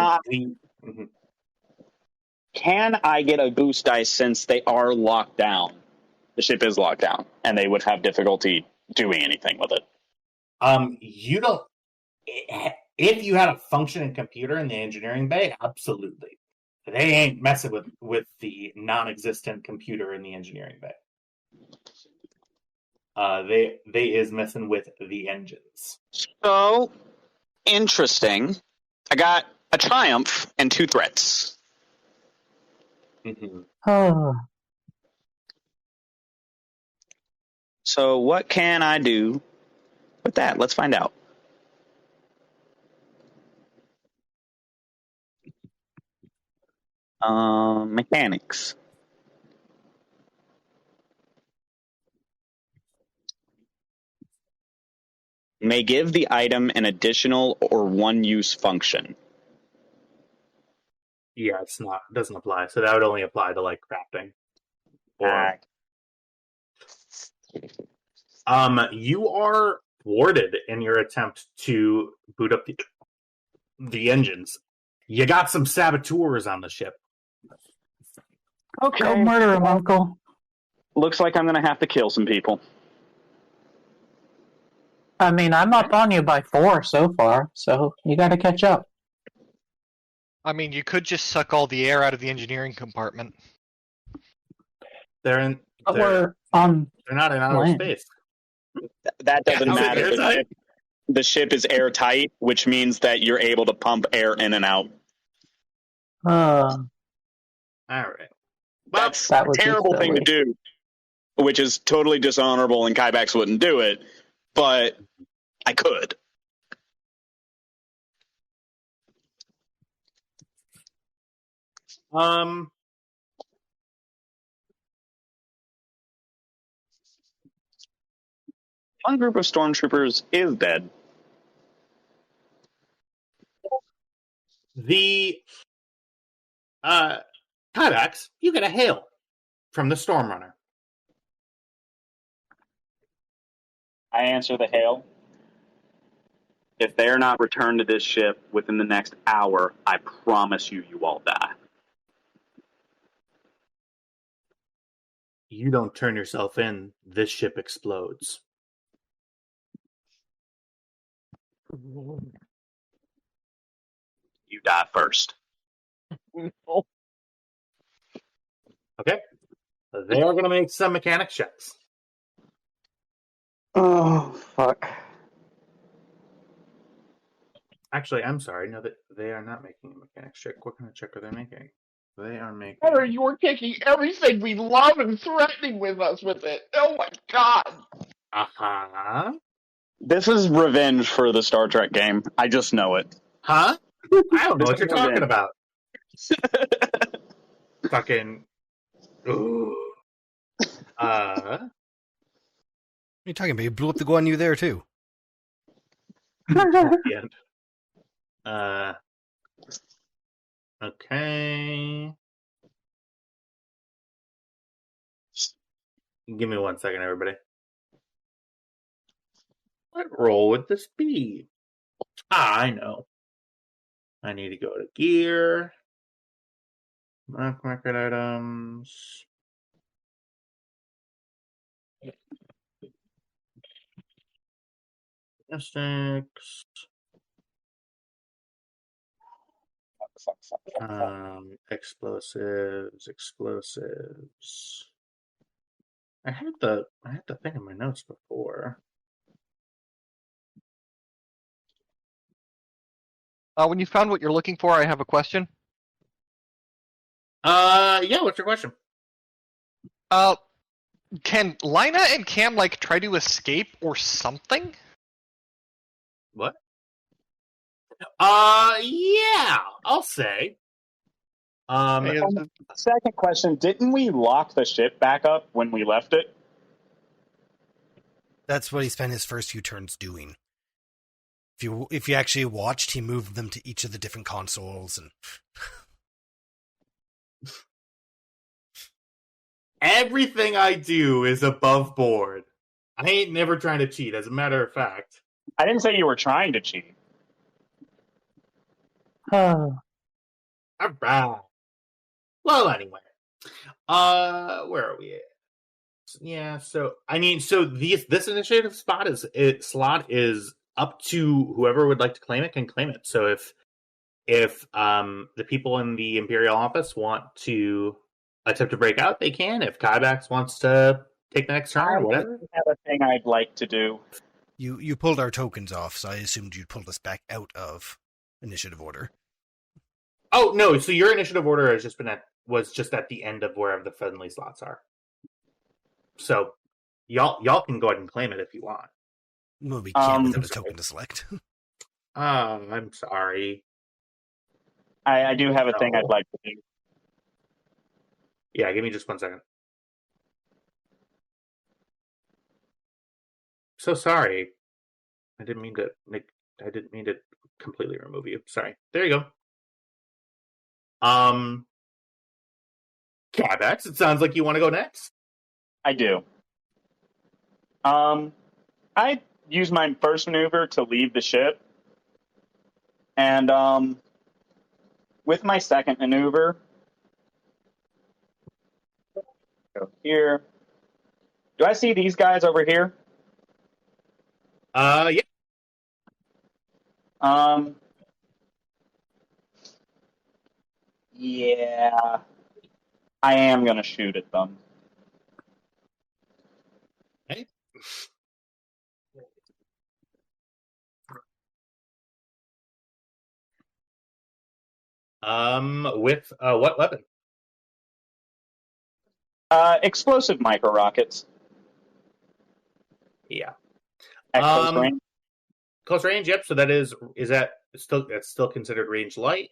I get a boost dice since they are locked down? The ship is locked down, and they would have difficulty doing anything with it. You don't... If you had a functioning computer in the engineering bay, absolutely. They ain't messing with the non-existent computer in the engineering bay. They is messing with the engines. So, interesting. I got a triumph and 2 threats. Mm-hmm. Oh. So what can I do with that? Let's find out. Mechanics. May give the item an additional or one-use function. Yeah, it doesn't apply. So that would only apply to like crafting. You are thwarted in your attempt to boot up the engines. You got some saboteurs on the ship. Okay. Go murder him, Uncle. Looks like I'm going to have to kill some people. I mean, I'm up on you by 4 so far, so you got to catch up. I mean, you could just suck all the air out of the engineering compartment. They're not in outer space. That doesn't matter. The ship is airtight, which means that you're able to pump air in and out. All right. That's a terrible thing to do, which is totally dishonorable, and Kybax wouldn't do it. But I could. One group of stormtroopers is dead. The Kybax, you get a hail from the Stormrunner. I answer the hail. If they are not returned to this ship within the next hour, I promise you, you all die. You don't turn yourself in, this ship explodes. You die first. Okay. They are going to make some mechanics checks. Oh, fuck. Actually, I'm sorry. No, they are not making a mechanics check. What kind of check are they making? They are making... Better, you were taking everything we love and threatening with us with it. Oh my god. Uh-huh. This is revenge for the Star Trek game. I just know it. Huh? I don't know what you're talking Revenge. about. Fucking... Ooh. What are you talking about? You blew up the Guan Yu there, too. The end. Okay. Give me 1 second, everybody. What role would this be? I know. I need to go to gear. Market items. Logistics. Explosives. I had the thing in my notes before. When you found what you're looking for, I have a question. Yeah, what's your question? Can Lina and Cam try to escape or something? What? Yeah, I'll say. Second question, didn't we lock the ship back up when we left it? That's what he spent his first few turns doing. If you actually watched, he moved them to each of the different consoles and... Everything I do is above board. I ain't never trying to cheat, as a matter of fact. I didn't say you were trying to cheat. Oh, Alright. Well, anyway. Where are we at? Yeah, so this initiative slot is up to whoever would like to claim it can claim it. So if the people in the Imperial office want to attempt to break out, they can. If Kybax wants to take the next turn or whatever. I have a thing I'd like to do. You pulled our tokens off, so I assumed you'd pulled us back out of initiative order. Oh no! So your initiative order was just at the end of wherever the friendly slots are. So y'all can go ahead and claim it if you want. Well, we can't without a token to select. I'm sorry. I do have a thing I'd like to do. Yeah, give me just 1 second. So sorry. I didn't mean to completely remove you. Sorry. There you go. Kybax, it sounds like you want to go next. I do. I use my first maneuver to leave the ship. And with my second maneuver, go here. Do I see these guys over here? Yeah. Yeah. I am going to shoot at them. Okay. With what weapon? Explosive micro rockets. Yeah. At close range. close range. Yep. So that's still considered range light,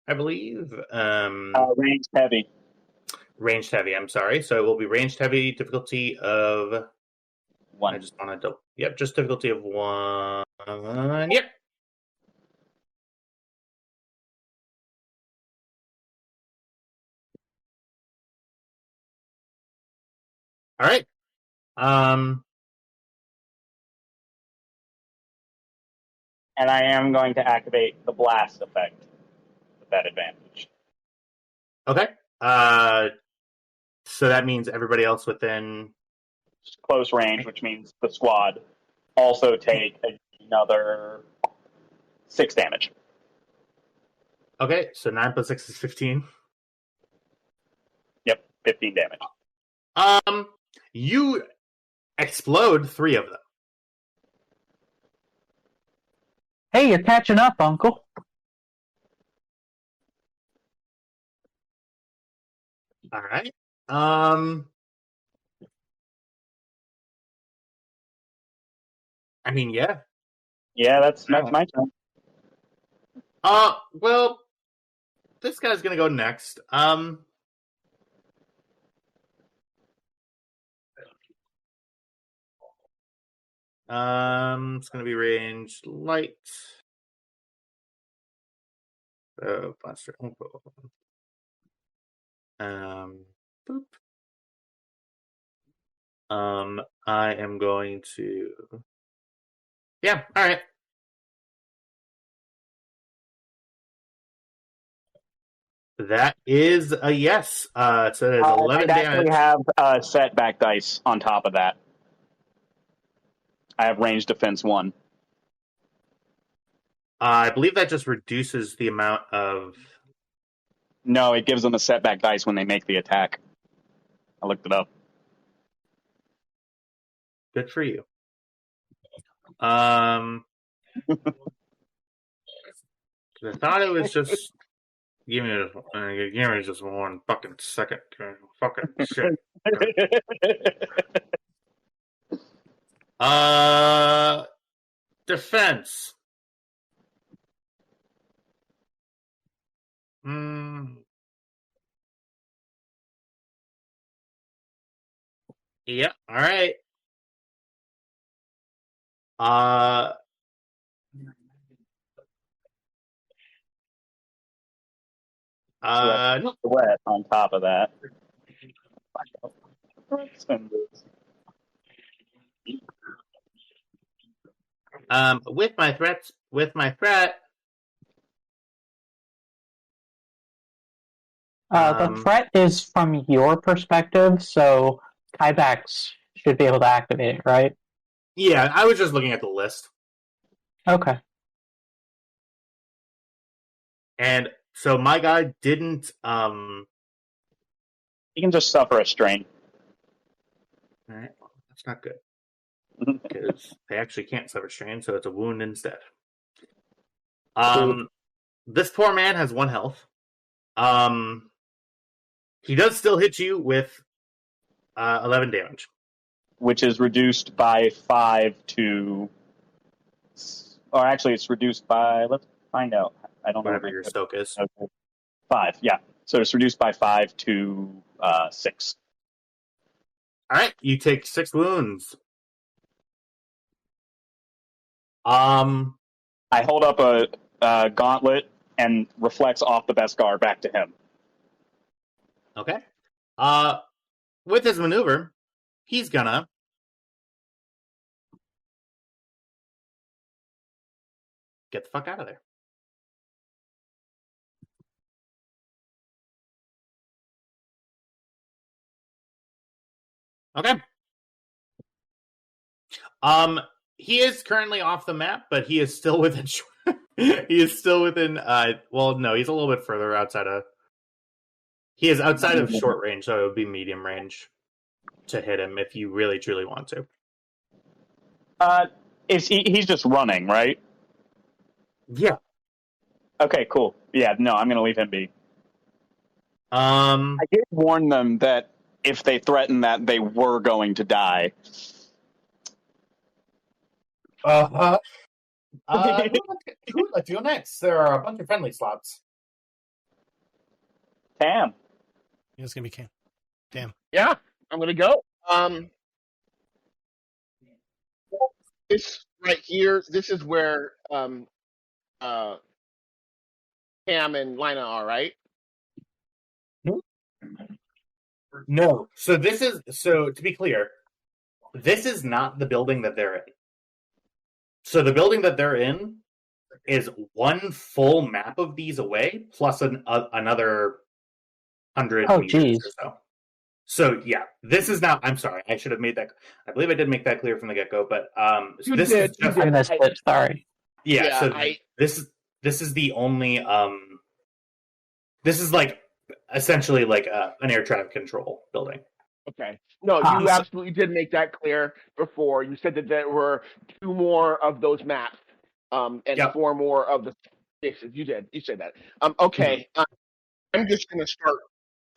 I believe. Range heavy. Ranged heavy. I'm sorry. So it will be ranged heavy, difficulty of 1. I just want to. Yep, just difficulty of 1. Yep. All right. And I am going to activate the blast effect with that advantage. Okay. So that means everybody else within Close range, which means the squad also take another 6 damage. Okay, so 9 plus 6 is 15. Yep, 15 damage. You explode 3 of them. Hey, you're catching up, Uncle. All right. I mean, yeah. Yeah, that's my turn. Well, this guy's gonna go next. It's gonna be range light. Blaster. Boop. I am going to. Yeah. All right. That is a yes. So it is 11 I damage. actually have setback dice on top of that. I have range defense 1. I believe that just reduces the amount of. No, it gives them a setback dice when they make the attack. I looked it up. Good for you. I thought it was just. Give me just 1 fucking second. Fucking shit. Defense. Yeah, all right. No. Wet on top of that. With my threat. The threat is from your perspective, so Kybax should be able to activate it, right? Yeah, I was just looking at the list. Okay. And so my guy didn't. He can just suffer a strain. All right, well, that's not good because they actually can't suffer strain, so it's a wound instead. This poor man has 1 health. He does still hit you with 11 damage, which is reduced by 5 to. Or actually, it's reduced by. Let's find out. I don't know whatever your stoke is. 5, yeah. So it's reduced by 5 to 6. All right, you take 6 wounds. I hold up a gauntlet and reflects off the Beskar back to him. Okay. With his maneuver, he's gonna get the fuck out of there. Okay. He is currently off the map, but he is still within. He is still within. Well, no, he's a little bit further outside of. He is outside of short range, so it would be medium range to hit him if you really truly want to. He's just running, right? Yeah. Okay, cool. Yeah, no, I'm going to leave him be. I did warn them that if they threatened that they were going to die. Who would like to go next? There are a bunch of friendly slots. Tam. It's gonna be Cam. Damn. Yeah, I'm gonna go. This right here, this is where Cam and Lina are, right? No. So to be clear, this is not the building that they're in. So the building that they're in is one full map of these away, plus another 100 meters geez. or so. So yeah, this is now. I'm sorry, I should have made that. I believe I did make that clear from the get-go, but You this did, is just, you I did. missed it. Sorry. yeah. So this is the only this is like essentially like an air traffic control building. Okay. No, you absolutely did make that clear before. You said that there were 2 more of those maps, and Yep. 4 more of the spaces. You did. You said that. Okay. I'm just gonna start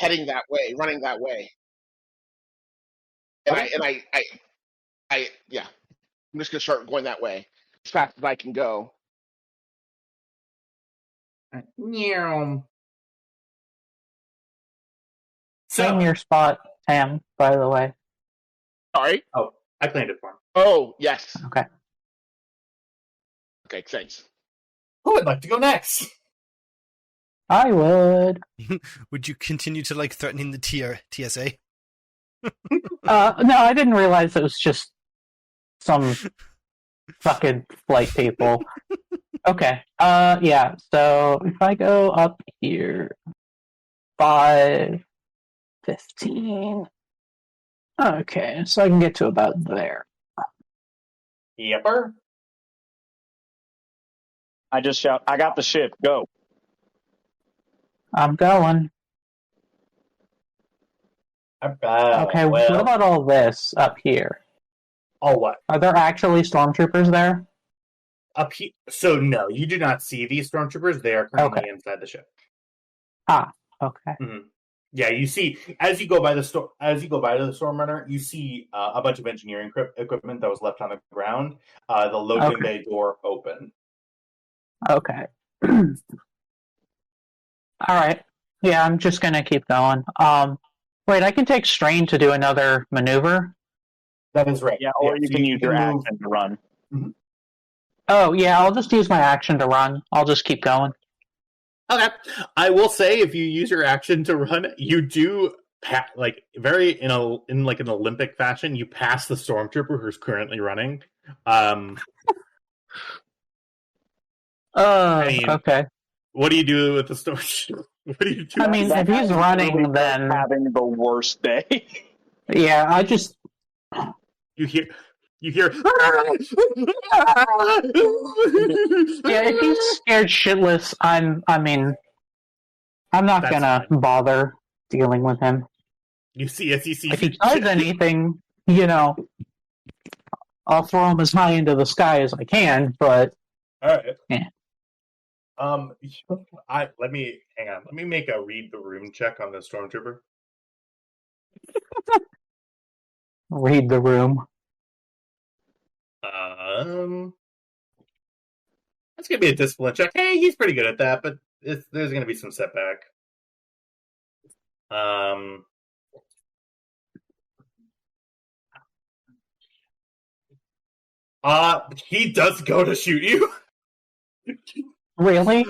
heading that way, running that way. And yeah. I'm just gonna start going that way as fast as I can go. So Claim your spot, Tam, by the way. Sorry. Oh, I claimed it for him. Oh, yes. Okay. Okay, thanks. Who would like to go next? I would. Would you continue to like threatening the TSA? No, I didn't realize it was just some fucking flight people. Okay. Yeah. So if I go up here, 5, 15. Okay, so I can get to about there. Yepper. I just shout, I got the ship, go. I'm going. Okay, what about all this up here? All what? Are there actually stormtroopers there? Up here? So no, you do not see these stormtroopers. They are currently inside the ship. Ah, okay. Mm-hmm. Yeah, you see as you go by the storm runner, you see a bunch of engineering equipment that was left on the ground. The loading bay door open. Okay. All right. Yeah, I'm just gonna keep going. Wait, I can take strain to do another maneuver. That is right. Yeah, or you can use your action to run. Mm-hmm. Oh, yeah, I'll just use my action to run. I'll just keep going. Okay. I will say, if you use your action to run, you do in an Olympic fashion. You pass the stormtrooper who's currently running. Okay. What do you do with the stormtrooper? What do you do? I mean, if he's running, then having the worst day. Yeah, I just you hear. Yeah, if he's scared shitless, I'm not gonna bother dealing with him. You see, as you see, if he does anything, I'll throw him as high into the sky as I can. But all right, yeah. Let me make a read the room check on the stormtrooper. Read the room. That's gonna be a discipline check. Hey, he's pretty good at that, but there's gonna be some setback. He does go to shoot you. Really?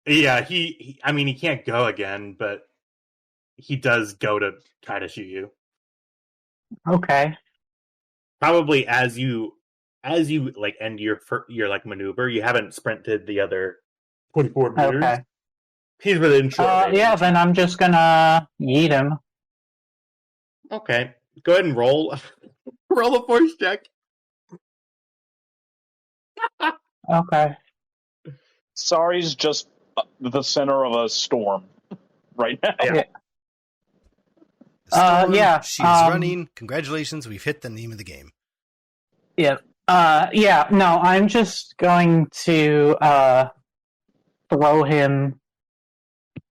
Yeah, he can't go again, but he does go to try to shoot you. Okay. Probably as you like end your like maneuver, you haven't sprinted the other 24 meters. Okay. He's within short range. Yeah, then I'm just gonna yeet him. Okay. Go ahead and roll. Roll a force check. Okay. Sorry's just the center of a storm right now. Yeah. Yeah. She's running. Congratulations, we've hit the name of the game. Yeah. Yeah. No, I'm just going to throw him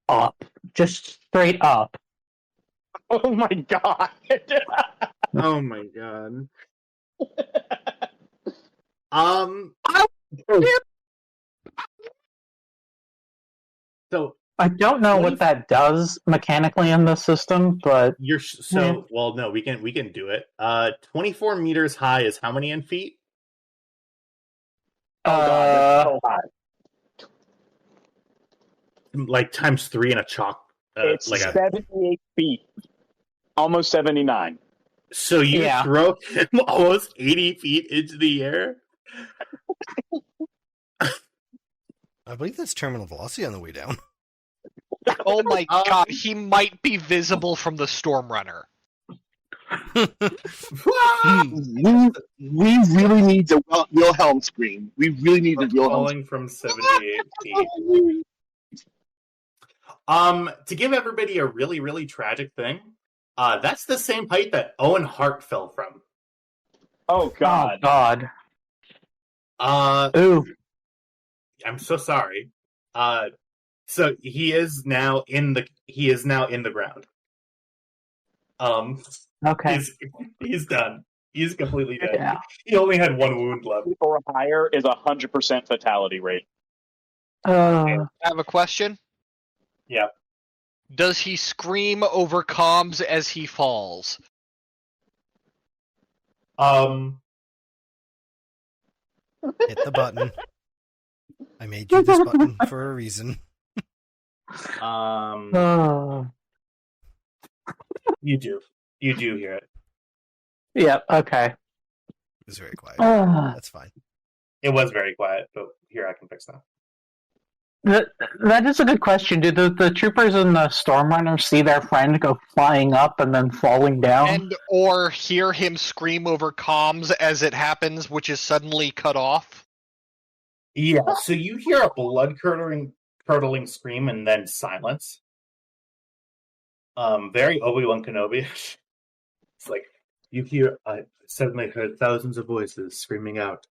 up, just straight up. Oh my god! Oh my god. So I don't know what that does mechanically in the system, but well, no, we can do it. 24 meters high is how many in feet? Oh god, that's so high. Like times 3 in a chalk. It's 78 feet, almost 79. So you throw him almost 80 feet into the air? I believe that's terminal velocity on the way down. Oh my god, he might be visible from the Storm Runner. We really need the Wilhelm scream. We really need the Wilhelm. Falling from 78 feet. To give everybody a really, really tragic thing, that's the same height that Owen Hart fell from. Oh god. Oh god. Ooh. I'm so sorry. So he is now in the ground. Okay. He's done. He's completely dead. Yeah. He only had one wound left. Or higher is 100% fatality rate. I have a question. Yeah. Does he scream over comms as he falls? Hit the button. I made you this button for a reason. You do hear it. Yeah, okay. It was very quiet. That's fine. It was very quiet, but here, I can fix that. That is a good question. Do the troopers and the Stormrunner see their friend go flying up and then falling down? And or hear him scream over comms as it happens, which is suddenly cut off? Yeah, so you hear a blood-curdling scream and then silence. Very Obi-Wan Kenobi. It's like, you hear, I suddenly heard thousands of voices screaming out.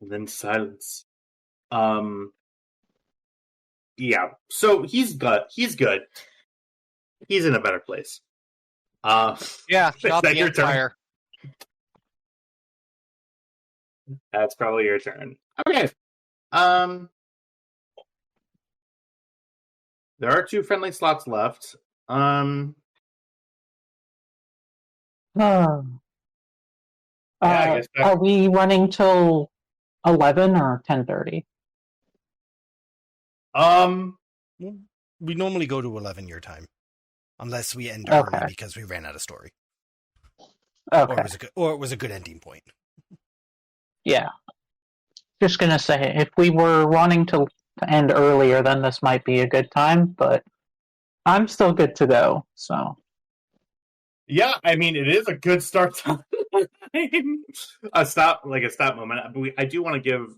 And then silence. Yeah, so he's good. He's in a better place. Yeah, not the your Empire. That's probably your turn. Okay. There are 2 friendly slots left. I guess are we running till 11 or 10:30? We normally go to 11 your time, unless we end early because we ran out of story. Okay. Or it was a good ending point. Yeah. Just gonna say, if we were wanting to end earlier, then this might be a good time, but I'm still good to go, so. Yeah, I mean, it is a good start time. a stop moment. But I do want to give...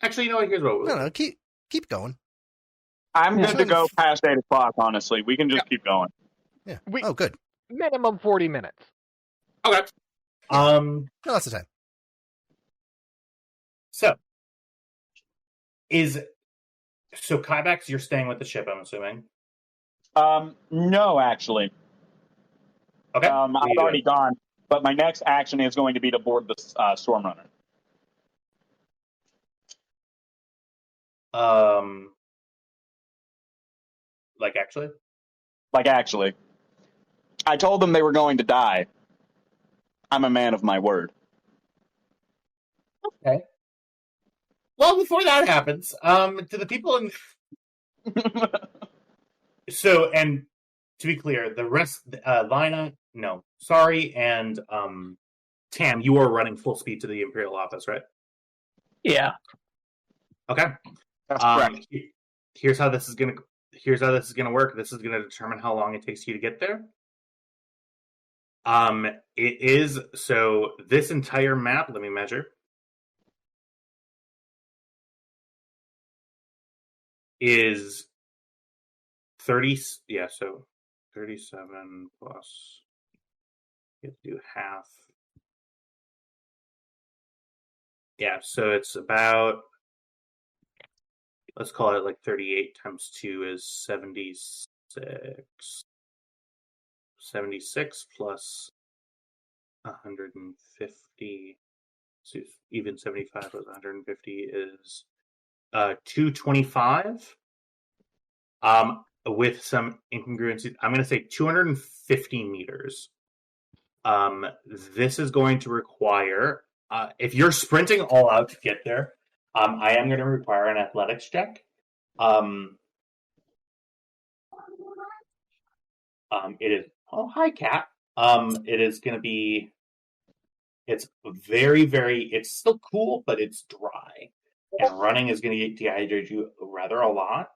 Actually, you know what? Here's what we'll No, keep going. I'm good to go past 8 o'clock, honestly. We can just keep going. Yeah. Oh, good. Minimum 40 minutes. Okay. No, lots of time. So Kybax, you're staying with the ship, I'm assuming? No, actually. Okay. I've already gone, but my next action is going to be to board the Stormrunner. Like actually? Like actually. I told them they were going to die. I'm a man of my word. Okay. Well, before that happens, to the people in... So, and to be clear, the rest, Lina, no, sorry, and Tam, you are running full speed to the Imperial office, right? Yeah. Okay. That's correct. Here's how this is gonna work. This is gonna determine how long it takes you to get there. It is so this entire map. Let me measure. Is 30? Yeah, so 37 plus. You have to do half. Yeah, so it's about. Let's call it like 38 times 2 is 76. 76 plus 150. So even 75 plus 150 is 225. With some incongruencies, I'm going to say 250 meters. This is going to require, if you're sprinting all out to get there, I am going to require an athletics check. It is, oh, hi, Cat. It is going to be, it's very, very, it's still cool, but it's dry. And running is going to dehydrate you rather a lot.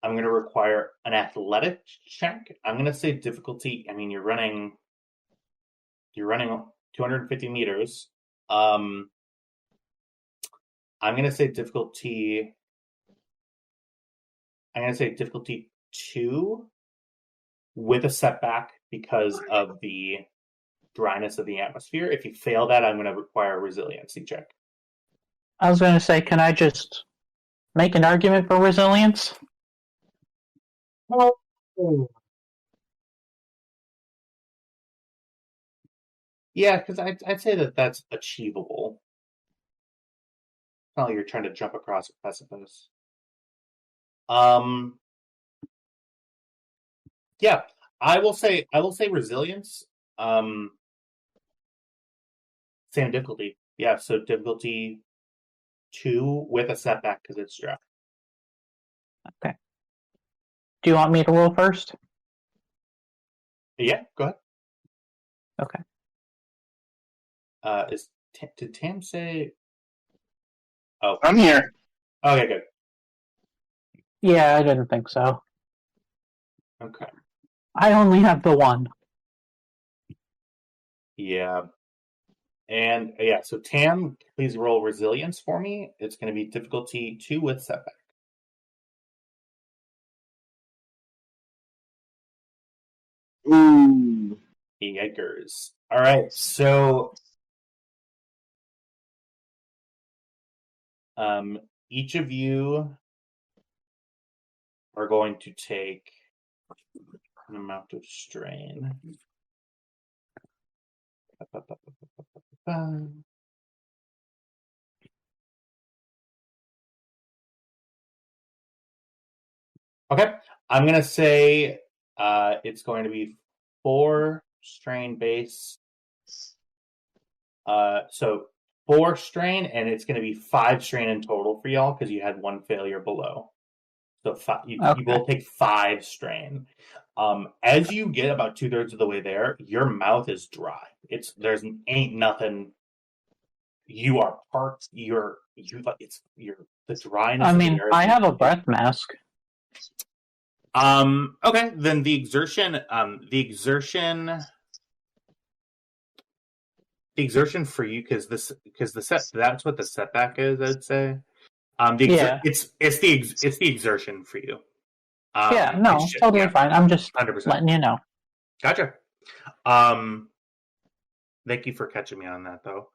I'm going to require an athletics check. I'm going to say difficulty. I mean, you're running 250 meters. I'm going to say difficulty. I'm going to say difficulty 2 with a setback because of the dryness of the atmosphere. If you fail that, I'm going to require a resiliency check. I was going to say, can I just make an argument for resilience? Yeah, because I'd say that's achievable. It's not like you're trying to jump across a precipice. Yeah, I will say resilience. Same difficulty. Yeah, so difficulty 2 with a setback because it's dry. Okay. Do you want me to roll first? Yeah, go ahead. Okay. Did Tam say? Oh, I'm here. okay, good. Yeah, I didn't think so. Okay. I only have the one. Yeah. And yeah, so Tam, please roll resilience for me. It's going to be difficulty 2 with setback. Ooh. Yikers. All right, so each of you are going to take an amount of strain. Okay, I'm going to say it's going to be 4 strain base. So 4 strain, and it's going to be 5 strain in total for y'all because you had 1 failure below. So you will take 5 strain. As you get about 2/3 of the way there, your mouth is dry. There's ain't nothing. You are parked. The dryness. I mean, of the air I have a breath mask. Okay, then the exertion for you because that's what the setback is. I'd say. It's the exertion for you. Yeah, no, totally fine. I'm just 100%. Letting you know. Gotcha. Thank you for catching me on that, though.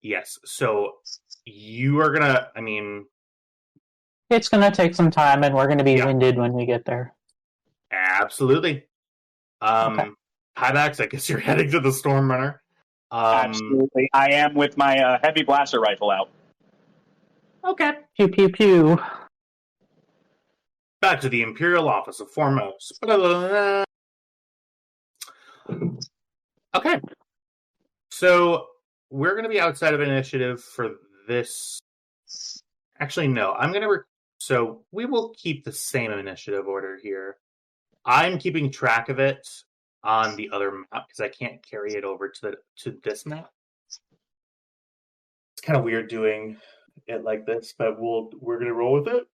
Yes. So you are gonna. I mean, it's gonna take some time, and we're gonna be winded when we get there. Absolutely. Okay. Hybax, I guess you're heading to the Storm Runner. Absolutely, I am with my heavy blaster rifle out. Okay. Pew pew pew. Back to the Imperial Office of Foremost. Okay. So we're going to be outside of initiative for this. Actually, no. I'm going to. So we will keep the same initiative order here. I'm keeping track of it on the other map because I can't carry it over to this map. It's kind of weird doing it like this, but we're going to roll with it.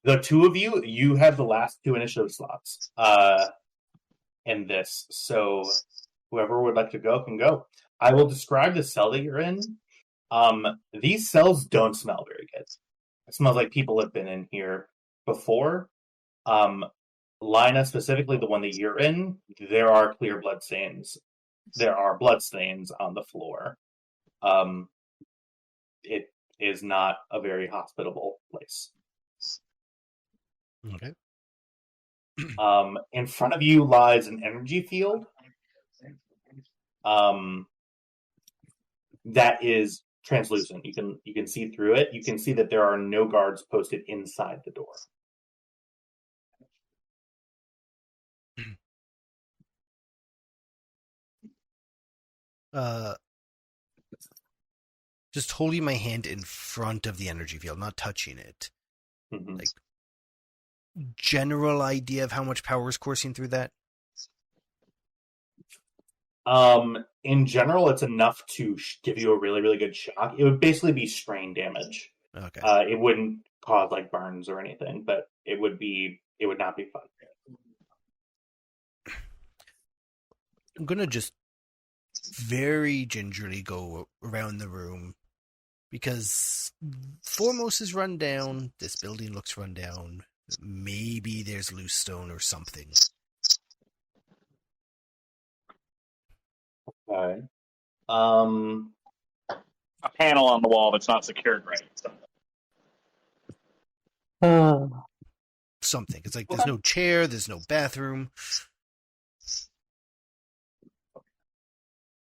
The two of you have the last 2 initiative slots in this, so whoever would like to go can go. I will describe the cell that you're in. These cells don't smell very good. It smells like people have been in here before. Lina, specifically the one that you're in, there are clear blood stains. There are blood stains on the floor. It is not a very hospitable place. Okay. In front of you lies an energy field. that is translucent. You can see through it. You can see that there are no guards posted inside the door. Just holding my hand in front of the energy field, not touching it. Mm-hmm. Like, general idea of how much power is coursing through that? In general, it's enough to give you a really, really good shock. It would basically be strain damage. Okay. It wouldn't cause like burns or anything, but it would not be fun. I'm gonna just very gingerly go around the room because Foremost is run down. This building looks run down. Maybe there's loose stone or something. Okay. A panel on the wall that's not secured right. Something. It's like there's no chair, there's no bathroom.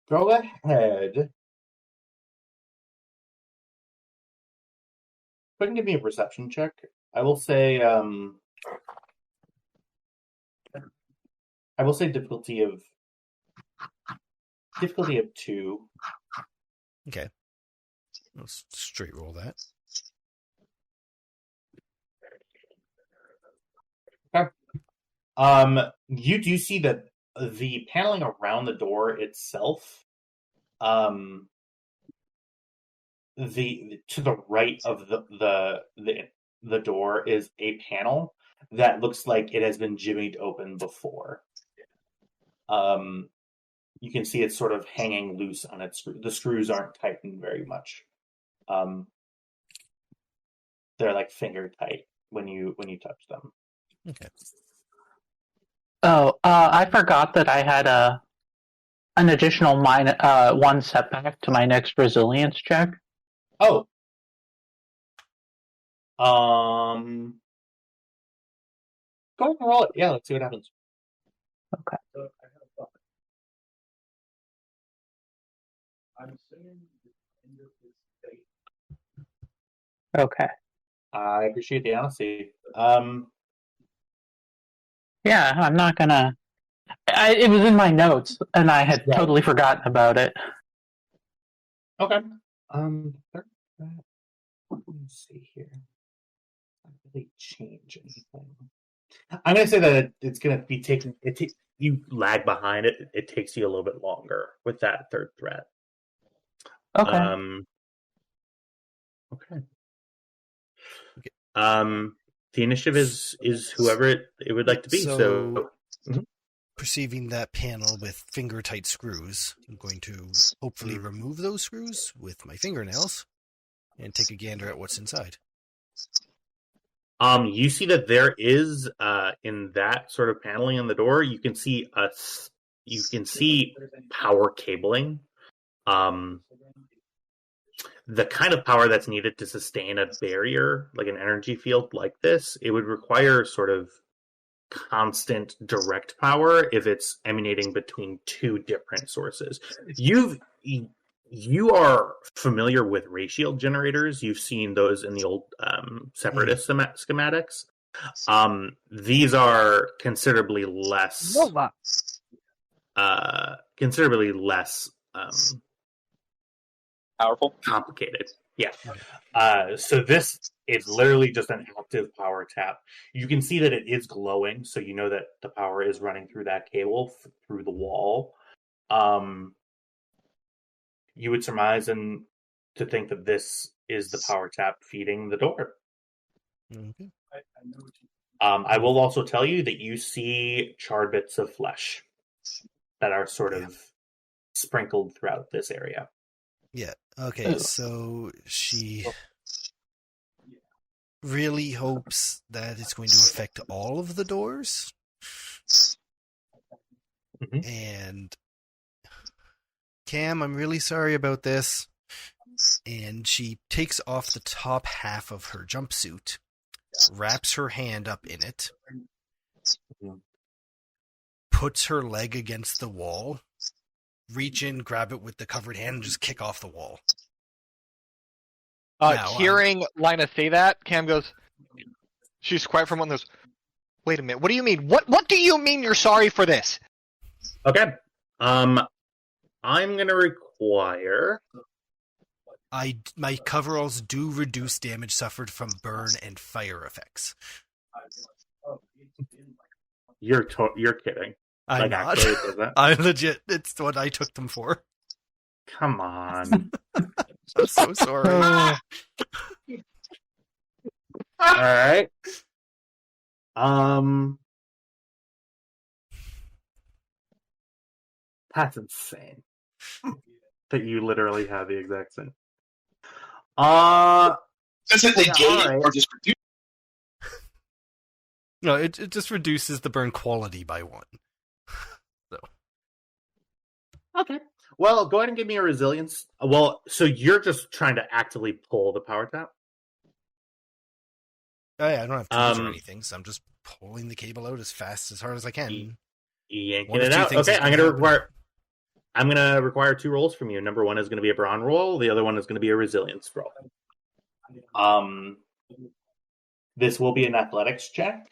Go ahead. Go ahead and give me a perception check. I will say difficulty of 2. Okay. Let's straight roll that. Okay. You do see that the paneling around the door itself, to the right of the door is a panel that looks like it has been jimmied open before. You can see it's sort of hanging loose on its screw. The screws aren't tightened very much. They're like finger tight when you touch them. Okay. Oh, I forgot that I had an additional 1 setback to my next resilience check. Oh. Go ahead and roll it. Yeah, let's see what happens. Okay. Okay. I appreciate the honesty. Yeah, I'm not gonna... it was in my notes, and I had totally forgotten about it. Okay. Let me see here. Not really change anything. I'm going to say that it's going to be taking... you lag behind it. It takes you a little bit longer with that third threat. Okay. Okay. The initiative is whoever it would like to be. So perceiving that panel with finger tight screws, I'm going to hopefully remove those screws with my fingernails and take a gander at what's inside. You see that there is in that sort of paneling on the door, you can see power cabling. The kind of power that's needed to sustain a barrier, like an energy field like this, it would require sort of constant direct power if it's emanating between 2 different sources. You are familiar with ray shield generators. You've seen those in the old separatist schematics. These are considerably less Powerful? Complicated. Yeah. So this is literally just an active power tap. You can see that it is glowing, so you know that the power is running through that cable, through the wall. You would surmise and to think that this is the power tap feeding the door. Okay. I will also tell you that you see charred bits of flesh that are sort of sprinkled throughout this area. Yeah. Okay, so she really hopes that it's going to affect all of the doors. Mm-hmm. And Cam, I'm really sorry about this. And she takes off the top half of her jumpsuit, wraps her hand up in it, puts her leg against the wall, reach in, grab it with the covered hand, and just kick off the wall. Now, Hearing Lina say that, Cam goes, she's quiet for a moment and goes, wait a minute, what do you mean? What do you mean you're sorry for this? Okay. I'm gonna require. My coveralls do reduce damage suffered from burn and fire effects. You're kidding. I'm not. Actually, it does that? I legit. It's what I took them for. Come on. I'm so sorry. All right. That's insane. That you literally have the exact same. Does it negate alright. or just reduce? No, it just reduces the burn quality by 1. Okay. Well, go ahead and give me a resilience. Well, so you're just trying to actively pull the power tap? Oh, yeah, I don't have tools or anything, so I'm just pulling the cable out as fast, as hard as I can. Yanking One of it two out. things Okay, is I'm gonna gonna require 2 rolls from you. Number 1 is gonna be a brawn roll. The other one is gonna be a resilience roll. This will be an athletics check.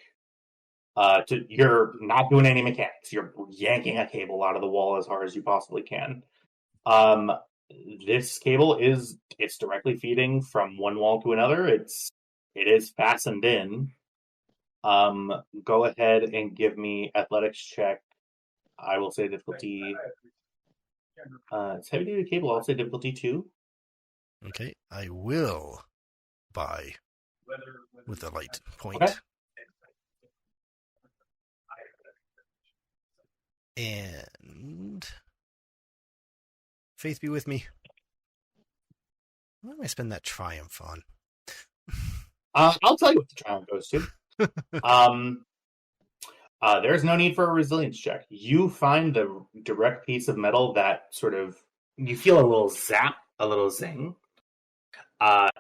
You're not doing any mechanics. You're yanking a cable out of the wall as hard as you possibly can. This cable it's directly feeding from one wall to another. It is fastened in. Go ahead and give me athletics check. I will say difficulty. It's heavy duty cable. I'll say difficulty 2. Okay, I will buy with a light point. Okay. And faith be with me. What do I spend that triumph on? I'll tell you what the triumph goes to. There's no need for a resilience check. You find the direct piece of metal that sort of you feel a little zap, a little zing.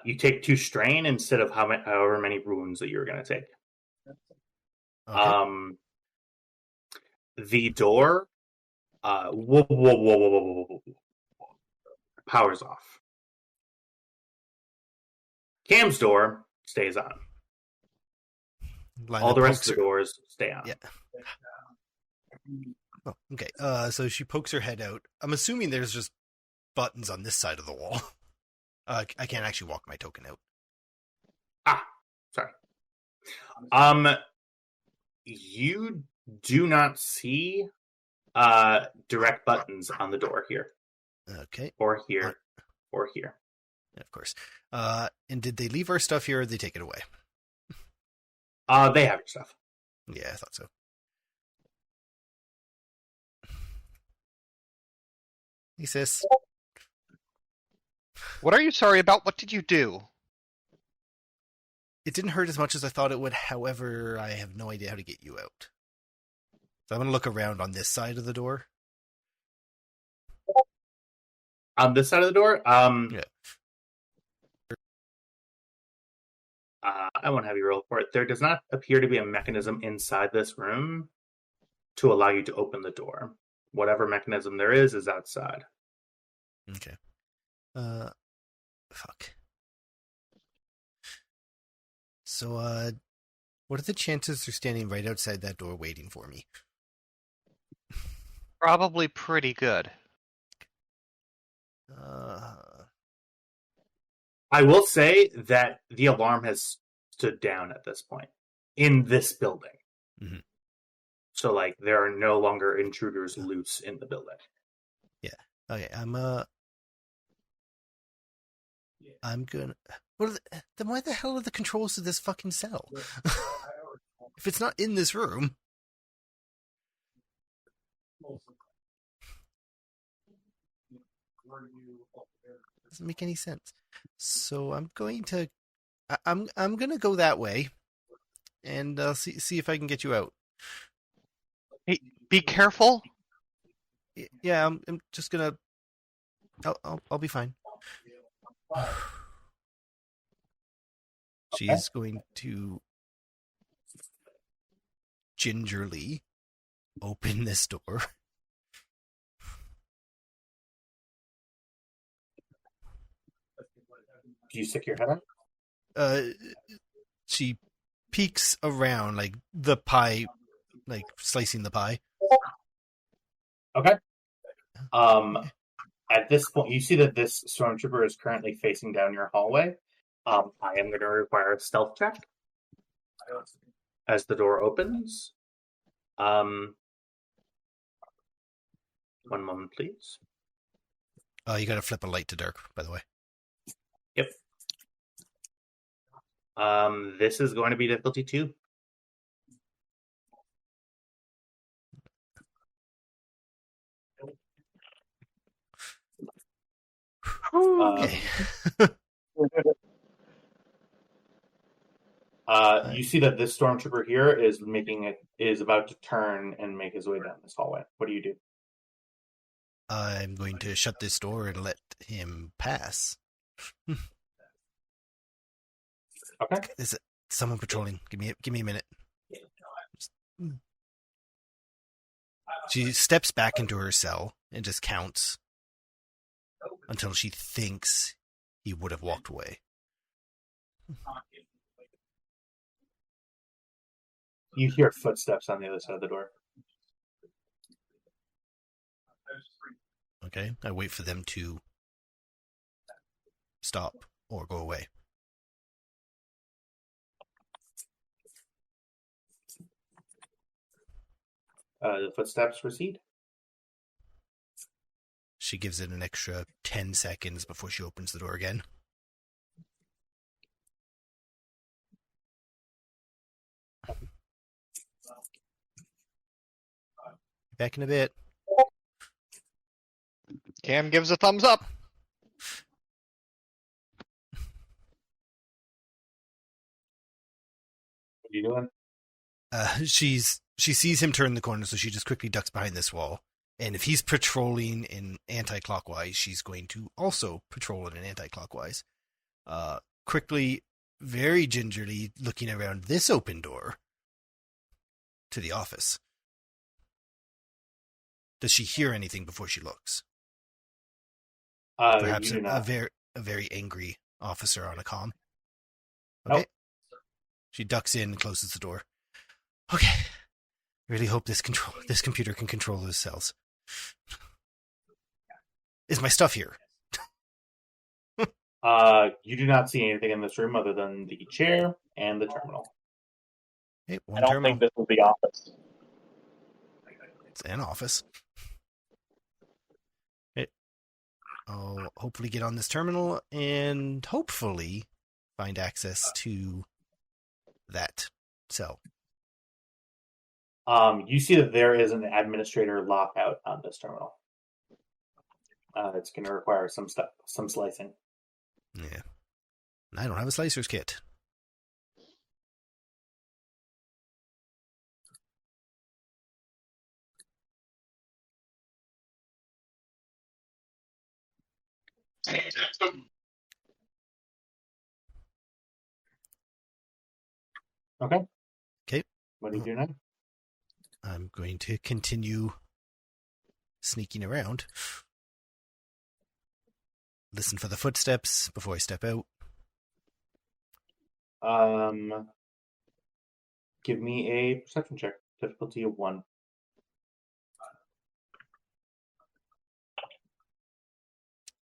You take 2 strain instead of however many wounds that you're going to take. Okay. The door, powers off. Cam's door stays on. All the rest of the doors stay on. Yeah. Oh, okay. So she pokes her head out. I'm assuming there's just buttons on this side of the wall. I can't actually walk my token out. Sorry. You do not see direct buttons on the door here. Okay. Or here. Or here. Of course. And did they leave our stuff here or did they take it away? They have your stuff. Yeah, I thought so. He says, What are you sorry about? What did you do? it didn't hurt as much as I thought it would. However, I have no idea how to get you out. So I'm going to look around on this side of the door. On this side of the door? Yeah. I won't have you roll for it. There does not appear to be a mechanism inside this room to allow you to open the door. Whatever mechanism there is outside. Okay. Fuck. So, what are the chances they're standing right outside that door waiting for me? Probably pretty good. I will say that the alarm has stood down at this point in this building. Mm-hmm. So, like, there are no longer intruders loose in the building. Yeah. Okay. I'm gonna. Then why the hell are the controls to this fucking cell? If it's not in this room. Doesn't make any sense. So I'm going to go that way, and see if I can get you out. Hey, be careful. Yeah, I'm just gonna. I'll be fine. She's going to gingerly open this door. Do you stick your head out? She peeks around, like the pie, like slicing the pie. Okay. At this point, you see that this stormtrooper is currently facing down your hallway. I am going to require a stealth check as the door opens. 1 moment, please. You got to flip a light to dark, by the way. Yep. This is going to be difficulty 2. Okay. You see that this stormtrooper here is about to turn and make his way down this hallway. What do you do? I'm going to shut this door and let him pass. Okay. There's someone patrolling. Give me a minute. She steps back into her cell and just counts until she thinks he would have walked away. You hear footsteps on the other side of the door. Okay, I wait for them to stop or go away. The footsteps recede. She gives it an extra 10 seconds before she opens the door again. Back in a bit. Cam gives a thumbs up. What are you doing? She sees him turn the corner, so she just quickly ducks behind this wall. And if he's patrolling in anti-clockwise, she's going to also patrol in an anti-clockwise. Quickly, very gingerly, looking around this open door to the office. Does she hear anything before she looks? Perhaps a very angry officer on a comm. Okay. Nope. She ducks in and closes the door. Okay. I really hope this computer can control those cells. Is my stuff here? You do not see anything in this room other than the chair and the terminal. Hey, I don't think this is the office. It's an office. I'll hopefully get on this terminal and hopefully find access to that cell. You see that there is an administrator lockout on this terminal. It's going to require some slicing. Yeah. I don't have a slicer's kit. Okay. Okay. What do you do now? I'm going to continue sneaking around. Listen for the footsteps before I step out. Give me a perception check. Difficulty of 1.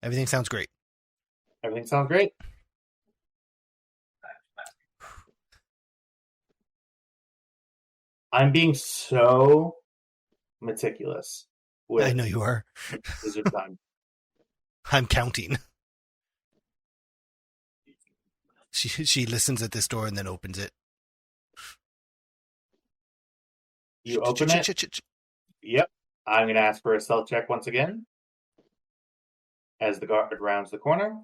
Everything sounds great. Everything sounds great. I'm being so meticulous. I know you are. Wizard time. I'm counting. She listens at this door and then opens it. You open it? Yep. I'm going to ask for a stealth check once again. As the guard rounds the corner.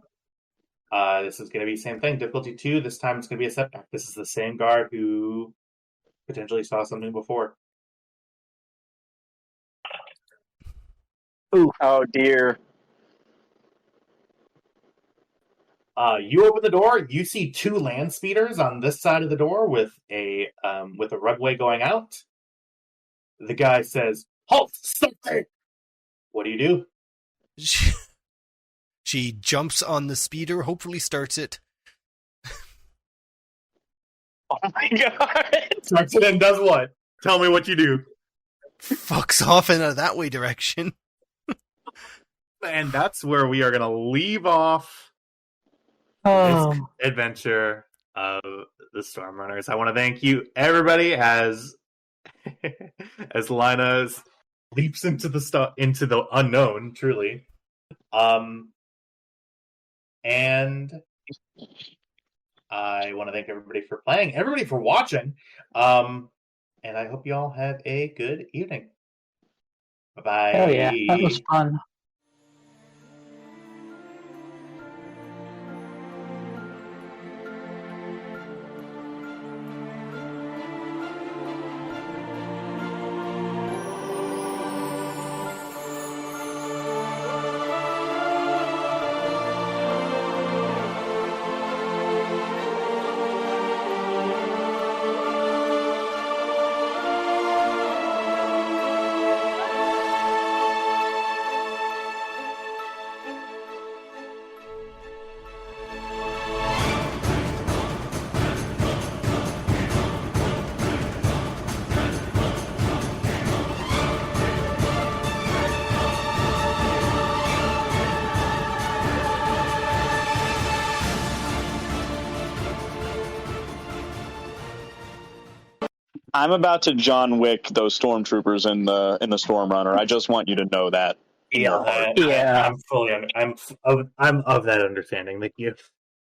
This is going to be the same thing. Difficulty 2. This time it's going to be a setback. This is the same guard who potentially saw something before. Ooh. Oh, dear. You open the door. You see 2 land speeders on this side of the door with a rugway going out. The guy says, "Halt! Stop there!" What do you do? She jumps on the speeder, hopefully starts it. Oh my god! Starts it and does what? Tell me what you do. Fucks off in a that way direction. And that's where we are going to leave off Oh, this adventure of the Storm Runners. I want to thank you, everybody, as Lina leaps into the unknown, truly. And I want to thank everybody for playing, everybody for watching, and I hope you all have a good evening. Bye-bye. hell yeah, that was fun. I'm about to John Wick those stormtroopers in the Storm Runner. I just want you to know that. Yeah. I'm of that understanding. Thank you.